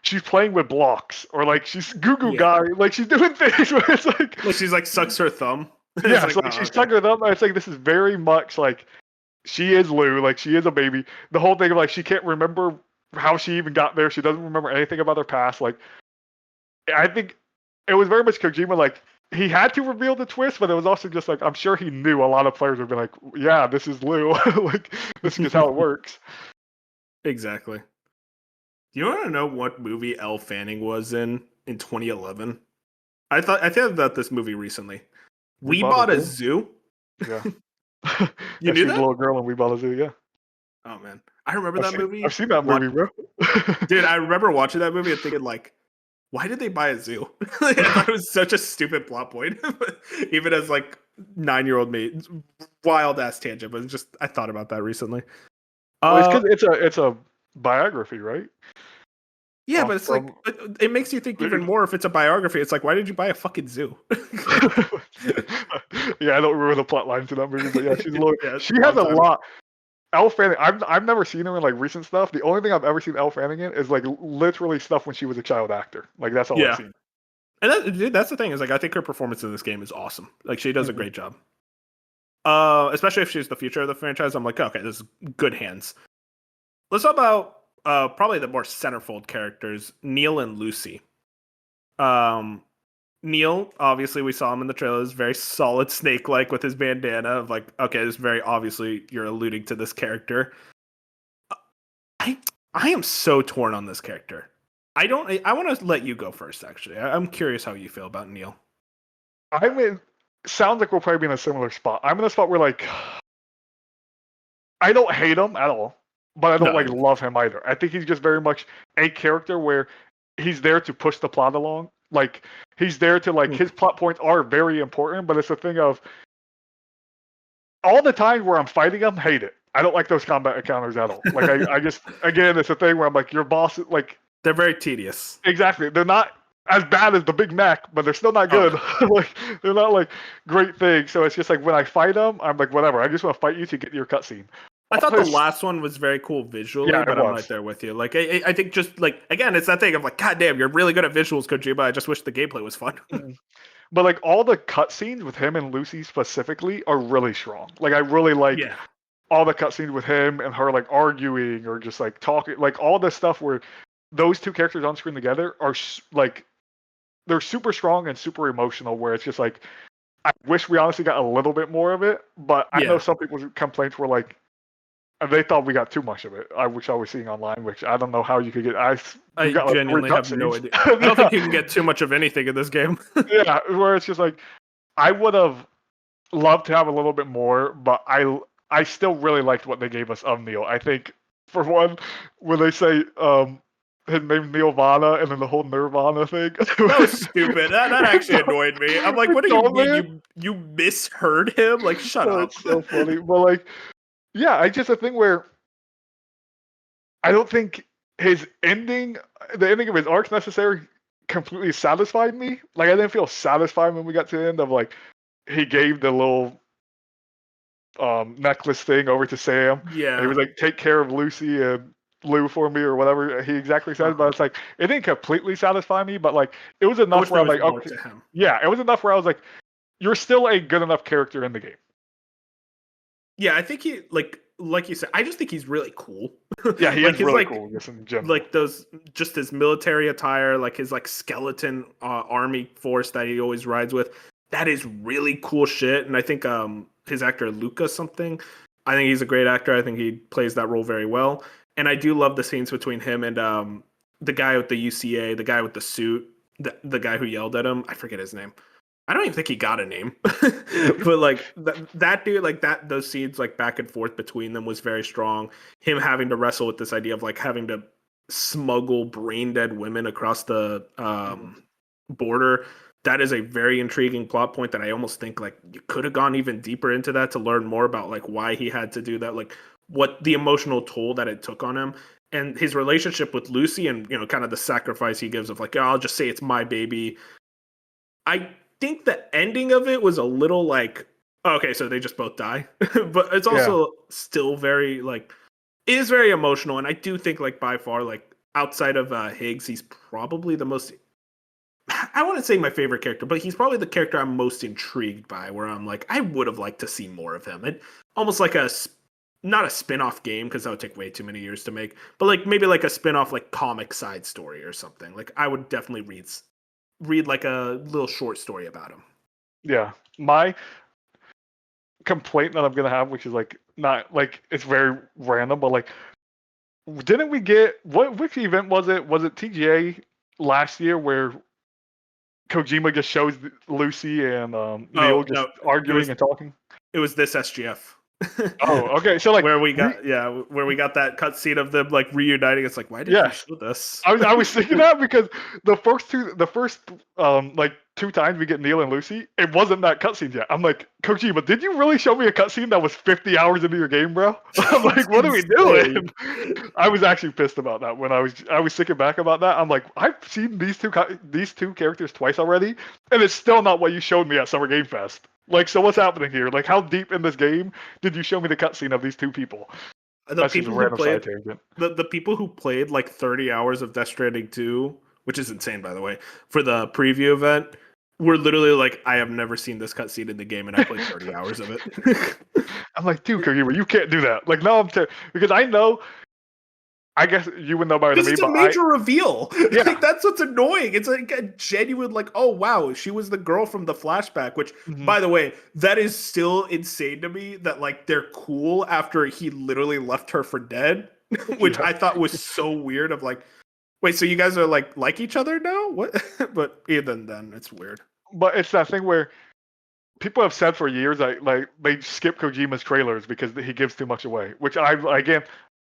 B: she's playing with blocks or like she's Goo Goo Guy, like she's doing things where it's like
A: she's like sucks her thumb.
B: Yeah, like she's sucking her thumb. And it's like this is very much like she is Lou, like she is a baby. The whole thing of like she can't remember how she even got there. She doesn't remember anything about her past. Like I think it was very much Kojima. Like he had to reveal the twist, but it was also just like I'm sure he knew a lot of players would be like, "Yeah, this is Lou. Like this is just how it works."
A: Exactly. Do you want to know what movie Elle Fanning was in 2011? I thought about this movie recently.
B: We
A: We
B: bought a
A: Bought a
B: zoo.
A: Zoo.
B: Yeah.
A: You
B: Yeah,
A: knew
B: she was a
A: that?
B: little girl and we bought a zoo. Yeah.
A: Oh man, I remember that
B: I've
A: movie.
B: seen that movie, bro.
A: Dude, I remember watching that movie and thinking like, why did they buy a zoo? Like, I thought it was such a stupid plot point, even as like 9-year-old me. Wild ass tangent, but just I thought about that recently.
B: Well, it's
A: Uh,
B: because it's a biography, right?
A: yeah, but it's like
B: From
A: it makes you think even more if it's a biography. It's like, why did you buy a fucking zoo?
B: yeah, I don't remember the plot line to that movie, but yeah, she's a little.
A: Yeah,
B: She has
A: long
B: a
A: time.
B: lot. Elle Fanning, I've never seen her in like recent stuff. The only thing I've ever seen Elle Fanning in is like literally stuff when she was a child actor. Like that's all I've
A: Yeah,
B: seen.
A: and dude, that's the thing is like I think her performance in this game is awesome. Like she does a
B: Mhm.
A: great job. Especially if she's the future of the franchise. I'm like, okay, this is good hands. Let's talk about probably the more centerfold characters, Neil and Lucy. Um, Neil, obviously, we saw him in the trailer. Is very solid snake-like with his bandana. Of like, okay, this is very obviously you're alluding to this character. I I am so torn on this character. I don't. I want to let you go first. Actually, I'm curious how you feel about Neil.
B: I'm in. Sounds like we'll probably be in a similar spot. I'm in a spot where like I don't hate him at all, but I don't
A: No,
B: like love him either. I think he's just very much a character where he's there to push the plot along. Like he's there to like his plot points are very important, but it's a thing of all the times where I'm fighting him, hate it. I don't like those combat encounters at all. Like I just again, it's a thing where I'm like your boss like
A: they're very tedious.
B: exactly. They're not as bad as the Big Mac, but they're still not
A: Oh
B: good.
A: no.
B: Like they're not like great things. So it's just like when I fight them, I'm like whatever. I just want to fight you to get your cutscene.
A: I thought the
B: Honest-
A: last one was very cool visually,
B: Yeah, it
A: but I'm right
B: was.
A: there with you. Like, I think just like again, it's that thing of like, God damn, you're really good at visuals, Kojima. I just wish the gameplay was fun.
B: Mhm. But like all the cutscenes with him and Lucy specifically are really strong. Like I really like
A: Yeah,
B: all the cutscenes with him and her like arguing or just like talking, like all the stuff where those two characters on screen together are like they're super strong and super emotional. Where it's just like I wish we honestly got a little bit more of it, but I know
A: yeah.
B: some people's complaints were like they thought we got too much of it. Which I was seeing online, which I don't know how you could get. We
A: I
B: got like three
A: genuinely have no
B: cutscenes.
A: idea. I don't think you can get too much of anything in this game.
B: Yeah, where it's just like I would have loved to have a little bit more, but I still really liked what they gave us of Neil. I think for one, when they say his name Nirvana and then the whole Nirvana thing.
A: That was stupid. That actually annoyed me. I'm like, what do you
B: Oh
A: mean
B: man,
A: you misheard him? Like, shut
B: oh,
A: up.
B: it's so funny. But like, yeah, I just a thing where I don't think his ending, the ending of his arc, necessarily completely satisfied me. Like I didn't feel satisfied when we got to the end of like he gave the little necklace thing over to Sam. And he
A: Yeah.
B: was like, "Take care of Lucy and Lou for me," or whatever he exactly said. But
A: Uh-huh.
B: it's like it didn't completely satisfy me, but like it was
A: I
B: enough
A: wish
B: where
A: there
B: I'm
A: was
B: like,
A: more
B: okay,
A: to him.
B: yeah, it was enough where I was like, "You're still a good enough character in the game."
A: Yeah, I think he like you said. I just think he's really cool.
B: Yeah, he
A: Like
B: is
A: his
B: really cool, just in general.
A: like those just his military attire, like his like skeleton army force that he always rides with. That is really cool shit. And I think his actor Luca something. I think he's a great actor. I think he plays that role very well. And I do love the scenes between him and the guy with the UCA, the guy with the suit, the guy who yelled at him. I forget his name. I don't even think he got a name, but like that dude, like that, those scenes like back and forth between them was very strong. Him having to wrestle with this idea of like having to smuggle brain dead women across the
B: Mhm.
A: border. That is a very intriguing plot point that I almost think like you could have gone even deeper into that to learn more about like why he had to do that, like what the emotional toll that it took on him and his relationship with Lucy and kind of the sacrifice he gives of like, oh, I'll just say it's my baby. I think the ending of it was a little like, okay, so they just both die, but it's
B: Yeah,
A: also still very like it is very emotional, and I do think like by far like outside of Higgs, he's probably the most. I wouldn't say my favorite character, but he's probably the character I'm most intrigued by. Where I'm like, I would have liked to see more of him. It almost like not a spin-off game because that would take way too many years to make, but like maybe like a spin-off like comic side story or something. Like I would definitely read read like a little short story about him.
B: Yeah, my complaint that I'm gonna have, which is like not like it's very random, but like, didn't we get which event was it? Was it TGA last year where Kojima just shows Lucy and Neil
A: Oh
B: just
A: no,
B: arguing and talking?
A: it was this SGF.
B: Oh, okay. So like,
A: where we got that cutscene of them like reuniting. It's like, why did you
B: yes,
A: show this?
B: I was thinking that because the first like 2 times we get Neil and Lucy, it wasn't that cutscene yet. I'm like, Kojima, did you really show me a cutscene that was 50 hours into your game, bro? I'm like, what are we doing? I was actually pissed about that when I was thinking back about that. I'm like, I've seen these two characters twice already, and it's still not what you showed me at Summer Game Fest. Like, so what's happening here? Like, how deep in this game did you show me the cutscene of these two people?
A: The
B: That's just a
A: people who
B: random
A: played
B: side tangent.
A: the people who played like 30 hours of Death Stranding 2, which is insane by the way, for the preview event, were literally like, I have never seen this cutscene in the game, and I played 30 hours of it.
B: I'm like, dude, Kojima, you can't do that. Like, now because I know. I guess you would know better than
A: Because
B: me,
A: it's a
B: but
A: major reveal.
B: Yeah.
A: Like, that's what's annoying. It's like a genuine, like, oh wow, she was the girl from the flashback. Which, by the way, that is still insane to me. That like they're cool after he literally left her for dead, which I thought was so weird. Of like, wait, so you guys are like each other now? What? But even then, it's weird.
B: But it's that thing where people have said for years that like they skip Kojima's trailers because he gives too much away. Which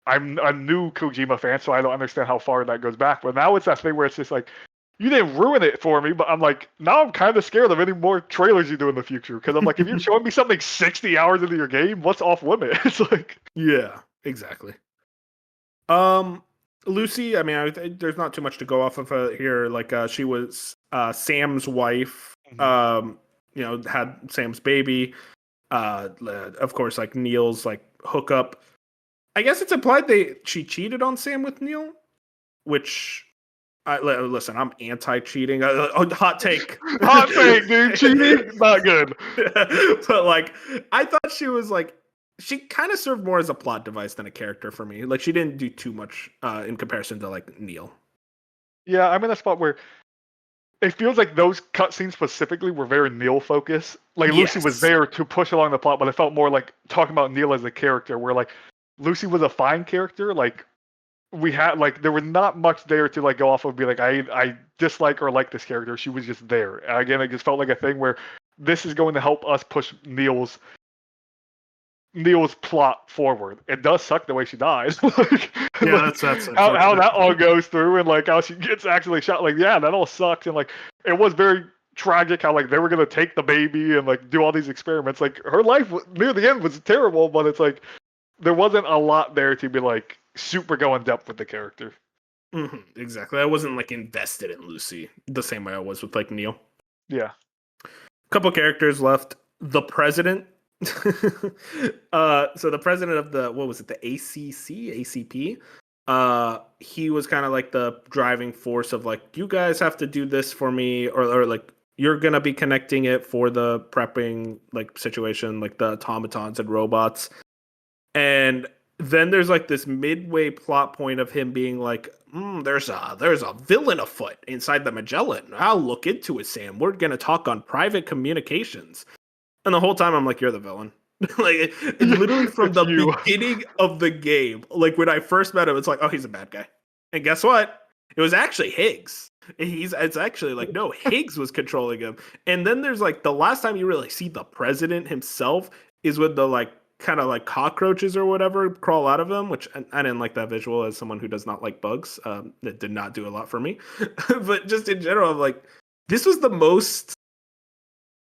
B: I'm a new Kojima fan, so I don't understand how far that goes back. But now it's that thing where it's just like, you didn't ruin it for me, but I'm like, now I'm kind of scared of any more trailers you do in the future. Because I'm like, if you're showing me something 60 hours into your game, what's off limit? It's like,
A: yeah, exactly. Lucy, I mean, there's not too much to go off of here. Like, she was Sam's wife. Had Sam's baby. Of course, like Neil's like hookup. I guess it's implied she cheated on Sam with Neil, which listen, I'm anti-cheating. Hot take,
B: dude, cheating not good.
A: But like, I thought she was like, she kind of served more as a plot device than a character for me. Like, she didn't do too much in comparison to like Neil.
B: Yeah, I'm in a spot where it feels like those cutscenes specifically were very Neil focused. Like, Lucy was there to push along the plot, but it felt more like talking about Neil as a character, where like Lucy was a fine character. Like, we had like there was not much there to like go off of, be like, I dislike or like this character. She was just there. And again, it just felt like a thing where this is going to help us push Neil's plot forward. It does suck the way she dies. Like,
A: yeah, that's
B: how that all goes through, and like how she gets actually shot. Like, yeah, that all sucks, and like it was very tragic how like they were gonna take the baby and like do all these experiments. Like, her life near the end was terrible, but it's like there wasn't a lot there to be like super go in depth with the character.
A: Exactly. I wasn't like invested in Lucy the same way I was with like Neil.
B: Yeah.
A: Couple characters left. The president. So the president of the, what was it, the ACP? He was kind of like the driving force of like, you guys have to do this for me, or like, you're gonna be connecting it for the prepping like situation, like the automatons and robots. And then there's like this midway plot point of him being like, there's a villain afoot inside the Magellan. I'll look into it, Sam. We're gonna talk on private communications. And the whole time I'm like, you're the villain. Like, literally from the beginning of the game, like when I first met him, it's like, oh, he's a bad guy. And guess what? It was actually Higgs. It's actually like, no, Higgs was controlling him. And then there's like the last time you really see the president himself is when the like kind of like cockroaches or whatever crawl out of him, which I didn't like that visual as someone who does not like bugs. That did not do a lot for me. But just in general, I'm like, this was the most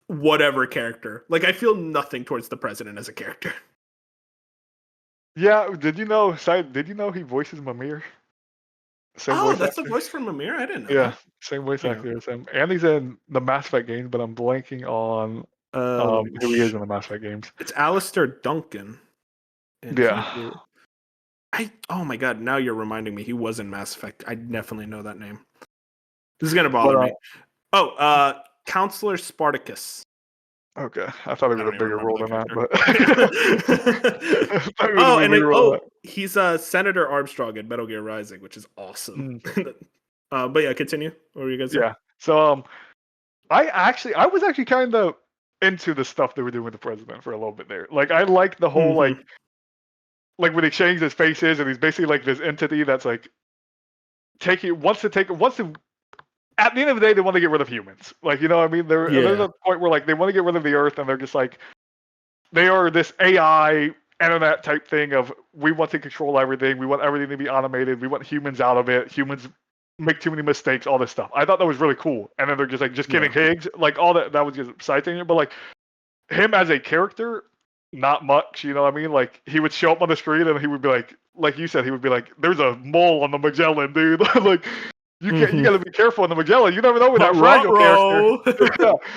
A: whatever character. Like, I feel nothing towards the president as a character.
B: Yeah, did you know he voices Mimir?
A: That's the voice from Mimir? I didn't know.
B: Yeah, same voice actor as him. And he's in the Mass Effect games, but I'm blanking on who he is in the Mass Effect games.
A: It's Alistair Duncan. And
B: yeah.
A: Oh my god, now you're reminding me. He was in Mass Effect. I definitely know that name. This is gonna bother me. Counselor Spartacus.
B: Okay, I thought he was a bigger role than that, but
A: he's Senator Armstrong in Metal Gear Rising, which is awesome. But yeah, continue. What were you guys saying?
B: Yeah, So I was actually kind of into the stuff they were doing with the president for a little bit there. Like I like the whole
A: Mhm.
B: like when he changed his face is and he's basically like this entity that's like wants to at the end of the day they want to get rid of humans. Like you know what I mean? There's
A: Yeah.
B: a point where like they want to get rid of the earth and they're just like they are this AI internet type thing of we want to control everything, we want everything to be automated, we want humans out of it, humans make too many mistakes, all this stuff. I thought that was really cool. And then they're just like just kidding
A: Yeah.
B: Higgs, like all that was just exciting. But like him as a character, not much, you know what I mean? Like he would show up on the screen and he would be like you said, he would be like, "There's a mole on the Magellan, dude." Like you
A: Mhm.
B: gotta be careful on the Magellan. You never know with that fragile character.
A: Ruh-roh.
B: Yeah.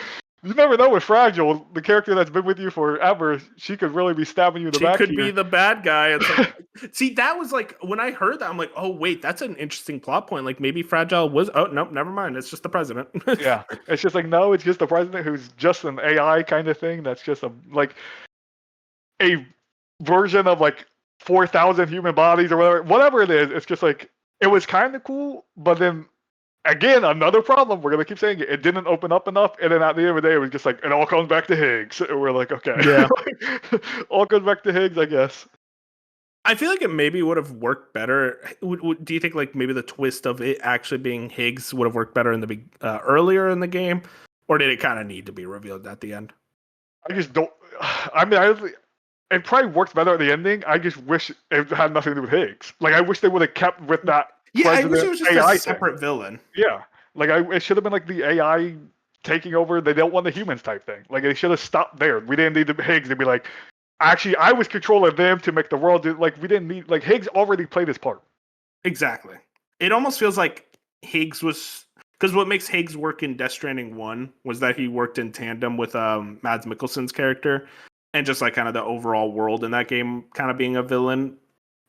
B: You never know with fragile, the character that's been with you forever, she could really be stabbing you in the
A: She
B: back
A: could be
B: here.
A: the bad guy. It's like, see, that was like when I heard that, I'm like, oh wait, that's an interesting plot point. Like maybe Fragile was. Oh nope, never mind. It's just the president.
B: Yeah, it's just like no, it's just the president who's just an AI kind of thing. That's just a version of like 4,000 human bodies or whatever it is. It's just like it was kind of cool, but then again, another problem. We're gonna keep saying it. It didn't open up enough, and then at the end of the day, it was just like it all comes back to Higgs. And we're like, okay,
A: Yeah.
B: all comes back to Higgs, I guess.
A: I feel like it maybe would have worked better. Do you think like maybe the twist of it actually being Higgs would have worked better in the earlier in the game, or did it kind of need to be revealed at the end?
B: I just don't. I mean, it probably worked better at the ending. I just wish it had nothing to do with Higgs. Like, I wish they would have kept with that
A: Yeah, I wish it
B: president
A: was just
B: AI
A: a
B: thing.
A: separate villain.
B: Yeah, like it should have been like the AI taking over. They don't want the humans type thing. Like they should have stopped there. We didn't need the Higgs to be like, actually, I was controlling them to make the world. Like we didn't need like Higgs already played his part.
A: Exactly. It almost feels like Higgs was because what makes Higgs work in Death Stranding 1 was that he worked in tandem with Mads Mikkelsen's character and just like kind of the overall world in that game kind of being a villain.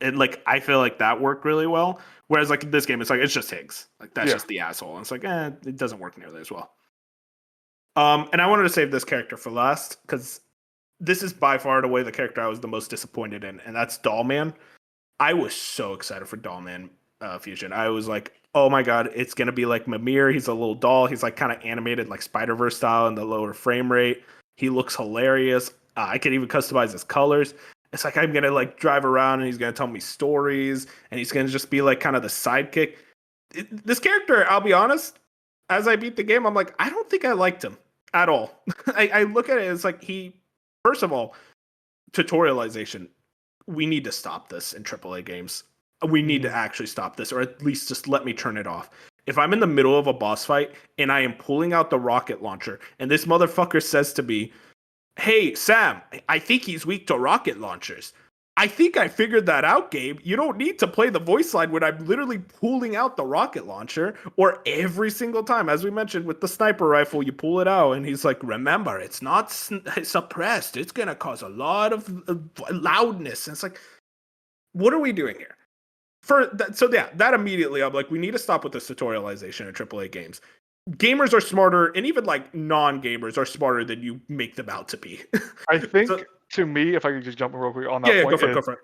A: And like I feel like that worked really well. Whereas like in this game, it's like it's just Higgs. Like that's
B: Yeah.
A: just the asshole. And it's like, it doesn't work nearly as well. And I wanted to save this character for last because this is by far and away the character I was the most disappointed in, and that's Dollman. I was so excited for Dollman Fusion. I was like, oh my god, it's gonna be like Mimir. He's a little doll. He's like kind of animated like Spider-Verse style in the lower frame rate. He looks hilarious. I can even customize his colors. It's like I'm gonna like drive around and he's gonna tell me stories and he's gonna just be like kind of the sidekick. This character, I'll be honest, as I beat the game, I'm like, I don't think I liked him at all. I look at it as like first of all, tutorialization. We need to stop this in AAA games. We need to actually stop this, or at least just let me turn it off. If I'm in the middle of a boss fight and I am pulling out the rocket launcher, and this motherfucker says to me, "Hey, Sam, I think he's weak to rocket launchers." I think I figured that out, Gabe. You don't need to play the voice line when I'm literally pulling out the rocket launcher, or every single time, as we mentioned with the sniper rifle, you pull it out, and he's like, "Remember, it's not suppressed. It's gonna cause a lot of loudness." And it's like, what are we doing here? That immediately, I'm like, we need to stop with this tutorialization in AAA games. Gamers are smarter, and even like non-gamers are smarter than you make them out to be.
B: I think to me, if I could just jump real quick on that point,
A: go for it.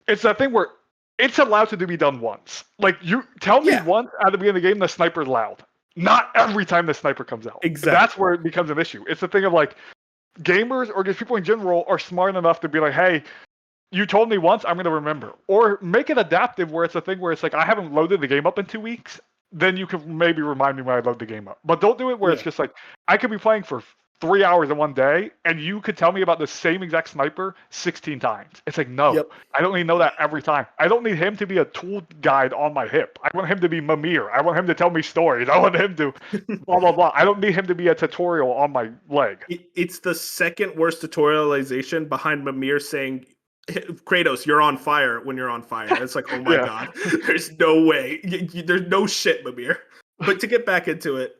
B: It's that thing where it's allowed to be done once. Like you tell me once at the beginning of the game, the sniper's loud. Not every time the sniper comes out.
A: Exactly.
B: That's where it becomes an issue. It's the thing of like gamers or just people in general are smart enough to be like, hey, you told me once, I'm going to remember. Or make it adaptive where it's a thing where it's like, I haven't loaded the game up in 2 weeks. Then you can maybe remind me when I load the game up. But don't do it where it's just like, I could be playing for 3 hours in one day, and you could tell me about the same exact sniper 16 times. It's like, no, I don't need to know that every time. I don't need him to be a tool guide on my hip. I want him to be Mimir. I want him to tell me stories. I want him to blah, blah, blah. I don't need him to be a tutorial on my leg.
A: It's the second worst tutorialization behind Mimir saying, Kratos, you're on fire when you're on fire. It's like, oh my god, there's no way. There's no shit, Mimir. But to get back into it,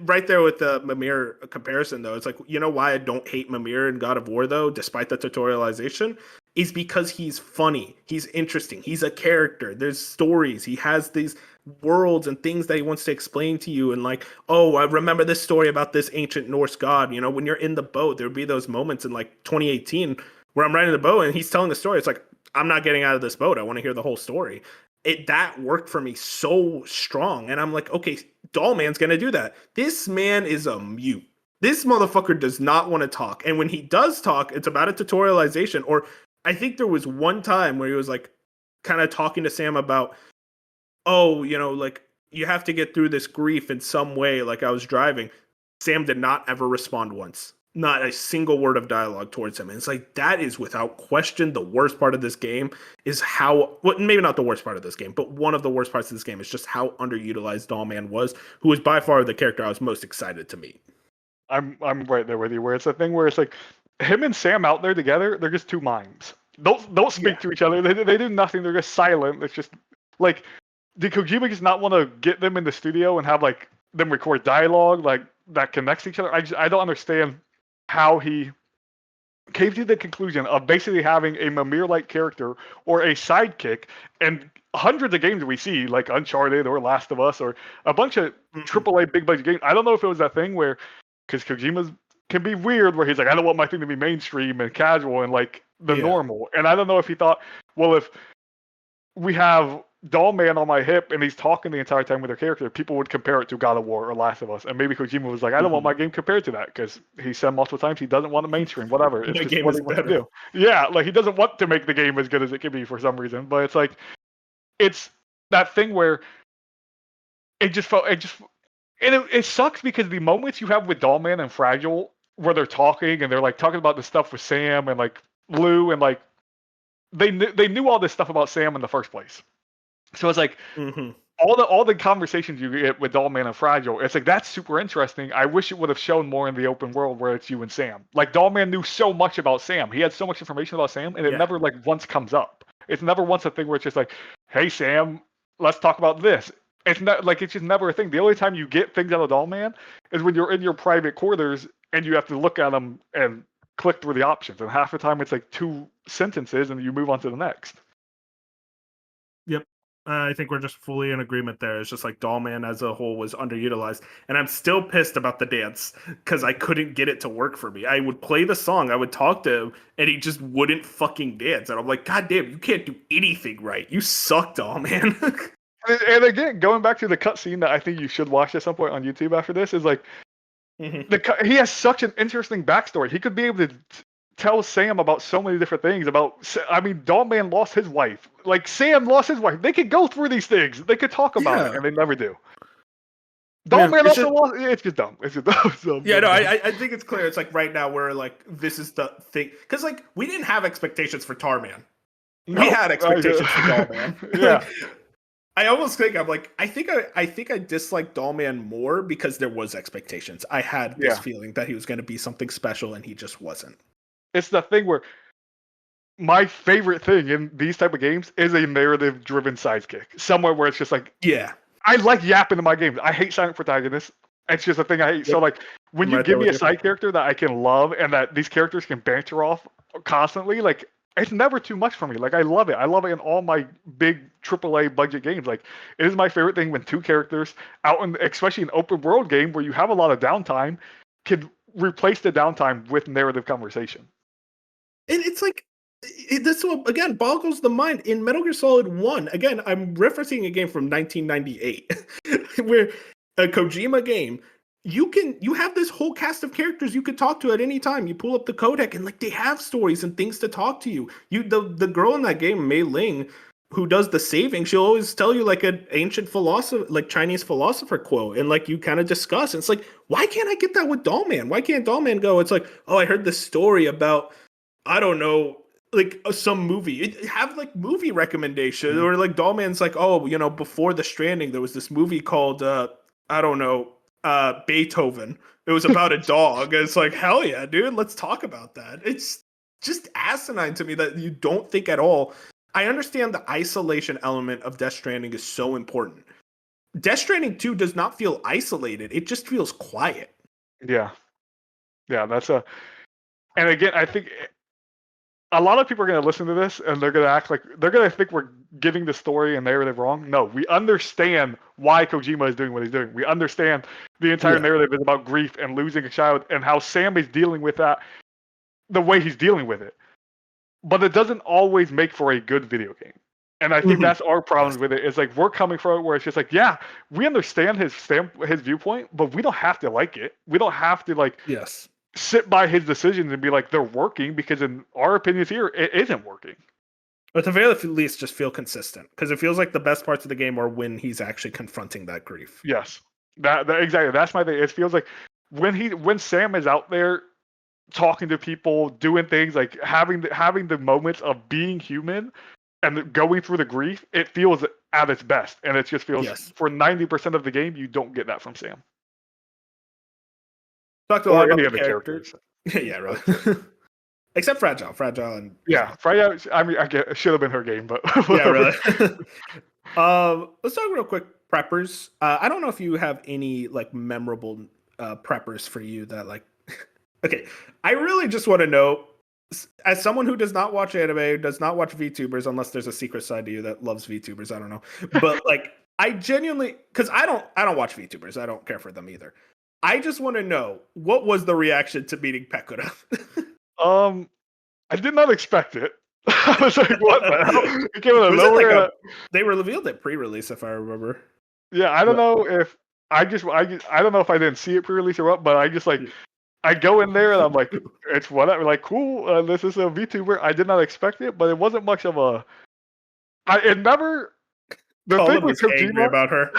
A: right there with the Mimir comparison, though, it's like, you know why I don't hate Mimir in God of War, though, despite the tutorialization, is because he's funny. He's interesting. He's a character. There's stories. He has these worlds and things that he wants to explain to you. And like, oh, I remember this story about this ancient Norse god. You know, when you're in the boat, there'd be those moments in like 2018 where I'm riding the boat and he's telling the story. It's like, I'm not getting out of this boat. I want to hear the whole story. that worked for me so strong. And I'm like, okay, Dollman's gonna do that. This man is a mute. This motherfucker does not want to talk. And when he does talk, it's about a tutorialization. Or I think there was one time where he was like kind of talking to Sam about, oh, like you have to get through this grief in some way. Like I was driving. Sam did not ever respond once. Not a single word of dialogue towards him. And it's like, that is without question the worst part of this game is how, well, maybe not the worst part of this game, but one of the worst parts of this game is just how underutilized Dollman was, who was by far the character I was most excited to meet.
B: I'm right there with you. Where it's a thing where it's like him and Sam out there together, they're just two mimes. Don't speak to each other. They do nothing. They're just silent. It's just like, did Kojima just not want to get them in the studio and have like them record dialogue like that connects each other? I don't understand how he came to the conclusion of basically having a Mimir-like character or a sidekick, and hundreds of games we see, like Uncharted or Last of Us or a bunch of AAA big budget games. I don't know if it was that thing where, because Kojima's can be weird, where he's like, I don't want my thing to be mainstream and casual and like the normal. And I don't know if he thought, well, if we have Dollman on my hip and he's talking the entire time with their character, people would compare it to God of War or Last of Us. And maybe Kojima was like, I don't want my game compared to that, because he said multiple times he doesn't want the mainstream, whatever. It's just what he wants to do. Yeah, like he doesn't want to make the game as good as it can be for some reason. But it's like, it's that thing where it sucks because the moments you have with Dollman and Fragile where they're talking and they're like talking about the stuff with Sam and like Lou, and like they knew all this stuff about Sam in the first place. So it's like all the conversations you get with Dollman and Fragile, it's like that's super interesting. I wish it would have shown more in the open world where it's you and Sam. Like Dollman knew so much about Sam. He had so much information about Sam, and it never like once comes up. It's never once a thing where it's just like, hey Sam, let's talk about this. It's not like, it's just never a thing. The only time you get things out of Dollman is when you're in your private quarters and you have to look at them and click through the options. And half the time it's like 2 sentences and you move on to the next.
A: Yep. I think we're just fully in agreement there. It's just like Dollman as a whole was underutilized. And I'm still pissed about the dance because I couldn't get it to work for me. I would play the song, I would talk to him, and he just wouldn't fucking dance. And I'm like, God damn, you can't do anything right. You suck, Dollman.
B: And again, going back to the cutscene that I think you should watch at some point on YouTube after this, is like, he has such an interesting backstory. He could be able to tell Sam about so many different things. Dollman lost his wife. Like, Sam lost his wife. They could go through these things. They could talk about it, and they never do. Dollman also lost. It's just dumb. It's just dumb.
A: Yeah, no, I think it's clear. It's like right now we're like, this is the thing. Because, like, we didn't have expectations for Tarman. We had expectations for Dollman.
B: Yeah.
A: I almost think I think I disliked Dollman more because there was expectations. I had this feeling that he was going to be something special, and he just wasn't.
B: It's the thing where my favorite thing in these type of games is a narrative-driven sidekick. Somewhere where it's just like, I like yapping in my games. I hate silent protagonists. It's just a thing I hate. Yep. So like, when you give me a side character that I can love and that these characters can banter off constantly, like, it's never too much for me. Like, I love it. I love it in all my big AAA budget games. Like, it is my favorite thing when 2 characters out in, especially an open world game where you have a lot of downtime, can replace the downtime with narrative conversation.
A: And it's like, this again boggles the mind. In Metal Gear Solid 1, again, I'm referencing a game from 1998, where a Kojima game, you have this whole cast of characters you could talk to at any time. You pull up the codec and like they have stories and things to talk to you. The girl in that game, Mei Ling, who does the saving, she'll always tell you like an ancient philosopher, like Chinese philosopher quote, and like you kind of discuss. And it's like, why can't I get that with Dollman? Why can't Dollman go? It's like, oh, I heard this story about, I don't know, like some movie. Have like movie recommendation, or like Dollman's like, oh, before the Stranding, there was this movie called I don't know, Beethoven. It was about a dog. It's like, hell yeah, dude, let's talk about that. It's just asinine to me that you don't think at all. I understand the isolation element of Death Stranding is so important. Death Stranding 2 does not feel isolated. It just feels quiet.
B: Yeah. Yeah, and again, I think a lot of people are going to listen to this and they're going to act like, they're going to think we're giving the story and narrative wrong. No, we understand why Kojima is doing what he's doing. We understand the entire narrative is about grief and losing a child and how Sam is dealing with that the way he's dealing with it. But it doesn't always make for a good video game. And I think that's our problem with it. Is like we're coming from it where it's just like, yeah, we understand his viewpoint, but we don't have to like it. We don't have to like
A: Yes.
B: sit by his decisions and be like they're working because in our opinions here, it isn't working.
A: But at the very least, just feel consistent because it feels like the best parts of the game are when he's actually confronting that grief.
B: Yes, that exactly. That's my thing. It feels like when Sam is out there talking to people, doing things like having the moments of being human and going through the grief, it feels at its best. And it just feels for 90% of the game, you don't get that from Sam.
A: Talked a lot about
B: any
A: the
B: other
A: characters. Yeah, really. Except Fragile. And
B: Fragile. I mean, it should have been her game, but
A: yeah, really. Let's talk real quick. Preppers. I don't know if you have any like memorable preppers for you that like. Okay, I really just want to know, as someone who does not watch anime, does not watch VTubers, unless there's a secret side to you that loves VTubers. I don't know, but like, I genuinely, because I don't watch VTubers. I don't care for them either. I just want to know, what was the reaction to meeting Pekura?
B: I did not expect it. I was like, what the hell? It came out of nowhere.
A: They revealed it pre-release, if I remember.
B: Yeah, I don't know if I don't know if I didn't see it pre-release or what, but I just like I go in there and I'm like, it's whatever, like cool. This is a VTuber. I did not expect it, but it wasn't much of a. It never. The thing with Kojima
A: about her.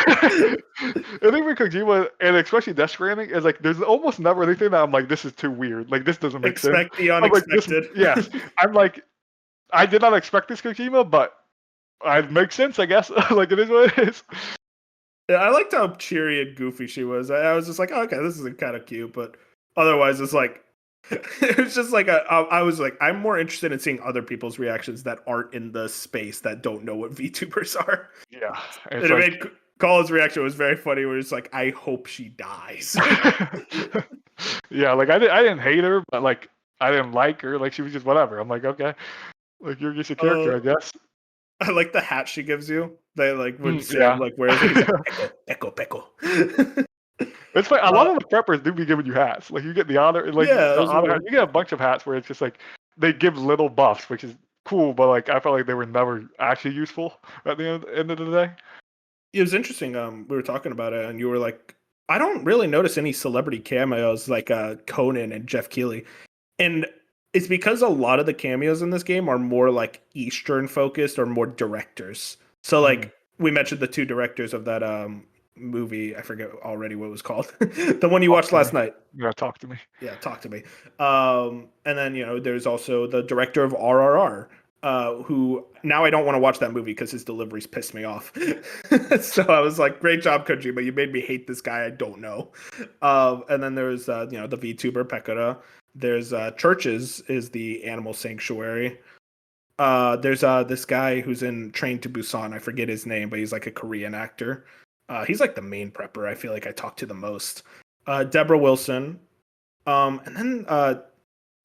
B: The thing with Kojima, and especially Death Stranding, is like there's almost never anything that I'm like, this is too weird. Like this doesn't make sense.
A: Expect the unexpected.
B: Yes, I'm like, I did not expect this Kojima, but it makes sense, I guess. Like it is what it is.
A: Yeah, I liked how cheery and goofy she was. I was just like, oh, okay, this is kind of cute, but otherwise, it's like, it's just like I was like, I'm more interested in seeing other people's reactions that aren't in the space that don't know what VTubers are.
B: Yeah,
A: and it made Colin's reaction was very funny. Where it's like, I hope she dies.
B: Yeah, like I didn't hate her, but like I didn't like her. Like she was just whatever. I'm like, okay, like you're just a character, I guess.
A: I like the hat she gives you. They like when Sam like wears it, he's like, Peko.
B: It's like a lot of the preppers do be giving you hats. Like you get the honor, like the honor hat. You get a bunch of hats where it's just like they give little buffs, which is cool. But like I felt like they were never actually useful at the end of the day.
A: It was interesting. We were talking about it, and you were like, I don't really notice any celebrity cameos like Conan and Jeff Keighley, and it's because a lot of the cameos in this game are more like Eastern focused or more directors. So like we mentioned the two directors of that movie. I forget already what it was called. The one you watched last night.
B: Yeah, Talk to Me.
A: Yeah, Talk to Me. And then there's also the director of RRR. Who now I don't want to watch that movie because his deliveries pissed me off. So I was like, great job, Kojima. You made me hate this guy I don't know. And then there's the VTuber Pekura. There's Churches is the animal sanctuary. There's this guy who's in Train to Busan. I forget his name, but he's like a Korean actor. He's like the main prepper. I feel like I talk to the most. Deborah Wilson. And then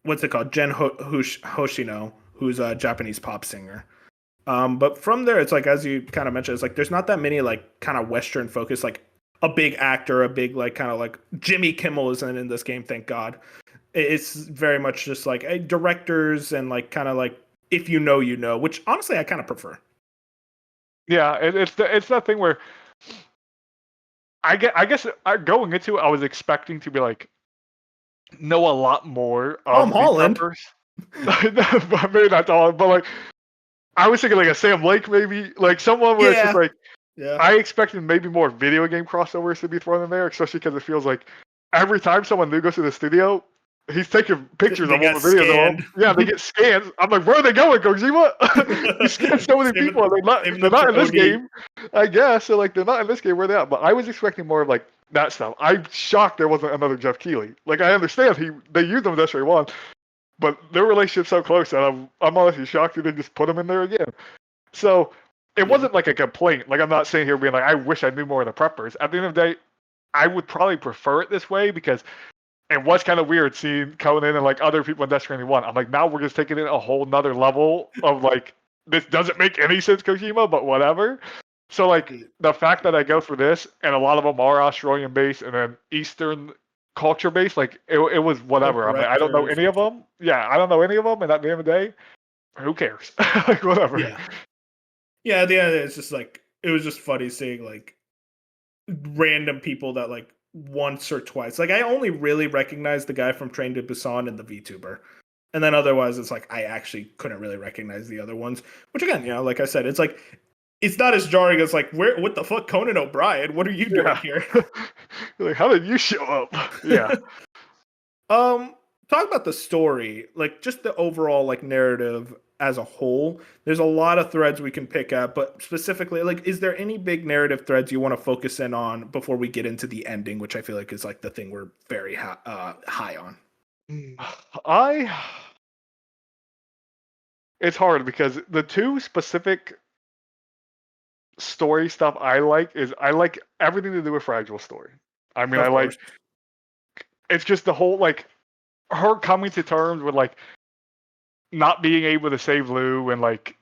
A: what's it called? Jen Hoshino, who's a Japanese pop singer. But from there, it's like, as you kind of mentioned, it's like there's not that many like kind of Western focus, like a big actor, a big like kind of like Jimmy Kimmel isn't in this game, thank God. It's very much just like directors and like kind of like if you know, which honestly I kind of prefer. Yeah,
B: it's that thing where I guess going into it, I was expecting to be like know a lot more of
A: Tom Holland.
B: Maybe not Tom Holland, but like I was thinking like a Sam Lake, maybe like someone where it's just like I expected maybe more video game crossovers to be thrown in there, especially because it feels like every time someone new goes to the studio, he's taking pictures of all the videos. Yeah, they get scanned. I'm like, where are they going, Kojima? You scanned so many people, and they're not in this game, I guess. So like, they're not in this game. Where they at? But I was expecting more of like that stuff. I'm shocked there wasn't another Jeff Keighley. Like, I understand they used him in Destiny 1, but their relationship's so close that I'm honestly shocked they didn't just put him in there again. So it wasn't like a complaint. Like, I'm not sitting here being like, I wish I knew more of the preppers. At the end of the day, I would probably prefer it this way because it was kind of weird seeing Conan and like other people in Death Stranding 1. I'm like, now we're just taking it a whole nother level of like, this doesn't make any sense, Kojima, but whatever. So like the fact that I go through this and a lot of them are Australian based and then Eastern culture based, like it was whatever. I'm like, I don't know any of them. Yeah, I don't know any of them. And at the end of the day, who cares? Like whatever.
A: Yeah. Yeah, at the end, it's just like it was just funny seeing like random people that like once or twice. Like I only really recognized the guy from Train to Busan and the VTuber. And then otherwise it's like I actually couldn't really recognize the other ones. Which again, like I said, it's like it's not as jarring as like where what the fuck, Conan O'Brien? What are you doing
B: Yeah.
A: here?
B: Like, how did you show up? Yeah.
A: um Talk about the story, like just the overall like narrative as a whole. There's a lot of threads we can pick at, but specifically, like, is there any big narrative threads you want to focus in on before we get into the ending, which I feel like is like the thing we're very high on?
B: I It's hard because the two specific story stuff I like is I like everything to do with Fragile story. I mean, I
A: Of
B: like
A: course.
B: it's just the whole like her coming to terms with like not being able to save Lou and like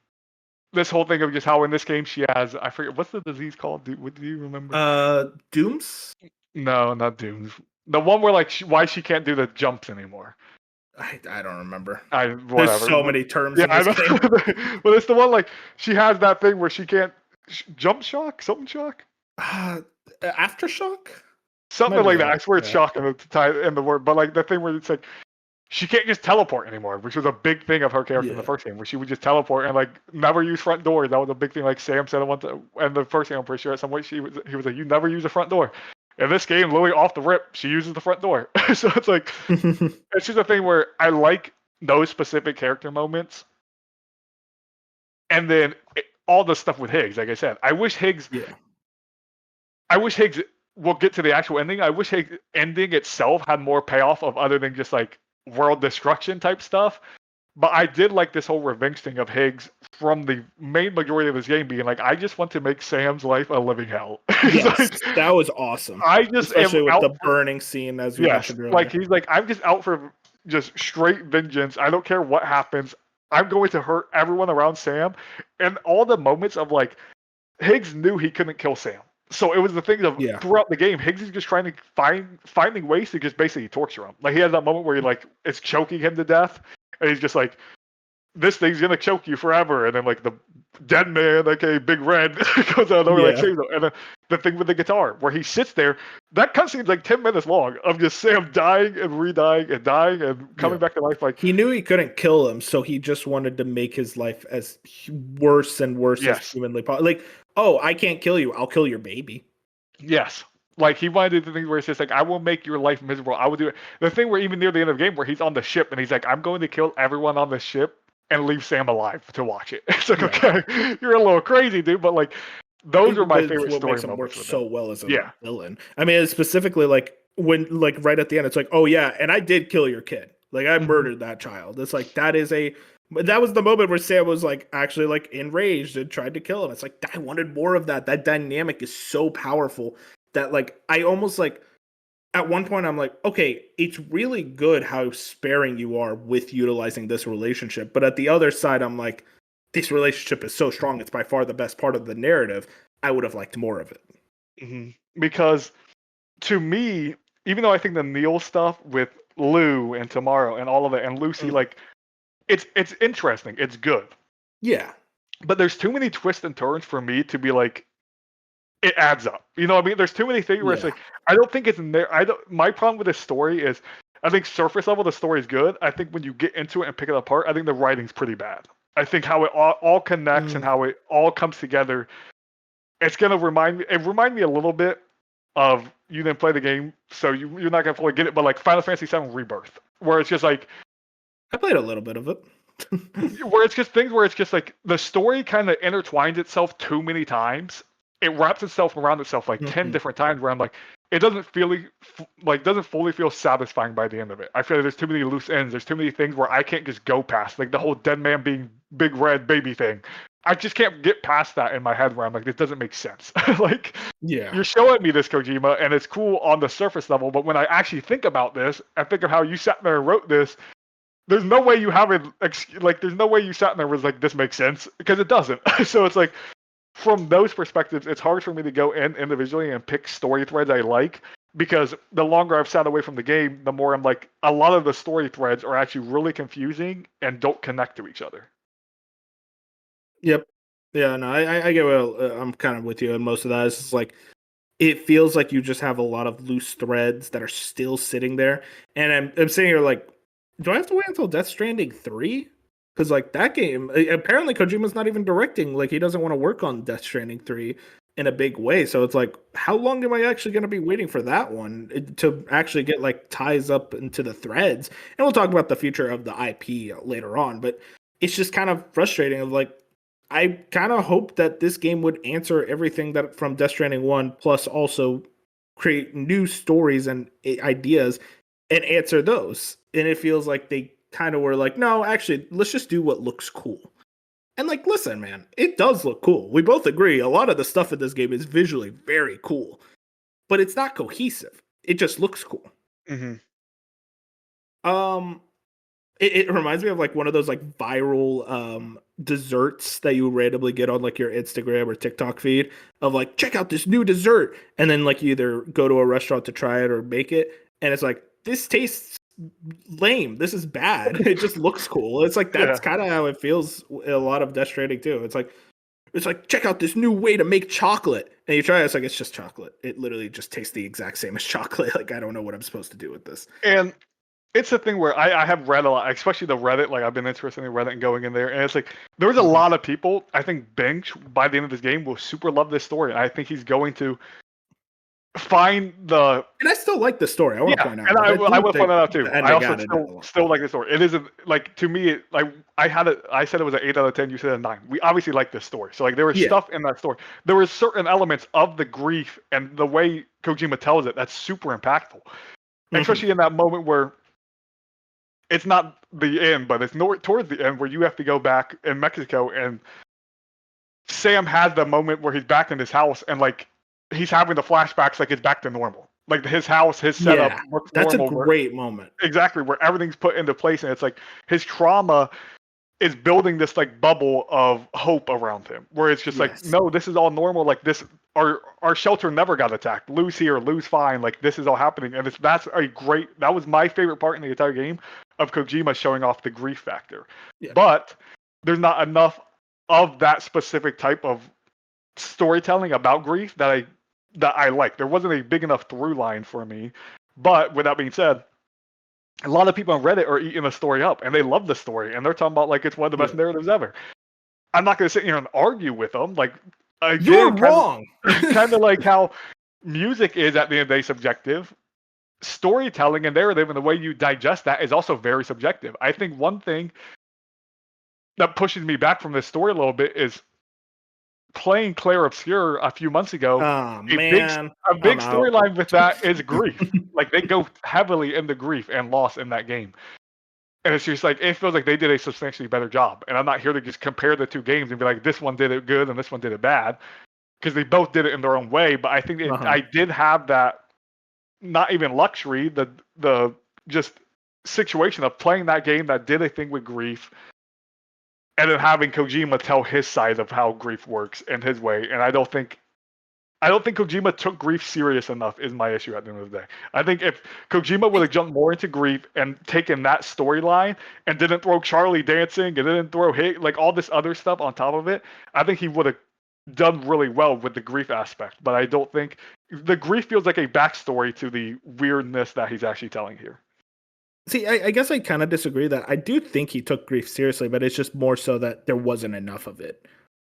B: this whole thing of just how in this game she has I forget what's the disease called. Do you remember?
A: Dooms?
B: No, not Dooms. The one where like why she can't do the jumps anymore.
A: I don't remember.
B: I
A: There's
B: whatever.
A: so many terms
B: Yeah,
A: in
B: I
A: this
B: know.
A: game.
B: But it's the one like she has that thing where she can't jump shock, something shock,
A: Uh, Aftershock?
B: something
A: Might be
B: like that.
A: that.
B: I swear it's
A: Yeah.
B: shock in the word, but like the thing where it's like she can't just teleport anymore, which was a big thing of her character in the
A: Yeah.
B: first game, where she would just teleport and like never use front doors. That was a big thing. Like Sam said, and the first game, I'm pretty sure at some point he was like, "You never use a front door." In this game, literally off the rip, she uses the front door. So it's like it's just a thing where I like those specific character moments, and then all the stuff with Higgs. Like I said,
A: Yeah.
B: I wish Higgs. We'll get to the actual ending. I wish Higgs ending itself had more payoff of other than just like world destruction type stuff. But I did like this whole revenge thing of Higgs from the main majority of his game being like, I just want to make Sam's life a living hell. He's
A: Yes,
B: like,
A: that was awesome.
B: I just am
A: Especially with
B: out
A: the
B: for
A: burning scene, as we
B: yes.
A: mentioned
B: Like
A: earlier.
B: he's like, I'm just out for just straight vengeance. I don't care what happens. I'm going to hurt everyone around Sam. And all the moments of like Higgs knew he couldn't kill Sam. So it was the thing of
A: Yeah.
B: throughout the game, Higgs is just trying to finding ways to just basically torture him. Like he has that moment where he like it's choking him to death, and he's just like, "This thing's gonna choke you forever." And then like the dead man, okay, Big Red goes out over like
A: Yeah.
B: saves him. And then the thing with the guitar, where he sits there, that cutscene's like 10 minutes long of just Sam dying and re-dying and dying and
A: Yeah.
B: coming back to life. Like
A: He knew he couldn't kill him, so he just wanted to make his life as worse and worse as
B: yes,
A: humanly possible. Like, oh, I can't kill you. I'll kill your baby.
B: yes. Like he wanted to do the thing where it's just like, I will make your life miserable. I will do it. The thing where even near the end of the game where he's on the ship and he's like, I'm going to kill everyone on the ship and leave Sam alive to watch it. It's like,
A: Right.
B: okay, you're a little crazy, dude. But like, those are my
A: It's
B: favorite
A: what
B: story
A: makes him work
B: moments with him.
A: so well as a
B: Yeah.
A: villain. I mean, it's specifically like when, like, right at the end, it's like, oh yeah, and I did kill your kid. Like, I
B: Mhm.
A: murdered that child. It's like that is a. That was the moment where Sam was like actually like enraged and tried to kill him. It's like I wanted more of that. That dynamic is so powerful that like I almost like at one point I'm like, okay, it's really good how sparing you are with utilizing this relationship. But at the other side, I'm like, this relationship is so strong. It's by far the best part of the narrative. I would have liked more of it.
B: Because to me, even though I think the Neil stuff with Lou and Tomorrow and all of it and Lucy,
A: Mm.
B: like it's interesting. It's good.
A: Yeah.
B: But there's too many twists and turns for me to be like, it adds up. You know what I mean? There's too many things where it's
A: Yeah.
B: like I don't think it's in there. I don't. My problem with this story is I think surface level the story is good. I think when you get into it and pick it apart, I think the writing's pretty bad. I think how it all connects and
A: Mm.
B: how it all comes together. It's gonna remind me. It remind me a little bit of you didn't play the game, so you're not gonna fully get it. But like Final Fantasy VII Rebirth, where it's just like
A: I played a little bit of it.
B: where it's just things where it's just like the story kind of intertwines itself too many times. It wraps itself around itself like 10
A: Mhm.
B: different times where I'm like, it doesn't fully feel satisfying by the end of it. I feel like there's too many loose ends. There's too many things where I can't just go past. Like the whole dead man being big red baby thing. I just can't get past that in my head where I'm like, this doesn't make sense. Like
A: Yeah.
B: you're showing me this Kojima and it's cool on the surface level, but when I actually think about this and think of how you sat there and wrote this, there's no way you haven't like there's no way you sat there and was like this makes sense because it doesn't. So it's like from those perspectives, it's hard for me to go in individually and pick story threads I like because the longer I've sat away from the game, the more I'm like a lot of the story threads are actually really confusing and don't connect to each other.
A: Yep. Yeah, no, I get what I'm kind of with you on most of that. It's just like it feels like you just have a lot of loose threads that are still sitting there. And I'm sitting here like, do I have to wait until Death Stranding 3? Because like that game, apparently Kojima's not even directing. Like he doesn't want to work on Death Stranding 3 in a big way. So it's like, how long am I actually going to be waiting for that one to actually get like ties up into the threads? And we'll talk about the future of the IP later on. But it's just kind of frustrating of like, I kind of hope that this game would answer everything that from Death Stranding 1, plus also create new stories and ideas and answer those. And it feels like they kind of were like, no, actually, let's just do what looks cool. And like, listen, man, it does look cool. We both agree. A lot of the stuff in this game is visually very cool, but it's not cohesive. It just looks cool.
B: Mm-hmm.
A: Um, it reminds me of like one of those like viral desserts that you randomly get on like your Instagram or TikTok feed of like check out this new dessert, and then like you either go to a restaurant to try it or make it, and it's like this tastes lame, this is bad. It just looks cool. It's like
B: Yeah.
A: that's kind of how it feels a lot of Death Stranding too. It's like check out this new way to make chocolate, and you try it, it's like it's just chocolate. It literally just tastes the exact same as chocolate. Like I don't know what I'm supposed to do with this.
B: And it's a thing where I have read a lot, especially the Reddit. Like I've been interested in Reddit and going in there, and it's like there's a lot of people. I think Bench by the end of this game will super love this story. And I think he's going to find the
A: And I still like the story. I want to
B: yeah,
A: point out.
B: and
A: Like,
B: I will
A: think
B: point that out too.
A: the
B: I
A: ending
B: also
A: added a lot.
B: still like the story. It isn't like to me. Like I had it. I said it was an 8 out of 10. You said a 9. We obviously like this story. So like there was
A: Yeah.
B: stuff in that story. There was certain elements of the grief and the way Kojima tells it that's super impactful, especially in that moment where it's not the end, but it's towards the end where you have to go back in Mexico and Sam has the moment where he's back in his house and like he's having the flashbacks like it's back to normal. Like his house, his setup
A: Yeah.
B: looks
A: That's a
B: normal.
A: great moment.
B: Exactly, where everything's put into place and it's like his trauma is building this like bubble of hope around him where it's just like
A: Yes.
B: no, this is all normal, like this our shelter never got attacked, Lou's here, Lou's fine, like this is all happening, and that was my favorite part in the entire game of Kojima showing off the grief factor.
A: Yeah.
B: But there's not enough of that specific type of storytelling about grief that I like. There wasn't a big enough through line for me. But with that being said, a lot of people on Reddit are eating the story up, and they love the story, and they're talking about like it's one of the best narratives ever. I'm not going to sit here and argue with them. Like, again,
A: You're wrong.
B: Kind of like how music is at the end of the day subjective. Storytelling and narrative and the way you digest that is also very subjective. I think one thing that pushes me back from this story a little bit is playing Claire Obscure a few months ago.
A: Oh man.
B: A big storyline with that is grief. Like they go heavily into grief and loss in that game. And it's just like it feels like they did a substantially better job. And I'm not here to just compare the two games and be like this one did it good and this one did it bad, because they both did it in their own way. But I think I did have that not even luxury, the just situation of playing that game that did a thing with grief, and then having Kojima tell his side of how grief works in his way. And I don't think Kojima took grief serious enough is my issue at the end of the day. I think if Kojima would have jumped more into grief and taken that storyline and didn't throw Charlie dancing and didn't throw like all this other stuff on top of it, I think he would have done really well with the grief aspect. But I don't think the grief feels like a backstory to the weirdness that he's actually telling here.
A: See, I guess I kind of disagree that I do think he took grief seriously, but it's just more so that there wasn't enough of it.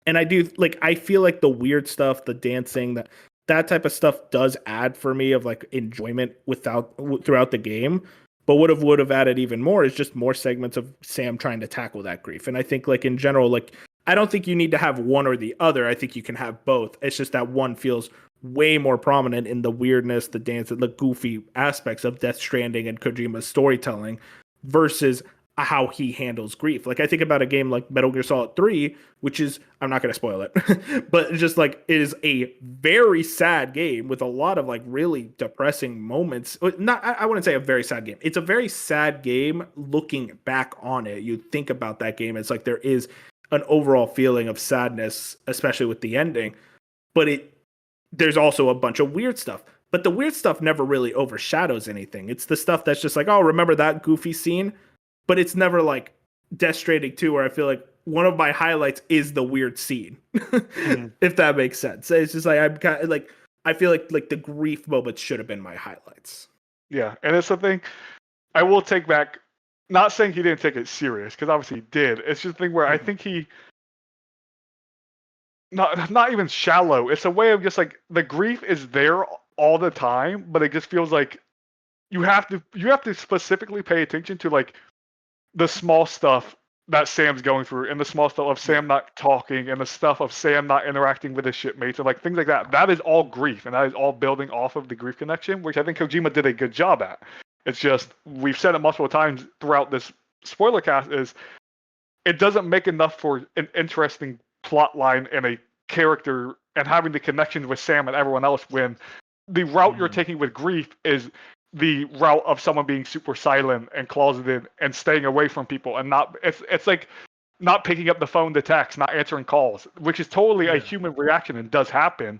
A: And I do like I feel like the weird stuff, the dancing, that type of stuff does add for me of like enjoyment throughout the game. But would have added even more is just more segments of Sam trying to tackle that grief. And I think like in general, like I don't think you need to have one or the other. I think you can have both. It's just that one feels way more prominent in the weirdness, the dance, and the goofy aspects of Death Stranding and Kojima's storytelling versus how he handles grief. Like I think about a game like Metal Gear Solid 3, which is I'm not going to spoil it, but just like it is a very sad game with a lot of like really depressing moments. Not I wouldn't say a very sad game. It's a very sad game looking back on it. You think about that game, it's like there is an overall feeling of sadness, especially with the ending, but there's also a bunch of weird stuff. But the weird stuff never really overshadows anything. It's the stuff that's just like, oh, remember that goofy scene? But it's never like Death Stranding 2 where I feel like one of my highlights is the weird scene,
B: Mhm.
A: if that makes sense. It's just like I'm kind of like I feel like the grief moments should have been my highlights.
B: Yeah, and it's something I will take back. Not saying he didn't take it serious, because obviously he did. It's just a thing where I think he not even shallow. It's a way of just like the grief is there all the time, but it just feels like you have to specifically pay attention to like the small stuff that Sam's going through, and the small stuff of Sam not talking, and the stuff of Sam not interacting with his shipmates, and like things like that. That is all grief, and that is all building off of the grief connection, which I think Kojima did a good job at. It's just we've said it multiple times throughout this spoiler cast is it doesn't make enough for an interesting plot line and a character and having the connections with Sam and everyone else when the route you're taking with grief is the route of someone being super silent and closeted and staying away from people and not it's like not picking up the phone to text, not answering calls, which is totally a human reaction and does happen.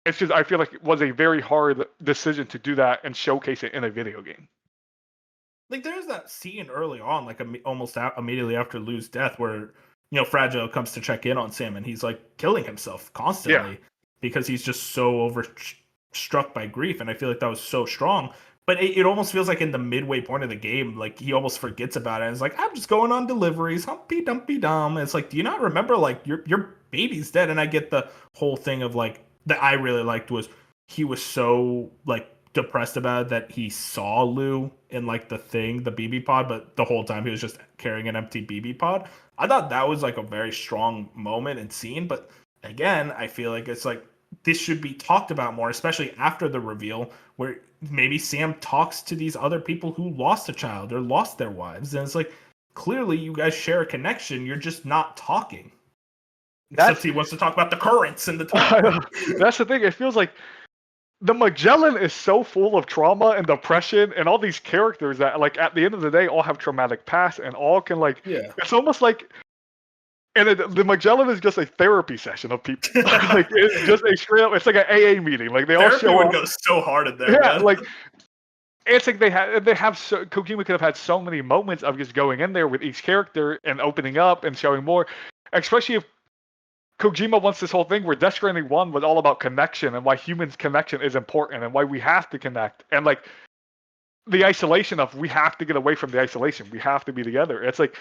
B: It's just I feel like it was a very hard decision to do that and showcase it in a video game.
A: Like there's that scene early on, like almost immediately after Lou's death, where Fragile comes to check in on Sam, and he's like killing himself constantly because he's just so struck by grief, and I feel like that was so strong. But it almost feels like in the midway point of the game, like he almost forgets about it. And it's like I'm just going on deliveries, humpy dumpy dum. And it's like, do you not remember like your baby's dead? And I get the whole thing of like that I really liked was he was so like depressed about it that he saw Lou in like the BB pod, but the whole time he was just carrying an empty BB pod. I thought that was like a very strong moment and scene, but again, I feel like it's like this should be talked about more, especially after the reveal, where maybe Sam talks to these other people who lost a child or lost their wives, and it's like clearly you guys share a connection. You're just not talking. Except he wants to talk about the currents and the time.
B: That's the thing. It feels like the Magellan is so full of trauma and depression and all these characters that like at the end of the day all have traumatic past and all can like it's almost like the Magellan is just a therapy session of people. Like it's just a straight up it's like an AA meeting. Like they
A: Therapy
B: all show
A: would
B: up.
A: go so hard in there.
B: Yeah,
A: man.
B: like it's like they have so Kojima could have had so many moments of just going in there with each character and opening up and showing more. Especially if Kojima wants this whole thing where Death Stranding 1 was all about connection and why humans' connection is important and why we have to connect. And like the isolation of we have to get away from the isolation. We have to be together. It's like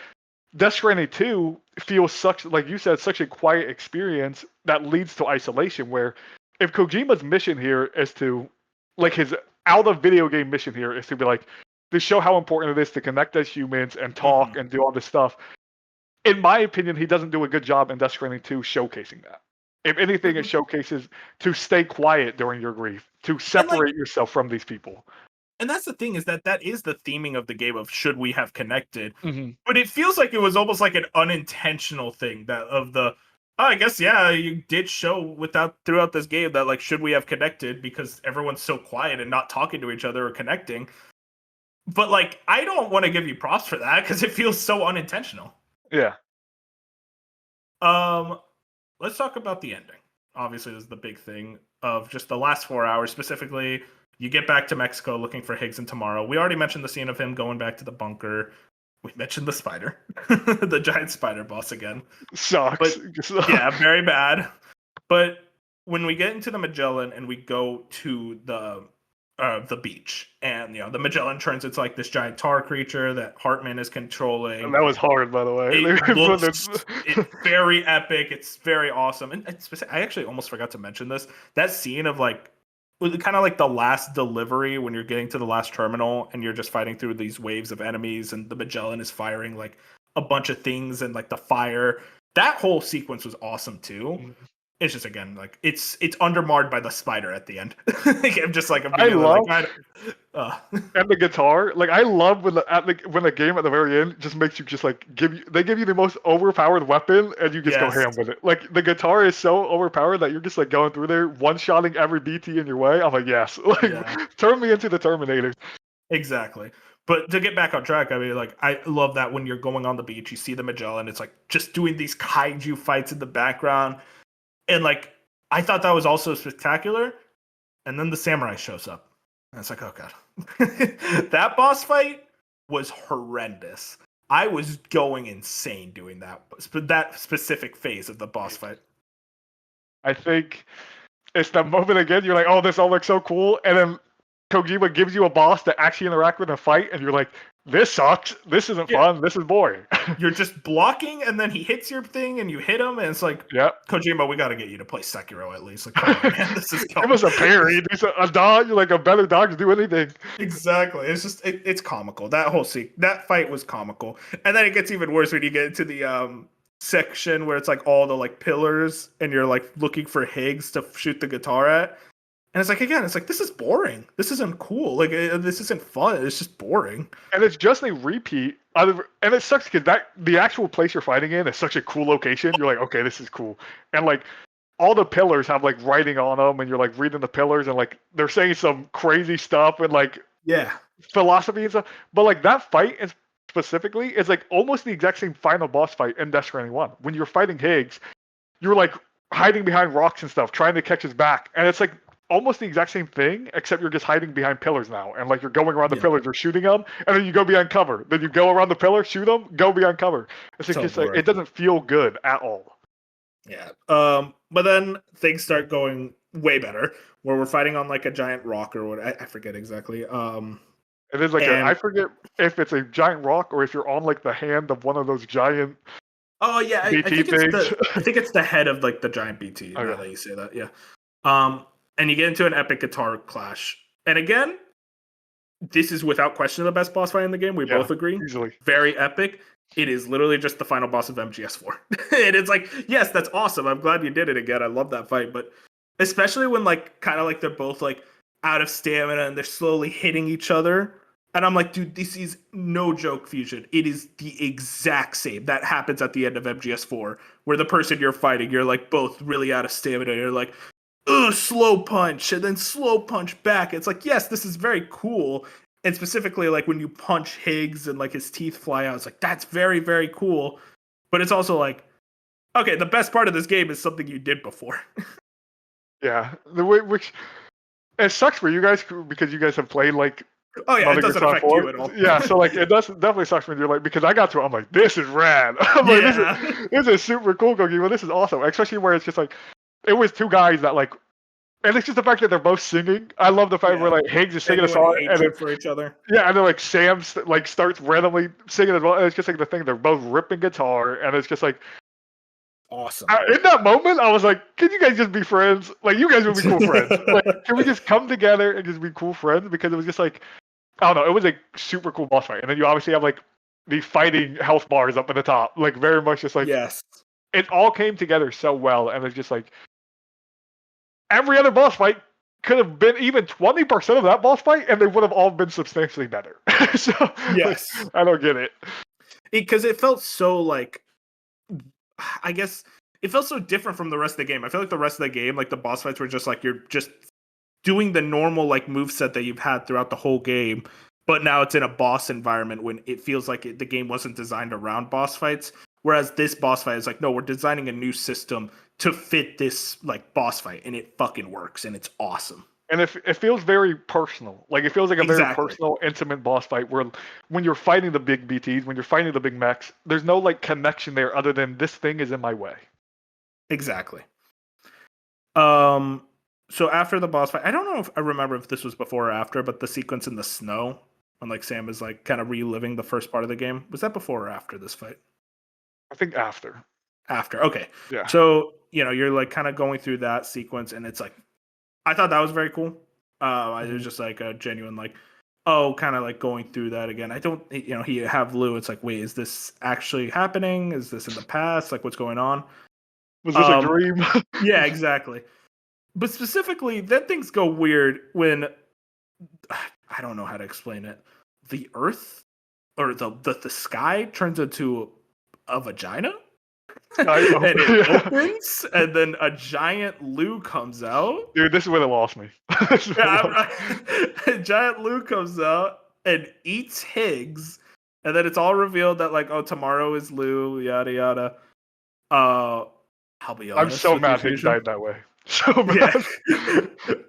B: Death Stranding 2 feels such, like you said, such a quiet experience that leads to isolation where if Kojima's mission here is to, like his out of video game mission here is to be like, to show how important it is to connect as humans and talk and do all this stuff. In my opinion, he doesn't do a good job in Death Stranding 2 showcasing that. If anything, it showcases to stay quiet during your grief, to separate yourself from these people.
A: And that's the thing is that is the theming of the game of should we have connected.
B: Mm-hmm.
A: But it feels like it was almost like an unintentional thing that of the I guess you did show throughout this game that like should we have connected because everyone's so quiet and not talking to each other or connecting. But like I don't want to give you props for that because it feels so unintentional.
B: Yeah.
A: Let's talk about the ending. Obviously, this is the big thing of just the last 4 hours. Specifically, you get back to Mexico looking for Higgs and Tomorrow. We already mentioned the scene of him going back to the bunker. We mentioned the spider, the giant spider boss again.
B: Sucks.
A: But, yeah, very bad. But when we get into the Magellan and we go to the beach, and the Magellan turns into like this giant tar creature that Hartman is controlling.
B: And that was hard, by the way.
A: It's very epic. It's very awesome. And I actually almost forgot to mention this. That scene of like kind of like the last delivery when you're getting to the last terminal and you're just fighting through these waves of enemies and the Magellan is firing like a bunch of things and like the fire. That whole sequence was awesome too. Mm-hmm. It's just again like it's undermarred by the spider at the end. I'm just like
B: I love and the guitar. Like I love when the game at the very end just makes you just like give you the most overpowered weapon and you just go ham with it. Like the guitar is so overpowered that you're just like going through there one-shotting every BT in your way. I'm like yes, turn me into the Terminator.
A: Exactly. But to get back on track, I mean, like, I love that when you're going on the beach, you see the Magellan. It's like just doing these kaiju fights in the background. And like, I thought that was also spectacular. And then the samurai shows up. And it's like, oh god. That boss fight was horrendous. I was going insane doing that specific phase of the boss fight.
B: I think it's the moment again you're like, oh, this all looks so cool, and then Kojima gives you a boss to actually interact with and fight, and you're like, this sucks. This isn't fun. This is boring.
A: You're just blocking, and then he hits your thing, and you hit him, and it's like, Kojima, we got to get you to play Sekiro at least. Like, come on, man, this is
B: it was a parry. It's a dodge. Like a better dodge to do anything.
A: Exactly. It's just it's comical. That fight was comical, and then it gets even worse when you get into the section where it's like all the like pillars, and you're like looking for Higgs to shoot the guitar at. And it's like, again, it's like, this is boring. This isn't cool. Like, this isn't fun. It's just boring.
B: And it's just a repeat. And it sucks because the actual place you're fighting in is such a cool location. You're like, okay, this is cool. And like, all the pillars have like writing on them, and you're like reading the pillars, and like they're saying some crazy stuff and like philosophy and stuff. But like that fight is specifically is like almost the exact same final boss fight in Death Stranding 1. When you're fighting Higgs, you're like hiding behind rocks and stuff, trying to catch his back, and it's like almost the exact same thing, except you're just hiding behind pillars now, and like you're going around the pillars, you're shooting them, and then you go behind cover. Then you go around the pillar, shoot them, go behind cover. It's so just like it doesn't feel good at all.
A: Yeah. But then things start going way better, where we're fighting on like a giant rock or what I forget exactly.
B: It is like I forget if it's a giant rock or if you're on like the hand of one of those giant.
A: Oh yeah, I think it's the head of like the giant BT. Now that you say that, yeah. And you get into an epic guitar clash. And again, this is without question the best boss fight in the game. We both agree.
B: Easily.
A: Very epic. It is literally just the final boss of MGS4. And it's like, yes, that's awesome. I'm glad you did it again. I love that fight. But especially when like kind of like they're both like out of stamina and they're slowly hitting each other. And I'm like, dude, this is no joke, Fusion. It is the exact same. That happens at the end of MGS4, where the person you're fighting, you're like both really out of stamina. You're like, slow punch, and then slow punch back. It's like, yes, this is very cool. And specifically, like when you punch Higgs and like his teeth fly out, it's like, that's very, very cool. But it's also like, okay, the best part of this game is something you did before.
B: Yeah, the way which it sucks for you guys because you guys have played like.
A: Oh yeah, it doesn't affect you at all.
B: Yeah, so like it definitely sucks when you're like, because I got to it, I'm like, this is rad. I'm like, this is super cool, Kojima. This is awesome. Especially where it's just like, it was two guys that like, and it's just the fact that they're both singing. I love the fact where like Higgs is singing a song and then,
A: for each other.
B: Yeah, and then like Sam like starts randomly singing as well. And it's just like the thing, they're both ripping guitar, and it's just like
A: awesome.
B: In that moment, I was like, can you guys just be friends? Like, you guys would be cool friends. Like, can we just come together and just be cool friends? Because it was just like, I don't know, it was a super cool boss fight. And then you obviously have like the fighting health bars up at the top. Like, very much just like,
A: yes,
B: it all came together so well. And it's just like, every other boss fight could have been even 20% of that boss fight, and they would have all been substantially better. So,
A: yes,
B: like, I don't get it.
A: Because it felt so like, I guess it felt so different from the rest of the game. I feel like the rest of the game, like the boss fights were just like, you're just doing the normal like moveset that you've had throughout the whole game, but now it's in a boss environment when it feels like the game wasn't designed around boss fights. Whereas this boss fight is like, no, we're designing a new system to fit this like boss fight, and it fucking works, and it's awesome.
B: And it feels very personal. Like, it feels like a very personal, intimate boss fight where when you're fighting the big BTs, when you're fighting the big mechs, there's no like connection there other than this thing is in my way.
A: Exactly. So after the boss fight, I don't know if I remember if this was before or after, but the sequence in the snow when like Sam is like kind of reliving the first part of the game, was that before or after this fight?
B: I think after.
A: After, okay.
B: Yeah.
A: So, you know, you're like kind of going through that sequence, and it's like, I thought that was very cool. It was just like a genuine like, oh, kind of like going through that again. I don't, you know, you have Lou. It's like, wait, is this actually happening? Is this in the past? Like, what's going on?
B: Was this a dream?
A: Yeah, exactly. But specifically, then things go weird when I don't know how to explain it. The Earth or the sky turns into a vagina. And it opens, and then a giant Lou comes out.
B: Dude, this is where they lost me.
A: A giant Lou comes out and eats Higgs, and then it's all revealed that like, oh, tomorrow is Lou, yada yada. I'll be honest.
B: I'm so mad Higgs died that way. So mad.
A: Yeah.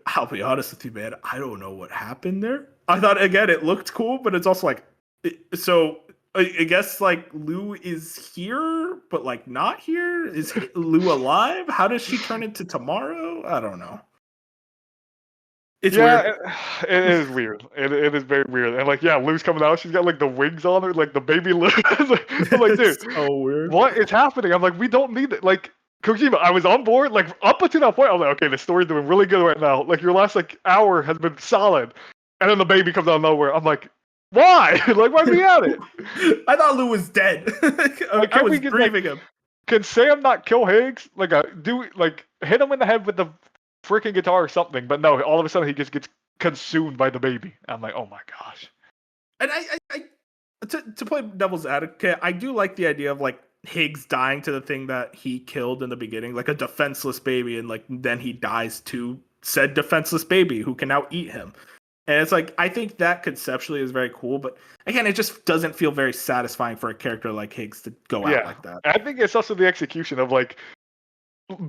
A: I'll be honest with you, man. I don't know what happened there. I thought again it looked cool, but it's also like, so I guess like Lou is here, but like not here. Is Lou alive? How does she turn into tomorrow? I don't know. It's
B: Yeah,
A: weird.
B: it is weird. It is very weird. And like, yeah, Lou's coming out. She's got like the wings on her, like the baby Lou. I'm like, dude,
A: It's so weird.
B: what is happening? I'm like, we don't need it. Like, Kojima, I was on board. Like, up until that point, I was like, okay, the story's doing really good right now. Like, your last like hour has been solid, and then the baby comes out of nowhere. I'm like, why? Like, why be at it?
A: I thought Lou was dead.
B: Like,
A: I
B: can we
A: was
B: get like,
A: grieving him.
B: can Sam not kill Higgs? Like, like hit him in the head with the freaking guitar or something? But no, all of a sudden he just gets consumed by the baby. I'm like, oh my gosh.
A: And to play devil's advocate, I do like the idea of like Higgs dying to the thing that he killed in the beginning, like a defenseless baby, and like then he dies to said defenseless baby who can now eat him. And it's like I think that conceptually is very cool, but again, it just doesn't feel very satisfying for a character like Higgs to go out like that.
B: I think it's also the execution of like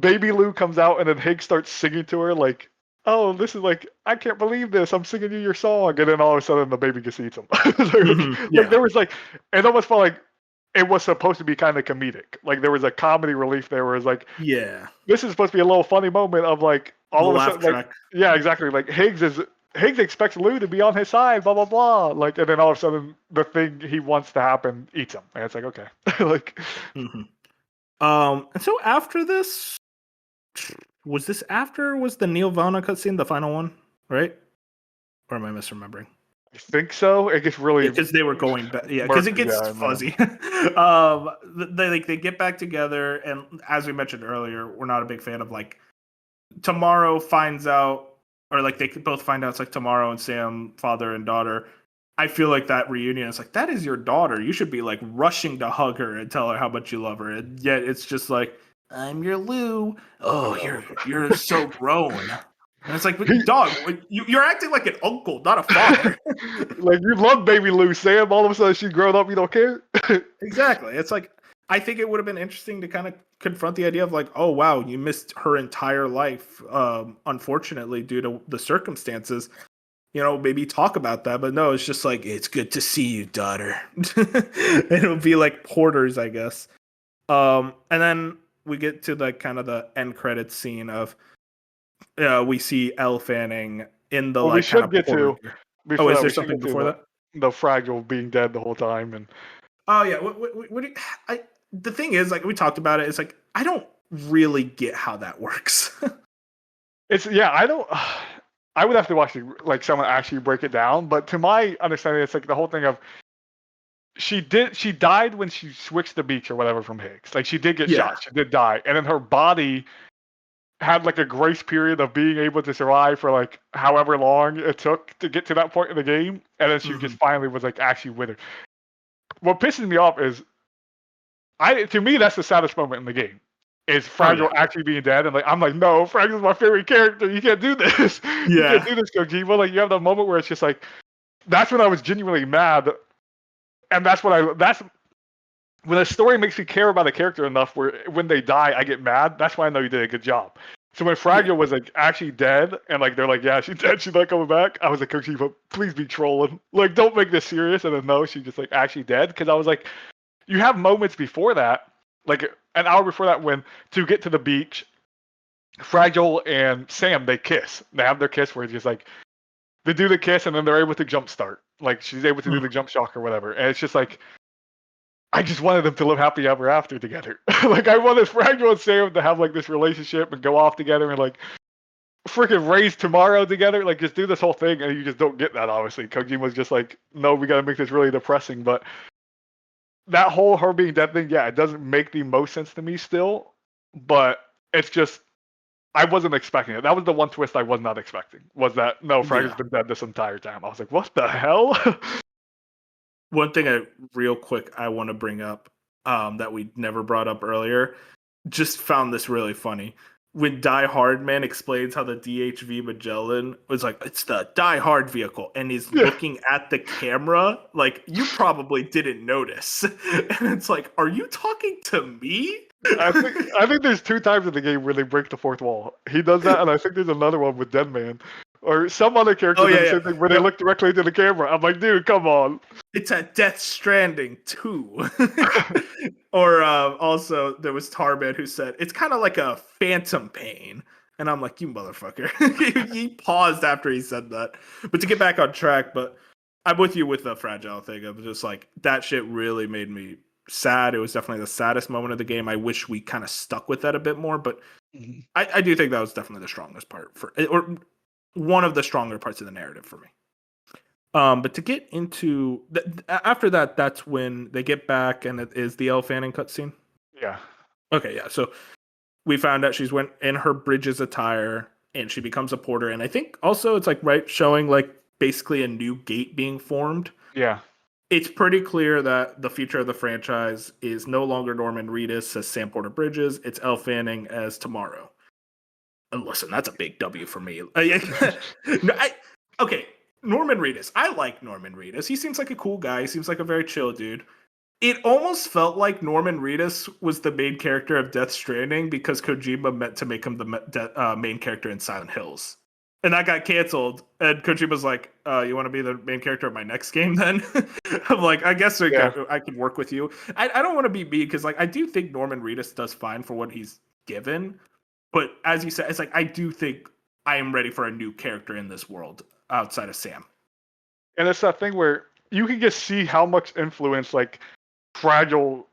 B: baby Lou comes out and then Higgs starts singing to her like, oh, this is like, I can't believe this. I'm singing you your song. And then all of a sudden the baby just eats him. Like there was like, it almost felt like it was supposed to be kind of comedic. Like there was a comedy relief there where it's like,
A: yeah,
B: this is supposed to be a little funny moment of like, all of a sudden, like, yeah, exactly. Like Higgs expects Lou to be on his side, blah, blah, blah. Like, and then all of a sudden the thing he wants to happen eats him. And it's like, okay. Like,
A: and so after this, was the Neil Vana cutscene the final one, right? Or am I misremembering?
B: I think so. It gets really
A: because they were going back. Yeah, because it gets fuzzy. They get back together, and as we mentioned earlier, we're not a big fan of like Tomorrow finds out, or like they could both find out it's like Tomorrow and Sam, father and daughter. I feel like that reunion is like, that is your daughter. You should be like rushing to hug her and tell her how much you love her. And yet it's just like, I'm your Lou. Oh, you're so grown. And it's like, dog, you're acting like an uncle, not a father.
B: Like, you love baby Lou, Sam. All of a sudden she's grown up, you don't care?
A: Exactly. It's like, I think it would have been interesting to kind of confront the idea of like, oh, wow, you missed her entire life, unfortunately, due to the circumstances. You know, maybe talk about that. But no, it's just like, it's good to see you, daughter. It'll be like Porter's, I guess. And then we get to the kind of the end credits scene of we see Elle Fanning in the
B: well,
A: like
B: we should get
A: Porter.
B: to.
A: Oh, is there something before that?
B: The Fragile being dead the whole time, and
A: oh yeah. The thing is, like we talked about it, it's like I don't really get how that works.
B: it's I don't. I would have to watch like someone actually break it down, but to my understanding, it's like the whole thing of she died when she switched the beach or whatever from Higgs. Like she did get shot, she did die, and then her body had like a grace period of being able to survive for like however long it took to get to that point in the game, and then she just finally was like actually with her. What pisses me off is, to me that's the saddest moment in the game. Is Fragile actually being dead? And like I'm like, no, Fragile's my favorite character. You can't do this. You can't do this, Kojima. Like you have that moment where it's just like, that's when I was genuinely mad, and that's when a story makes me care about a character enough where when they die I get mad. That's why I know you did a good job. So when Fragile was like actually dead, and like they're like, yeah, she's dead, she's not coming back, I was like, Kojima, please be trolling. Like, don't make this serious. And then no, she's just like actually dead. Because I was like, you have moments before that, like an hour before that, when to get to the beach, Fragile and Sam, they kiss. They have their kiss where it's just like they do the kiss and then they're able to jumpstart. Like she's able to do the jump shock or whatever. And it's just like, I just wanted them to live happy ever after together. Like I wanted Fragile and Sam to have like this relationship and go off together and like freaking raise Tomorrow together. Like just do this whole thing, and you just don't get that. Obviously, Kojima's just like, no, we got to make this really depressing. But that whole her being dead thing, yeah, it doesn't make the most sense to me still. But it's just, I wasn't expecting it. That was the one twist I was not expecting. Was that no, Fragile's been dead this entire time. I was like, what the hell?
A: One thing real quick I want to bring up that we never brought up earlier, just found this really funny. When Die Hard Man explains how the DHV Magellan was like, it's the Die Hard vehicle, and he's looking at the camera, like, you probably didn't notice. And it's like, are you talking to me?
B: I think there's 2 times in the game where they break the fourth wall. He does that, and I think there's another one with Dead Man or some other character
A: Oh
B: did
A: yeah,
B: the
A: yeah.
B: same thing where they
A: Yep.
B: look directly into the camera. I'm like, dude, come on.
A: It's at Death Stranding 2. Or also, there was Tarman who said, it's kind of like a phantom pain. And I'm like, you motherfucker. He paused after he said that. But to get back on track, but I'm with you with the fragile thing. I'm just like, that shit really made me sad. It was definitely the saddest moment of the game. I wish we kind of stuck with that a bit more, but I do think that was definitely the strongest part or one of the stronger parts of the narrative for me. But to get into after that, that's when they get back, and it is the Elle Fanning cutscene.
B: Yeah.
A: Okay, yeah. So we found out she's went in her Bridges attire, and she becomes a porter. And I think also it's like showing like basically a new gate being formed.
B: Yeah.
A: It's pretty clear that the future of the franchise is no longer Norman Reedus as Sam Porter Bridges. It's Elle Fanning as Tomorrow. And listen, that's a big W for me. No, okay, Norman Reedus. I like Norman Reedus. He seems like a cool guy. He seems like a very chill dude. It almost felt like Norman Reedus was the main character of Death Stranding because Kojima meant to make him the main character in Silent Hills. And that got canceled. And Kojima's like, you want to be the main character of my next game then? I'm like, I guess I could work with you. I don't want to be mean because like I do think Norman Reedus does fine for what he's given. But as you said, it's like I do think I am ready for a new character in this world outside of Sam.
B: And it's that thing where you can just see how much influence like Fragile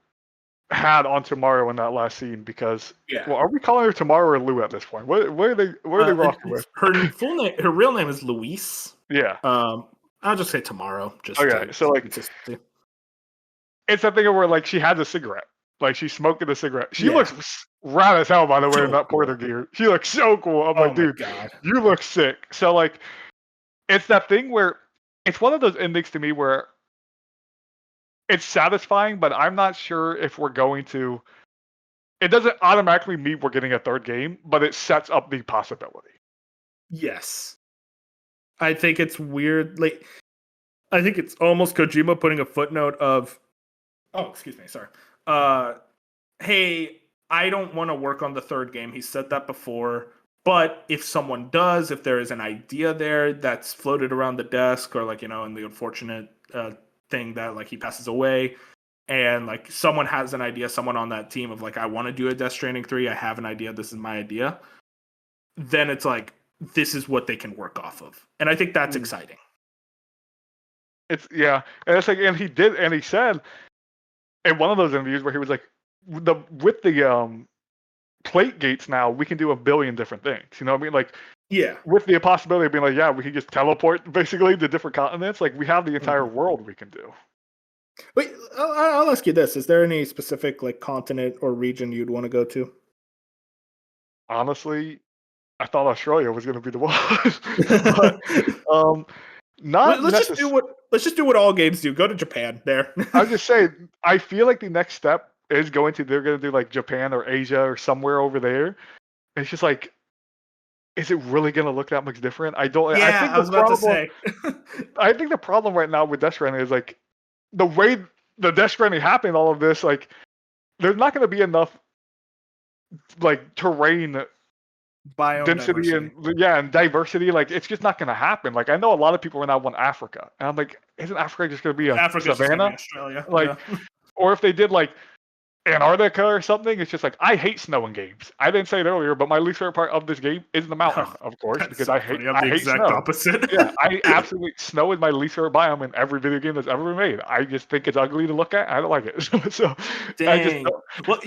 B: had on Tomorrow in that last scene because well, are we calling her Tomorrow or Lou at this point? What are they rocking with?
A: Her full name, her real name is Luis.
B: Yeah.
A: I'll just say Tomorrow. Just
B: okay. So like,
A: consistency.
B: It's that thing where like she has a cigarette, like she's smoking a cigarette. She looks rad as hell, by the way, in that porter gear. She looks so cool. I'm like, dude, you look sick. So like, it's that thing where it's one of those endings to me where it's satisfying, but I'm not sure if we're going to. It doesn't automatically mean we're getting a third game, but it sets up the possibility.
A: Yes, I think it's weird. Like, I think it's almost Kojima putting a footnote of, oh, excuse me, sorry. Hey, I don't want to work on the third game. He said that before. But if someone does, if there is an idea there that's floated around the desk, or like, in the unfortunate thing that like he passes away, and like someone has an idea, someone on that team of like, I want to do a Death Stranding 3, I have an idea, this is my idea, then it's like, this is what they can work off of. And I think that's exciting.
B: And it's like, and he said in one of those interviews where he was like, with the plate gates now, we can do a billion different things. You know what I mean? Like, with the possibility of being like, we can just teleport basically to different continents. Like, we have the entire world we can do.
A: Wait, I'll ask you this: is there any specific like continent or region you'd want to go to?
B: Honestly, I thought Australia was going to be the one, but not.
A: Let's just do what all games do. Go to Japan. There.
B: I was just saying. I feel like the next step is they're going to do like Japan or Asia or somewhere over there. It's just like, is it really going to look that much different? I don't.
A: Yeah,
B: I think
A: I was about to say.
B: I think the problem right now with Death Stranding is like the way the Death Stranding happened. All of this, like, there's not going to be enough like terrain.
A: Biome
B: density
A: diversity.
B: and diversity, like it's just not going to happen. Like I know a lot of people right now want Africa, and I'm like, isn't Africa just going to be a savanna?
A: Australia,
B: like, or if they did like Antarctica or something, it's just like I hate snow in games. I didn't say it earlier, but my least favorite part of this game is the mountain, of course, because
A: so
B: I hate
A: I'm the exact
B: snow.
A: opposite.
B: Yeah, I absolutely snow is my least favorite biome in every video game that's ever been made. I just think it's ugly to look at. I don't like it. So
A: Dang.
B: I just
A: well,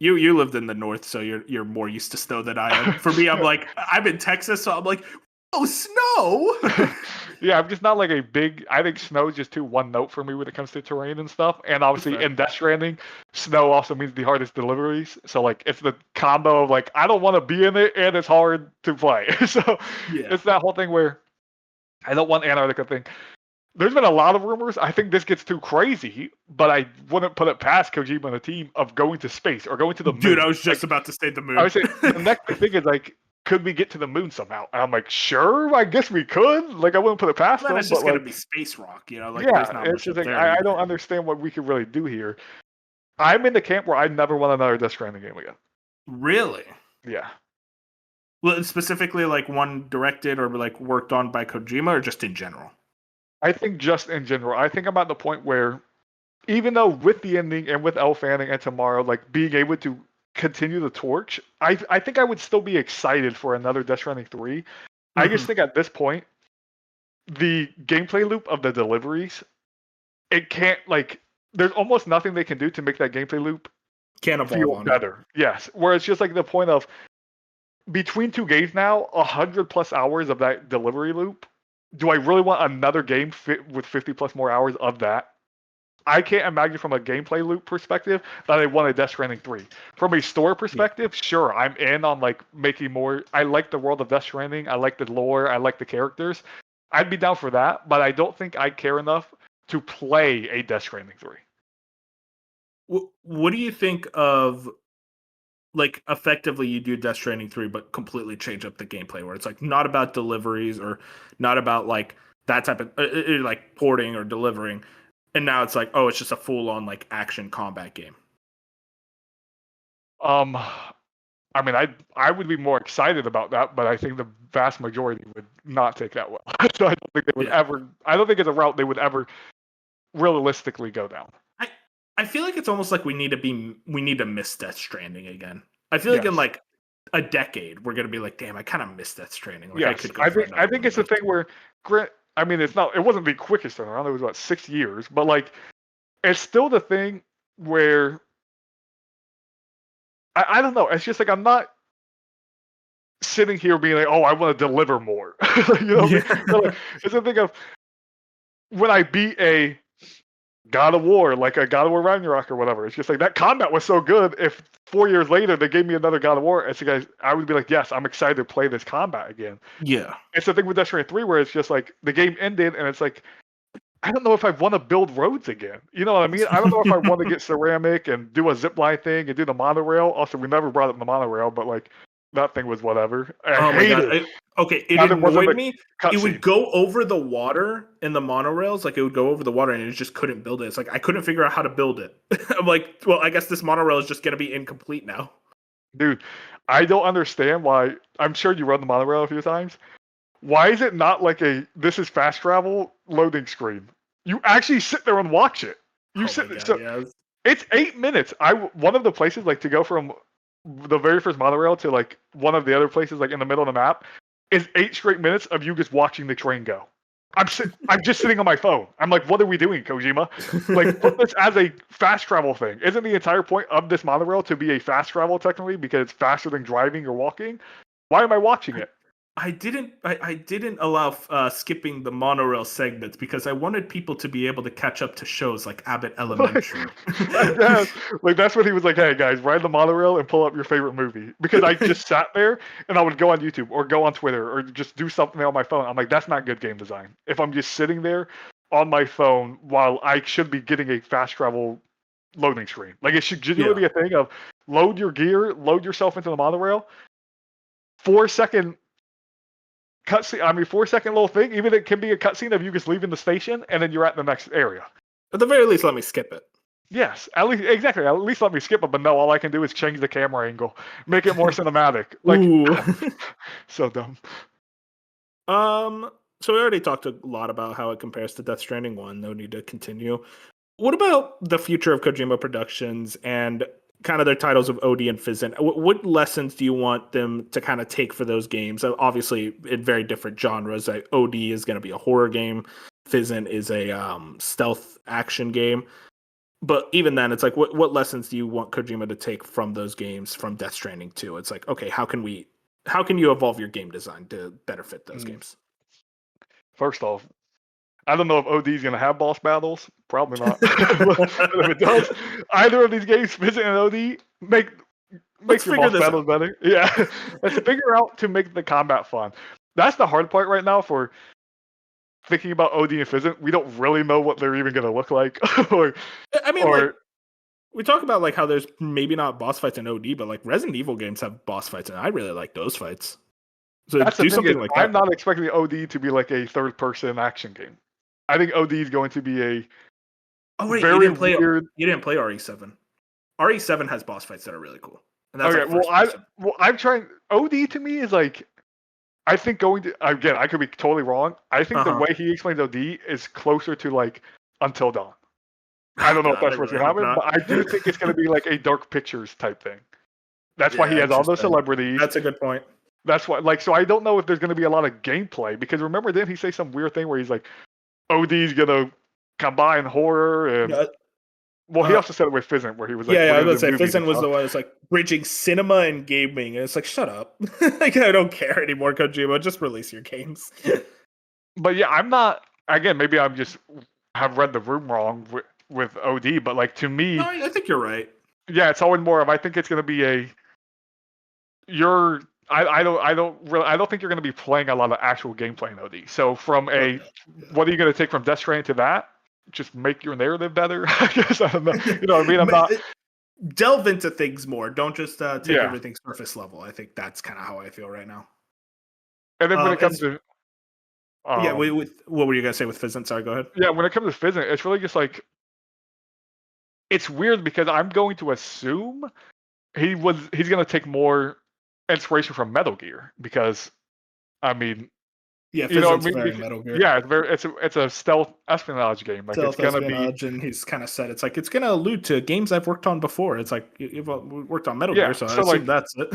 A: you lived in the north, so you're more used to snow than I am. For me, I'm like, I'm in Texas, so I'm like, oh, snow.
B: Yeah, I'm just not like a big. I think snow is just too one note for me when it comes to terrain and stuff. And obviously, in Death Stranding, snow also means the hardest deliveries. So like, it's the combo of like, I don't want to be in it, and it's hard to play. So it's that whole thing where I don't want Antarctica thing. There's been a lot of rumors. I think this gets too crazy, but I wouldn't put it past Kojima and the team of going to space or going to the moon.
A: Dude, I was just about to say the moon.
B: I would say the next thing is like, could we get to the moon somehow? And I'm like, sure, I guess we could. Like, I wouldn't put it past them.
A: It's just gonna be space rock, Like,
B: yeah, it's just like I don't understand what we could really do here. I'm in the camp where I never want another Death Stranding game again.
A: Really?
B: Yeah.
A: Well, specifically like one directed or like worked on by Kojima, or just in general?
B: I think just in general, I think I'm at the point where even though with the ending and with Elle Fanning and Tomorrow, like being able to continue the torch, I think I would still be excited for another Death Stranding 3. I just think at this point, the gameplay loop of the deliveries, it can't like there's almost nothing they can do to make that gameplay loop
A: Can't evolve
B: feel
A: on it.
B: better. Yes. Where it's just like the point of between two games now, 100+ hours of that delivery loop. Do I really want another game with 50+ more hours of that? I can't imagine from a gameplay loop perspective that I want a Death Stranding 3. From a story perspective, sure, I'm in on like making more. I like the world of Death Stranding. I like the lore. I like the characters. I'd be down for that, but I don't think I care enough to play a Death Stranding 3.
A: What do you think of like effectively you do Death Stranding 3 but completely change up the gameplay where it's like not about deliveries or not about like that type of like porting or delivering, and now it's like, oh, it's just a full on like action combat game.
B: Um, I mean, I would be more excited about that, but I think the vast majority would not take that well. So I don't think they would
A: Yeah.
B: ever. I don't think it's a route they would ever realistically go down.
A: I feel like it's almost like we need to miss Death Stranding again. I feel like in
B: Yes.
A: like a decade we're gonna be like, damn, I kind of miss Death Stranding. Like I
B: Yes,
A: could go for
B: I
A: another
B: think
A: one of
B: it's a
A: those.
B: thing where Grant. I mean, it's not. It wasn't the quickest turnaround. It was about 6 years, but like, it's still the thing where I don't know. It's just like I'm not sitting here being like, oh, I want to deliver more. You know what I mean? So, like, it's a thing of when I beat a God of War, like a God of War Ragnarok or whatever. It's just like that combat was so good. If 4 years later they gave me another God of War, it's like I would be like, yes, I'm excited to play this combat again.
A: Yeah.
B: It's the thing with Death Stranding 3 where it's just like the game ended and it's like I don't know if I want to build roads again. You know what I mean? I don't know if I want to get ceramic and do a zipline thing and do the monorail. Also, we never brought up the monorail, but like that thing was whatever. I
A: Oh my god.
B: hated
A: Okay, it
B: that it wasn't
A: annoyed
B: a
A: me. It would
B: cutscene.
A: go over the water in the monorails, like it would go over the water, and it just couldn't build it. It's like I couldn't figure out how to build it. I'm like, well, I guess this monorail is just gonna be incomplete now.
B: Dude, I don't understand why. I'm sure you run the monorail a few times. Why is it not like a this is fast travel loading screen? You actually sit there and watch it. You
A: Oh my
B: sit
A: god,
B: so
A: yeah.
B: it's 8 minutes. One of the places like to go from the very first monorail to like one of the other places like in the middle of the map is 8 straight minutes of you just watching the train go. I'm just sitting on my phone. I'm like, what are we doing, Kojima? Like, put this as a fast travel thing. Isn't the entire point of this monorail to be a fast travel technically because it's faster than driving or walking? Why am I watching it?
A: I didn't allow skipping the monorail segments because I wanted people to be able to catch up to shows like Abbott Elementary.
B: I guess. Like that's what he was like, hey guys, ride the monorail and pull up your favorite movie. Because I just sat there and I would go on YouTube or go on Twitter or just do something on my phone. I'm like, that's not good game design. If I'm just sitting there on my phone while I should be getting a fast travel loading screen. Like it should genuinely
A: Yeah.
B: be a thing of load your gear, load yourself into the monorail, 4 second cutscene. I mean, 4 second little thing. Even it can be a cutscene of you just leaving the station and then you're at the next area.
A: At the very least, let me skip it.
B: Yes, at least exactly. At least let me skip it. But no, all I can do is change the camera angle, make it more cinematic. Like,
A: Ooh.
B: so dumb.
A: So we already talked a lot about how it compares to Death Stranding 1. No need to continue. What about the future of Kojima Productions and kind of their titles of OD and Fizzin? What lessons do you want them to kind of take for those games? Obviously, in very different genres. Like OD is going to be a horror game. Fizzin is a stealth action game. But even then, it's like, what lessons do you want Kojima to take from those games, from Death Stranding 2? It's like, okay, how can you evolve your game design to better fit those games?
B: First off, I don't know if OD is gonna have boss battles. Probably not. But if it does, either of these games, Visit and OD,
A: Let's
B: make your
A: figure
B: boss
A: this
B: battles
A: out.
B: better. Yeah, let's figure out to make the combat fun. That's the hard part right now for thinking about OD and Fizzit. We don't really know what they're even gonna look like, or
A: I mean, like,
B: or
A: we talk about like how there's maybe not boss fights in OD, but like Resident Evil games have boss fights, and I really like those fights. So
B: that's the
A: do
B: thing is,
A: something like
B: I'm
A: that.
B: not expecting OD to be like a third-person action game. I think OD is going to be a
A: Oh wait,
B: very weird.
A: you didn't play RE7. RE7 has boss fights that are really cool. And that's
B: Okay,
A: like first person.
B: I'm trying. OD to me is like, I think going to again, I could be totally wrong. I think the
A: Uh-huh.
B: way he explains OD is closer to like Until Dawn. I
A: Oh
B: don't know if
A: God, I
B: that's what's
A: really
B: gonna
A: hope
B: happen,
A: not.
B: but I do think it's gonna be like a Dark Pictures type thing. That's why he
A: Yeah,
B: has all those
A: interesting.
B: celebrities.
A: That's a good point.
B: That's why, like, so I don't know if there's gonna be a lot of gameplay because remember, didn't he say some weird thing where he's like, OD's gonna combine horror and
A: Yeah,
B: well, he
A: uh,
B: also said it with Fizzant where he was like,
A: yeah,
B: we're
A: I
B: gonna
A: was
B: do
A: gonna say
B: movies and
A: Fizzin was
B: stuff.
A: the one that's like bridging cinema and gaming, and it's like, shut up. Like I don't care anymore, Kojima. Just release your games.
B: But yeah, I'm not. Again, maybe I'm just have read the room wrong with OD, but like to
A: No,
B: me,
A: I think you're right.
B: yeah, it's always more of I think it's gonna be a you're I don't think you're gonna be playing a lot of actual gameplay in OD. So from a
A: Okay.
B: what are you gonna take from Death Stranding to that? Just make your narrative better. I guess I don't know. You know what I mean? I'm not.
A: Delve into things more. Don't just take
B: Yeah.
A: everything surface level. I think that's kind of how I feel right now.
B: And then when it comes
A: As
B: to
A: yeah,
B: um
A: with what were you gonna say with Fizzin? Sorry, go ahead.
B: yeah, when it comes to physics, it's really just like it's weird because I'm going to assume he's gonna take more inspiration from Metal Gear because I mean
A: Yeah,
B: you know, I
A: Fizzin's
B: mean,
A: very Metal Gear.
B: yeah, it's a stealth espionage game. Like it's
A: Stealth
B: gonna be
A: espionage, and he's kind of said it's like it's gonna allude to games I've worked on before. It's like you've worked on Metal
B: yeah.
A: Gear, so I
B: So
A: assume
B: like
A: that's it.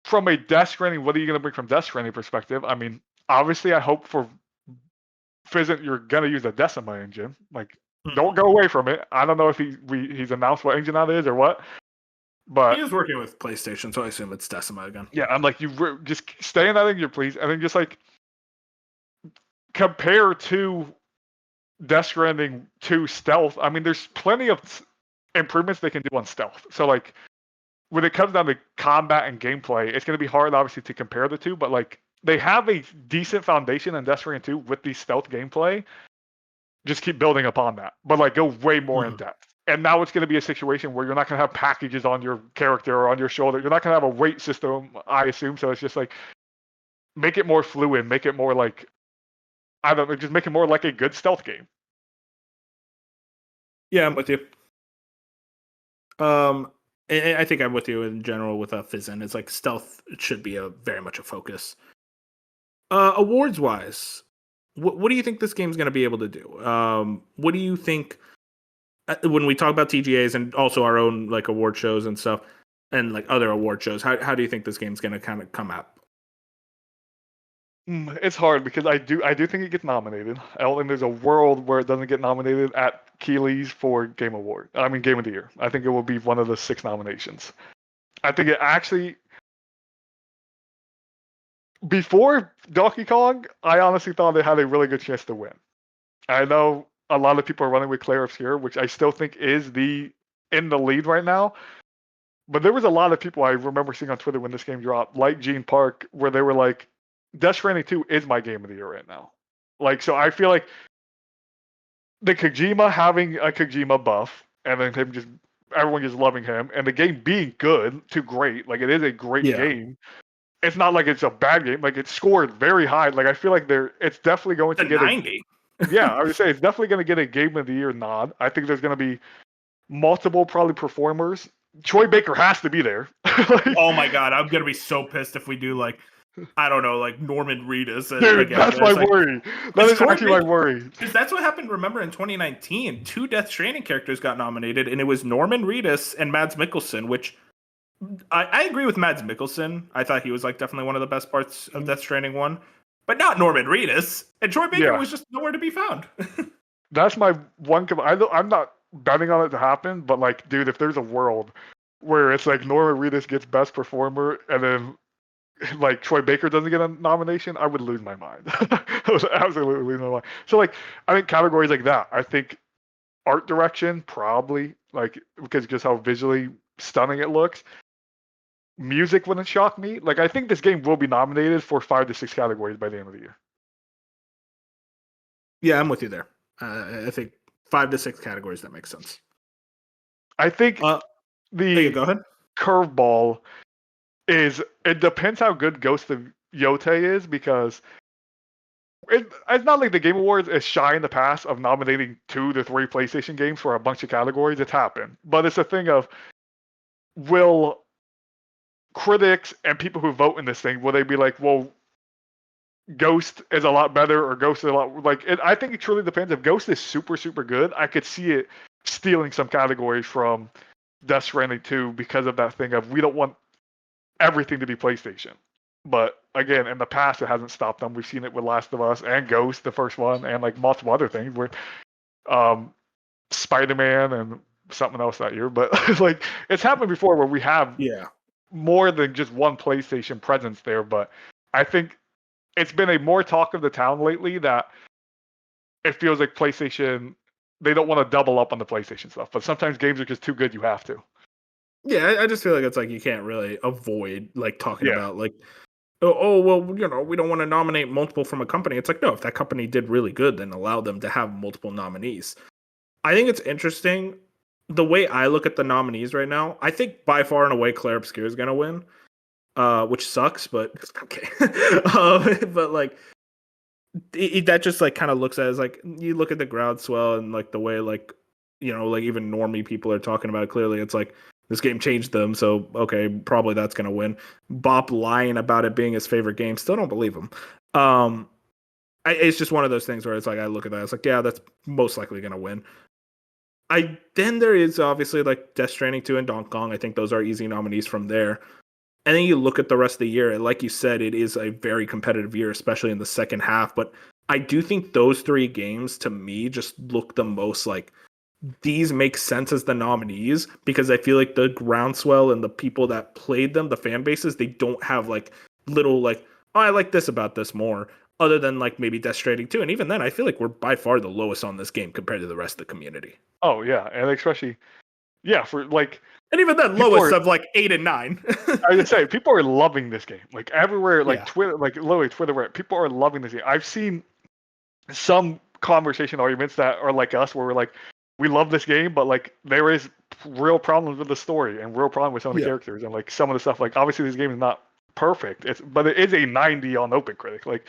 B: from a Death Stranding, what are you gonna bring from Death Stranding perspective? I mean, obviously, I hope for Fizzant you're gonna use the Decima engine. Like, don't go away from it. I don't know if he's announced what engine that is or what,
A: He
B: but
A: is working with PlayStation, so I assume it's Decima again.
B: yeah, I'm like just stay in that engine, please, and then just like compare to Death Stranding to stealth. I mean, there's plenty of improvements they can do on stealth. So like when it comes down to combat and gameplay, it's going to be hard, obviously, to compare the two. But like they have a decent foundation in Death Stranding 2 with the stealth gameplay. Just keep building upon that, but like go way more in
A: Mhm.
B: depth. And now it's going to be a situation where you're not going to have packages on your character or on your shoulder. You're not going to have a weight system, I assume. So it's just like make it more fluid, make it more like I don't know, just make it more like a good stealth game.
A: Yeah, I'm with you. Um, I think I'm with you in general with Fizzin. It's like stealth should be a very much a focus. Awards wise, what do you think this game's going to be able to do? What do you think when we talk about TGAs and also our own like award shows and stuff, and like other award shows? How do you think this game's going to kind of come out?
B: It's hard because I do think it gets nominated. I don't think there's a world where it doesn't get nominated at Keeley's for Game Award. I mean Game of the Year. I think it will be one of the 6 nominations. I think it actually before Donkey Kong, I honestly thought it had a really good chance to win. I know a lot of people are running with Claire Obscure, which I still think is in the lead right now. But there was a lot of people I remember seeing on Twitter when this game dropped, like Gene Park, where they were like, Death Stranding 2 is my game of the year right now. Like, so I feel like the Kojima having a Kojima buff, and then him just everyone just loving him, and the game being good to great, like it is a great
A: Yeah,
B: game. It's not like it's a bad game. Like it scored very high. Like I feel like it's definitely going
A: the
B: to get a
A: 90.
B: yeah. I would say it's definitely going to get a game of the year nod. I think there's going to be multiple probably performers. Troy Baker has to be there. Like,
A: Oh my god, I'm gonna be so pissed if we do like I don't know, like Norman Reedus
B: dude,
A: again.
B: that's
A: Where
B: my
A: it's like
B: worry. That
A: it's
B: is
A: Troy
B: actually my
A: Baker.
B: worry.
A: Because that's what happened. Remember in 2019, 2 Death Stranding characters got nominated, and it was Norman Reedus and Mads Mikkelsen. Which I agree with Mads Mikkelsen. I thought he was like definitely one of the best parts of Death Stranding 1, but not Norman Reedus. And Troy Baker
B: Yeah,
A: was just nowhere to be found.
B: that's my one. I'm not betting on it to happen, but like, dude, if there's a world where it's like Norman Reedus gets best performer and then like Troy Baker doesn't get a nomination, I would lose my mind. I would absolutely lose my mind. So like, I think categories like that. I think art direction probably like because just how visually stunning it looks. Music wouldn't shock me. Like I think this game will be nominated for 5 to 6 categories by the end of the year.
A: Yeah, I'm with you there. I think 5 to 6 categories that makes sense.
B: I think
A: Yeah,
B: the
A: go ahead.
B: curveball is it depends how good Ghost of Yote is because it's not like the Game Awards is shy in the past of nominating 2 to 3 PlayStation games for a bunch of categories. It's happened, but it's a thing of will critics and people who vote in this thing, will they be like, well, Ghost is a lot better, or Ghost is a lot like it? I think it truly depends. If Ghost is super, super good, I could see it stealing some categories from Death Stranding 2 because of that thing of we don't want everything to be PlayStation. But again, in the past, it hasn't stopped them. We've seen it with Last of Us and Ghost, the first one, and like multiple other things where Spider-Man and something else that year. But like it's happened before where we have more than just one PlayStation presence there. But I think it's been a more talk of the town lately that it feels like PlayStation, they don't want to double up on the PlayStation stuff. But sometimes games are just too good, you have to.
A: Yeah, I just feel like it's like you can't really avoid like talking
B: Yeah.
A: about like, oh well, we don't want to nominate multiple from a company. It's like, no, if that company did really good, then allow them to have multiple nominees. I think it's interesting the way I look at the nominees right now. I think by far and away Claire Obscure is gonna win, which sucks, but it's okay. But like that just like kind of looks at it as like you look at the groundswell and like the way like like even normie people are talking about it. Clearly it's like this game changed them, so okay, probably that's gonna win. Bop lying about it being his favorite game, still don't believe him. It's just one of those things where it's like I look at that, it's like, yeah, that's most likely gonna win. Then there is obviously like Death Stranding 2 and Donkey Kong. I think those are easy nominees from there. And then you look at the rest of the year, and like you said, it is a very competitive year, especially in the second half. But I do think those three games, to me, just look the most like these make sense as the nominees because I feel like the groundswell and the people that played them, the fan bases, they don't have like little like, oh, I like this about this more, other than like maybe Death Stranding 2. And even then, I feel like we're by far the lowest on this game compared to the rest of the community.
B: Oh yeah, and especially for like.
A: And even then, lowest of like 8 and 9.
B: I would say people are loving this game. Like everywhere, like
A: Yeah.
B: Twitter, like literally Twitter, where people are loving this game. I've seen some conversation arguments that are like us, where we're like, we love this game, but like there is real problems with the story and real problem with some of the characters and like some of the stuff. Like obviously this game is not perfect. But it is a 90 on OpenCritic. Like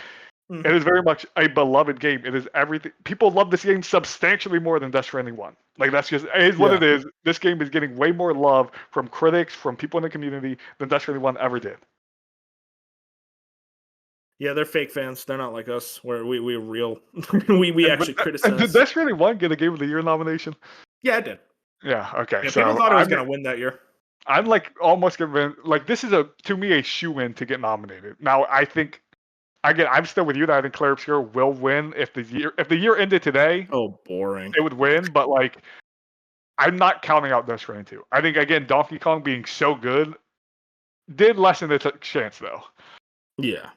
B: it is very much a beloved game. It is everything. People love this game substantially more than Death Stranding 1. Like that's just it is what it is. This game is getting way more love from critics, from people in the community than Death Stranding 1 ever did.
A: Yeah, they're fake fans. They're not like us, where we're real. we actually criticize.
B: And did Death Stranding 1 get a Game of the Year nomination?
A: Yeah, it did.
B: Yeah, okay.
A: Yeah,
B: so
A: people thought it was going to win that year.
B: I'm like almost convinced. Like this is to me a shoe-in to get nominated. Now I think, again, I'm still with you that I think Claire Obscure will win if the year ended today.
A: Oh, boring.
B: It would win, but like I'm not counting out Death Stranding 2. I think again Donkey Kong being so good did lessen the chance though.
A: Yeah,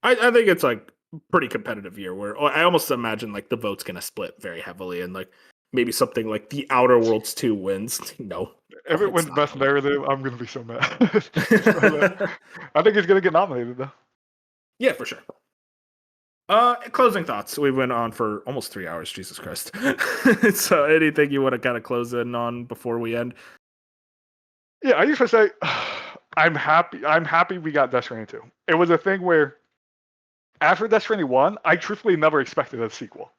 A: I think it's like pretty competitive year where I almost imagine like the vote's gonna split very heavily and like maybe something like The Outer Worlds 2 wins. No.
B: If it wins Best Narrative, I'm gonna be so mad. I think it's gonna get nominated though.
A: Yeah, for sure. Closing thoughts. We went on for almost 3 hours. Jesus Christ. So anything you want to kind of close in on before we end?
B: Yeah, I just want to say I'm happy we got Death Stranding 2. It was a thing where after Death Stranding 1, I truthfully never expected a sequel.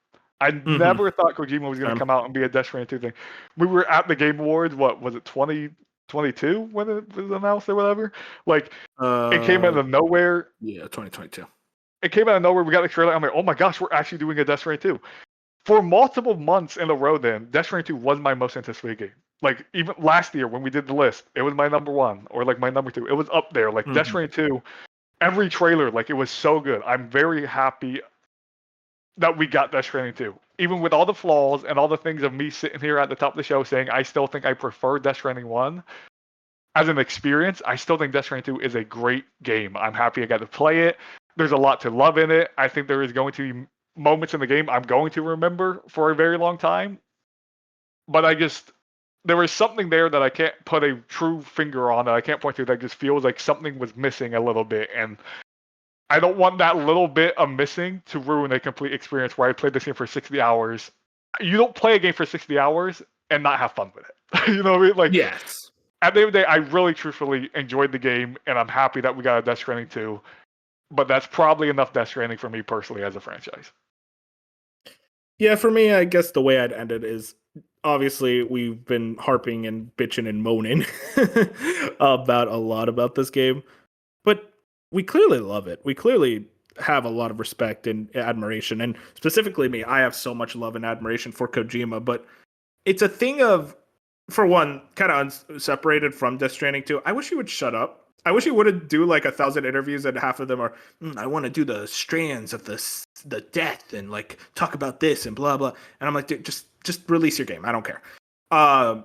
B: I never thought Kojima was going to come out and be a Death Stranding 2 thing. We were at the Game Awards, what was it, 2022 when it was announced or whatever? Like, it came out of nowhere.
A: Yeah, 2022.
B: It came out of nowhere. We got the trailer. I'm like, oh my gosh, we're actually doing a Death Stranding 2. For multiple months in a row then, Death Stranding 2 was my most anticipated game. Like, even last year when we did the list, it was my number one or like my number two. It was up there. Like, Death Stranding 2, every trailer, like, it was so good. I'm very happy that we got Death Stranding 2. Even with all the flaws and all the things of me sitting here at the top of the show saying I still think I prefer Death Stranding 1, as an experience, I still think Death Stranding 2 is a great game. I'm happy I got to play it. There's a lot to love in it. I think there is going to be moments in the game I'm going to remember for a very long time. But there was something there that I can't put a true finger on, that I can't point to, that just feels like something was missing a little bit. And I don't want that little bit of missing to ruin a complete experience where I played this game for 60 hours. You don't play a game for 60 hours and not have fun with it. You know what I mean? Like,
A: yes.
B: At the end of the day, I really truthfully enjoyed the game, and I'm happy that we got a Death Stranding 2. But that's probably enough Death Stranding for me personally as a franchise.
A: Yeah, for me, I guess the way I'd end it is
C: obviously we've been harping and bitching and moaning about a lot about this game, but we clearly love it. We clearly have a lot of respect and admiration, and specifically me, I have so much love and admiration for Kojima. But it's a thing of, for one, kind of separated from Death Stranding 2. I wish he would shut up. I wish he wouldn't do like 1,000 interviews and half of them are, I want to do the strands of the death and like talk about this and blah blah. And I'm like, dude, just release your game. I don't care.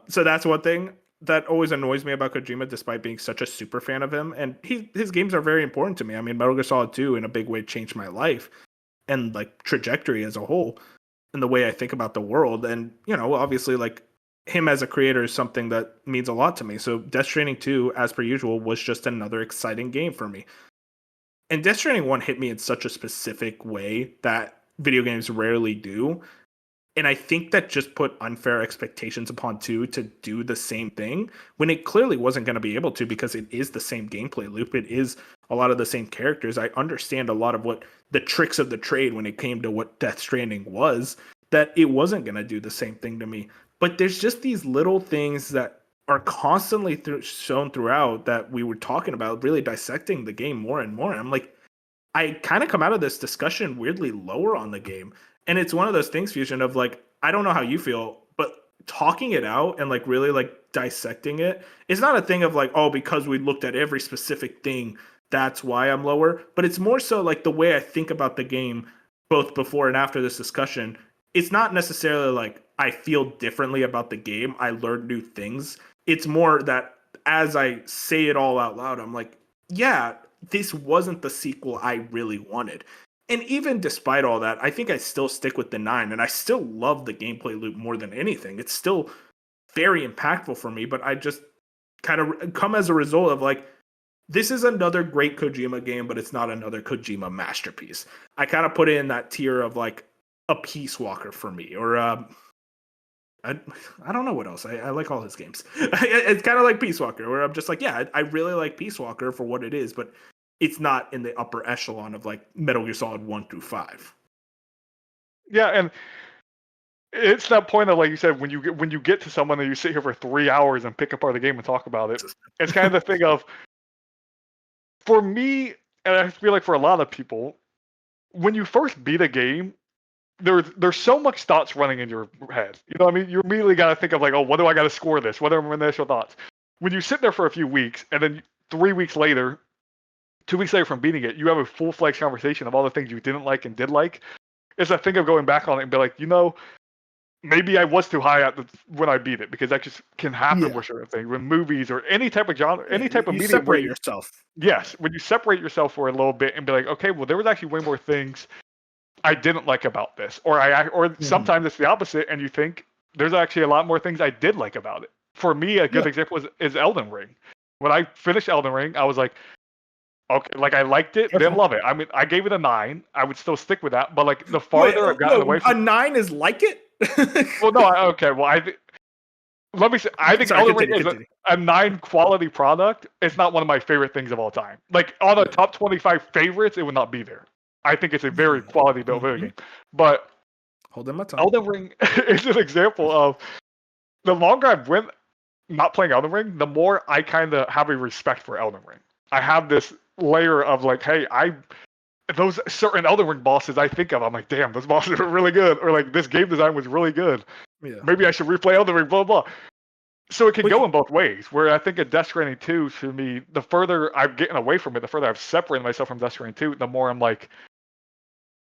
C: So that's one thing that always annoys me about Kojima, despite being such a super fan of him. And his games are very important to me. I mean, Metal Gear Solid 2 in a big way changed my life and like trajectory as a whole and the way I think about the world. And, you know, obviously like him as a creator is something that means a lot to me. So Death Stranding 2, as per usual, was just another exciting game for me. And Death Stranding 1 hit me in such a specific way that video games rarely do. And I think that just put unfair expectations upon 2 to do the same thing when it clearly wasn't going to be able to, because it is the same gameplay loop. It is a lot of the same characters. I understand a lot of what the tricks of the trade when it came to what Death Stranding was, that it wasn't going to do the same thing to me. But there's just these little things that are constantly shown throughout that we were talking about, really dissecting the game more and more. I'm like, I kind of come out of this discussion weirdly lower on the game. And it's one of those things, Fusion, of like, I don't know how you feel, but talking it out and like really like dissecting it is not a thing of like, oh, because we looked at every specific thing, that's why I'm lower. But it's more so like the way I think about the game, both before and after this discussion. It's not necessarily like I feel differently about the game. I learned new things. It's more that as I say it all out loud, I'm like, yeah, this wasn't the sequel I really wanted. And even despite all that, I think I still stick with the 9, and I still love the gameplay loop more than anything. It's still very impactful for me, but I just kind of come as a result of like, this is another great Kojima game, but it's not another Kojima masterpiece. I kind of put it in that tier of like a Peace Walker for me, or I don't know what else. I like all his games. It's kind of like Peace Walker, where I'm just like, yeah, I really like Peace Walker for what it is, but it's not in the upper echelon of like Metal Gear Solid 1 through 5.
B: Yeah, and it's that point of, like you said, when you get to someone and you sit here for 3 hours and pick apart the game and talk about it, it's kind of the thing of, for me, and I feel like for a lot of people, when you first beat a game, there's so much thoughts running in your head. You know what I mean? You immediately got to think of like, oh, what do I got to score this? What are my initial thoughts? When you sit there for a few weeks and then 3 weeks later, 2 weeks later from beating it, you have a full-fledged conversation of all the things you didn't like and did like. It's a thing of going back on it and be like, you know, maybe I was too high when I beat it, because that just can happen with certain things, with movies or any type of genre, any type of
C: you
B: medium.
C: separate yourself.
B: Yes, when you separate yourself for a little bit and be like, okay, well, there was actually way more things I didn't like about this, or sometimes it's the opposite, and you think there's actually a lot more things I did like about it. For me, a good example is Elden Ring. When I finished Elden Ring, I was like, okay, like I liked it, didn't love it. I mean, I gave it a 9. I would still stick with that, but like the farther I've gotten away from
C: a 9 is like it.
B: Well, no, okay, well, let me say, I think Elden Ring is a 9 quality product. It's not one of my favorite things of all time. Like on the top 25 favorites, it would not be there. I think it's a very quality built video game. But
C: holding my tongue.
B: Elden Ring is an example of, the longer I've went not playing Elden Ring, the more I kind of have a respect for Elden Ring. I have this layer of like, hey, those certain Elden Ring bosses I think of, I'm like, damn, those bosses are really good, or like this game design was really good. Yeah. Maybe I should replay Elden Ring, blah blah. So it can go in both ways. Where I think in Death Stranding 2, to me, the further I'm getting away from it, the further I've separated myself from Death Stranding 2, the more I'm like,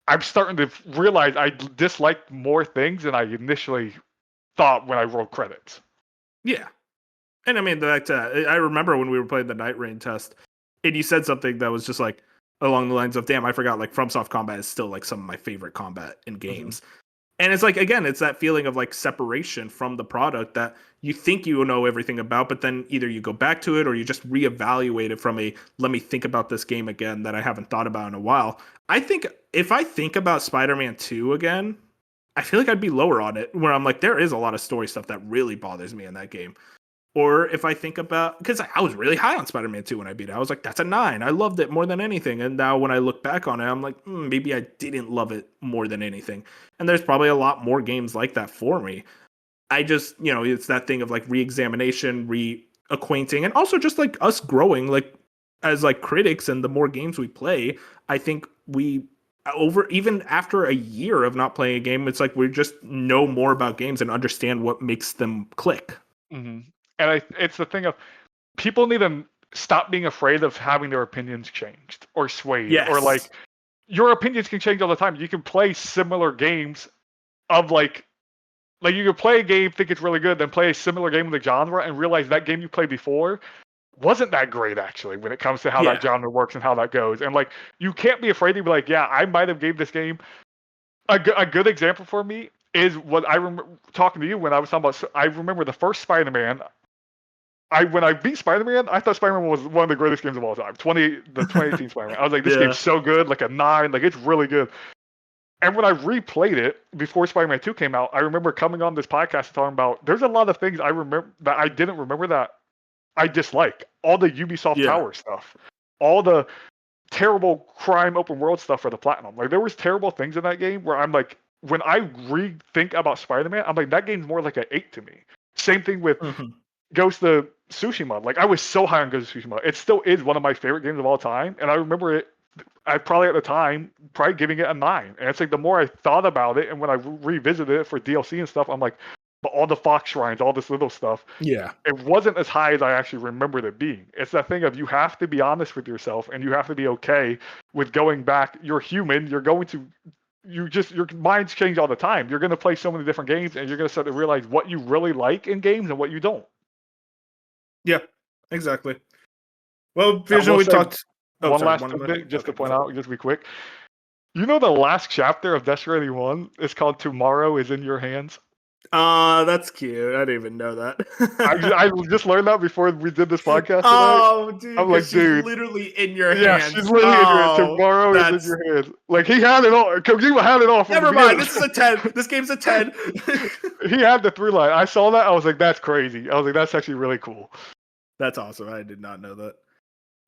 B: I'm starting to realize I dislike more things than I initially thought when I rolled credits.
C: Yeah. And I mean, I remember when we were playing the Night Rain test, and you said something that was just like along the lines of, damn, I forgot, like FromSoft combat is still like some of my favorite combat in games. And it's like, again, it's that feeling of like separation from the product that you think you know everything about, but then either you go back to it or you just reevaluate it from let me think about this game again that I haven't thought about in a while. I think if I think about Spider-Man 2 again, I feel like I'd be lower on it, where I'm like, there is a lot of story stuff that really bothers me in that game. Or if I think about, because I was really high on Spider-Man 2 when I beat it. I was like, that's a 9. I loved it more than anything. And now when I look back on it, I'm like, maybe I didn't love it more than anything. And there's probably a lot more games like that for me. I just, it's that thing of like re-examination, reacquainting, and also just like us growing, like as like critics, and the more games we play, I think even after a year of not playing a game, it's like we just know more about games and understand what makes them click.
B: Mm-hmm. And it's the thing of people need to stop being afraid of having their opinions changed or swayed,
C: Yes.
B: or like your opinions can change all the time. You can play similar games of like you can play a game, think it's really good, then play a similar game in the genre and realize that game you played before wasn't that great actually when it comes to how that genre works and how that goes. And like you can't be afraid to be like, yeah, I might have gave this game a good example for me is what I remember talking to you when I was talking about. I remember the first Spider-Man. When I beat Spider-Man, I thought Spider-Man was one of the greatest games of all time. The 2018 Spider-Man. I was like, this game's so good, like a 9, like it's really good. And when I replayed it before Spider-Man 2 came out, I remember coming on this podcast and talking about there's a lot of things I remember that I didn't remember that I dislike. All the Ubisoft Tower stuff, all the terrible crime open world stuff for the Platinum. Like there was terrible things in that game where I'm like, when I rethink about Spider-Man, I'm like, that game's more like an 8 to me. Same thing with Ghost of Tsushima. Like I was so high on Ghost of Tsushima. It still is one of my favorite games of all time. And I remember it, I probably at the time, probably giving it a 9. And it's like the more I thought about it and when I revisited it for DLC and stuff, I'm like, but all the Fox Shrines, all this little stuff.
C: Yeah.
B: It wasn't as high as I actually remembered it being. It's that thing of you have to be honest with yourself and you have to be okay with going back. You're human. You're going to, your minds change all the time. You're going to play so many different games and you're going to start to realize what you really like in games and what you don't.
C: Yeah, exactly. Well, Vision, we talked.
B: One last bit, just to point out, just to be quick. You know the last chapter of Death Stranding 1 is called Tomorrow is in Your Hands?
C: That's cute. I didn't even know that.
B: I just learned that before we did this podcast today.
C: Oh, dude.
B: I'm like,
C: she's
B: dude.
C: literally in your hands.
B: Yeah, she's literally in your hands. Tomorrow is in your hands. Like, he had it all. Kojima had it all from
C: Never
B: the
C: mind.
B: beginning.
C: This is a 10. This game's a 10.
B: He had the 3 line. I saw that. I was like, that's crazy. I was like, that's actually really cool.
C: That's awesome. I did not know that.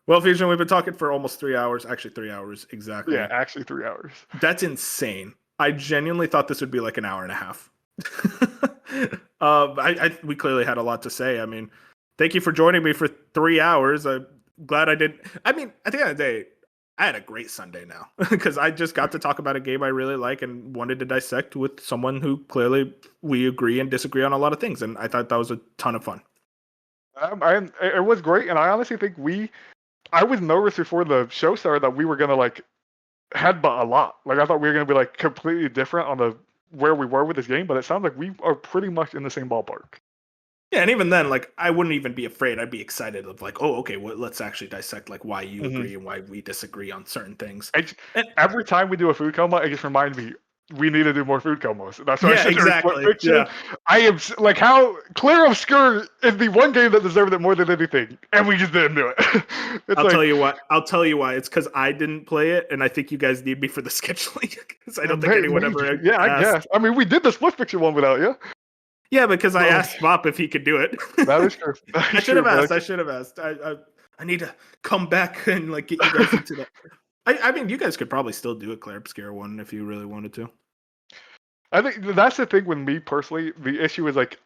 C: Well, Fusion, we've been talking for almost 3 hours. Actually, 3 hours exactly.
B: Yeah, actually 3 hours.
C: That's insane. I genuinely thought this would be like an hour and a half. We clearly had a lot to say. I mean, thank you for joining me for 3 hours. I'm glad I did. I mean, at the end of the day, I had a great Sunday now because I just got to talk about a game I really like and wanted to dissect with someone who clearly we agree and disagree on a lot of things. And I thought that was a ton of fun.
B: It was great. And I honestly think I was nervous before the show started that we were going to like headbutt a lot. Like I thought we were going to be like completely different on where we were with this game, but it sounds like we are pretty much in the same ballpark.
C: Yeah, and even then, like I wouldn't even be afraid. I'd be excited of like, oh, okay, well, let's actually dissect like why you agree and why we disagree on certain things.
B: Every time we do a food coma, it just reminds me we need to do more food combos. That's why
C: exactly.
B: Yeah. I am like, how Clear Obscure is the one game that deserved it more than anything, and we just didn't do it.
C: I'll tell you why. It's because I didn't play it, and I think you guys need me for the scheduling because I don't think anyone ever.
B: Yeah, I guess. I mean, we did the split picture one without you.
C: Yeah, because I asked Bop if he could do it.
B: That is true.
C: I should have asked. I need to come back and like get you guys into that. I mean, you guys could probably still do a Clear Obscure one if you really wanted to.
B: I think that's the thing with me personally. The issue is like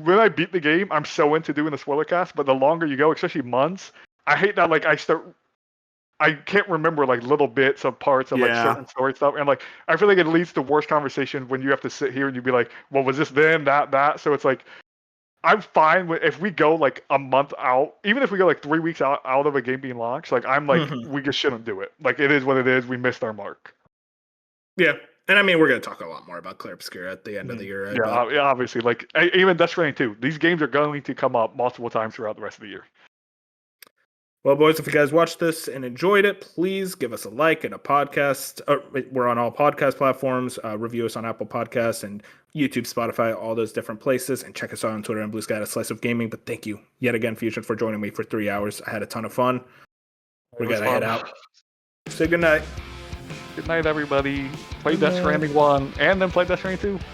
B: when I beat the game, I'm so into doing the spoiler cast, but the longer you go, especially months, I hate that like I can't remember like little bits of parts of like certain story stuff, and like I feel like it leads to worse conversation when you have to sit here and you be like, well, was this then that? So it's like I'm fine with if we go like a month out, even if we go like 3 weeks out of a game being launched. Like I'm like we just shouldn't do it. Like it is what it is. We missed our mark.
C: Yeah. And I mean, we're going to talk a lot more about Clear Obscure at the end of the year. Right?
B: Yeah, obviously. Like, even Death Stranding 2. These games are going to come up multiple times throughout the rest of the year.
C: Well, boys, if you guys watched this and enjoyed it, please give us a like and a podcast. We're on all podcast platforms. Review us on Apple Podcasts and YouTube, Spotify, all those different places. And check us out on Twitter and Blue Sky at A Slice of Gaming. But thank you yet again, Fusion, for joining me for 3 hours. I had a ton of fun. We got to head out. Say good night.
B: Good night, everybody. Play Death Stranding 1 and then play Death Stranding 2.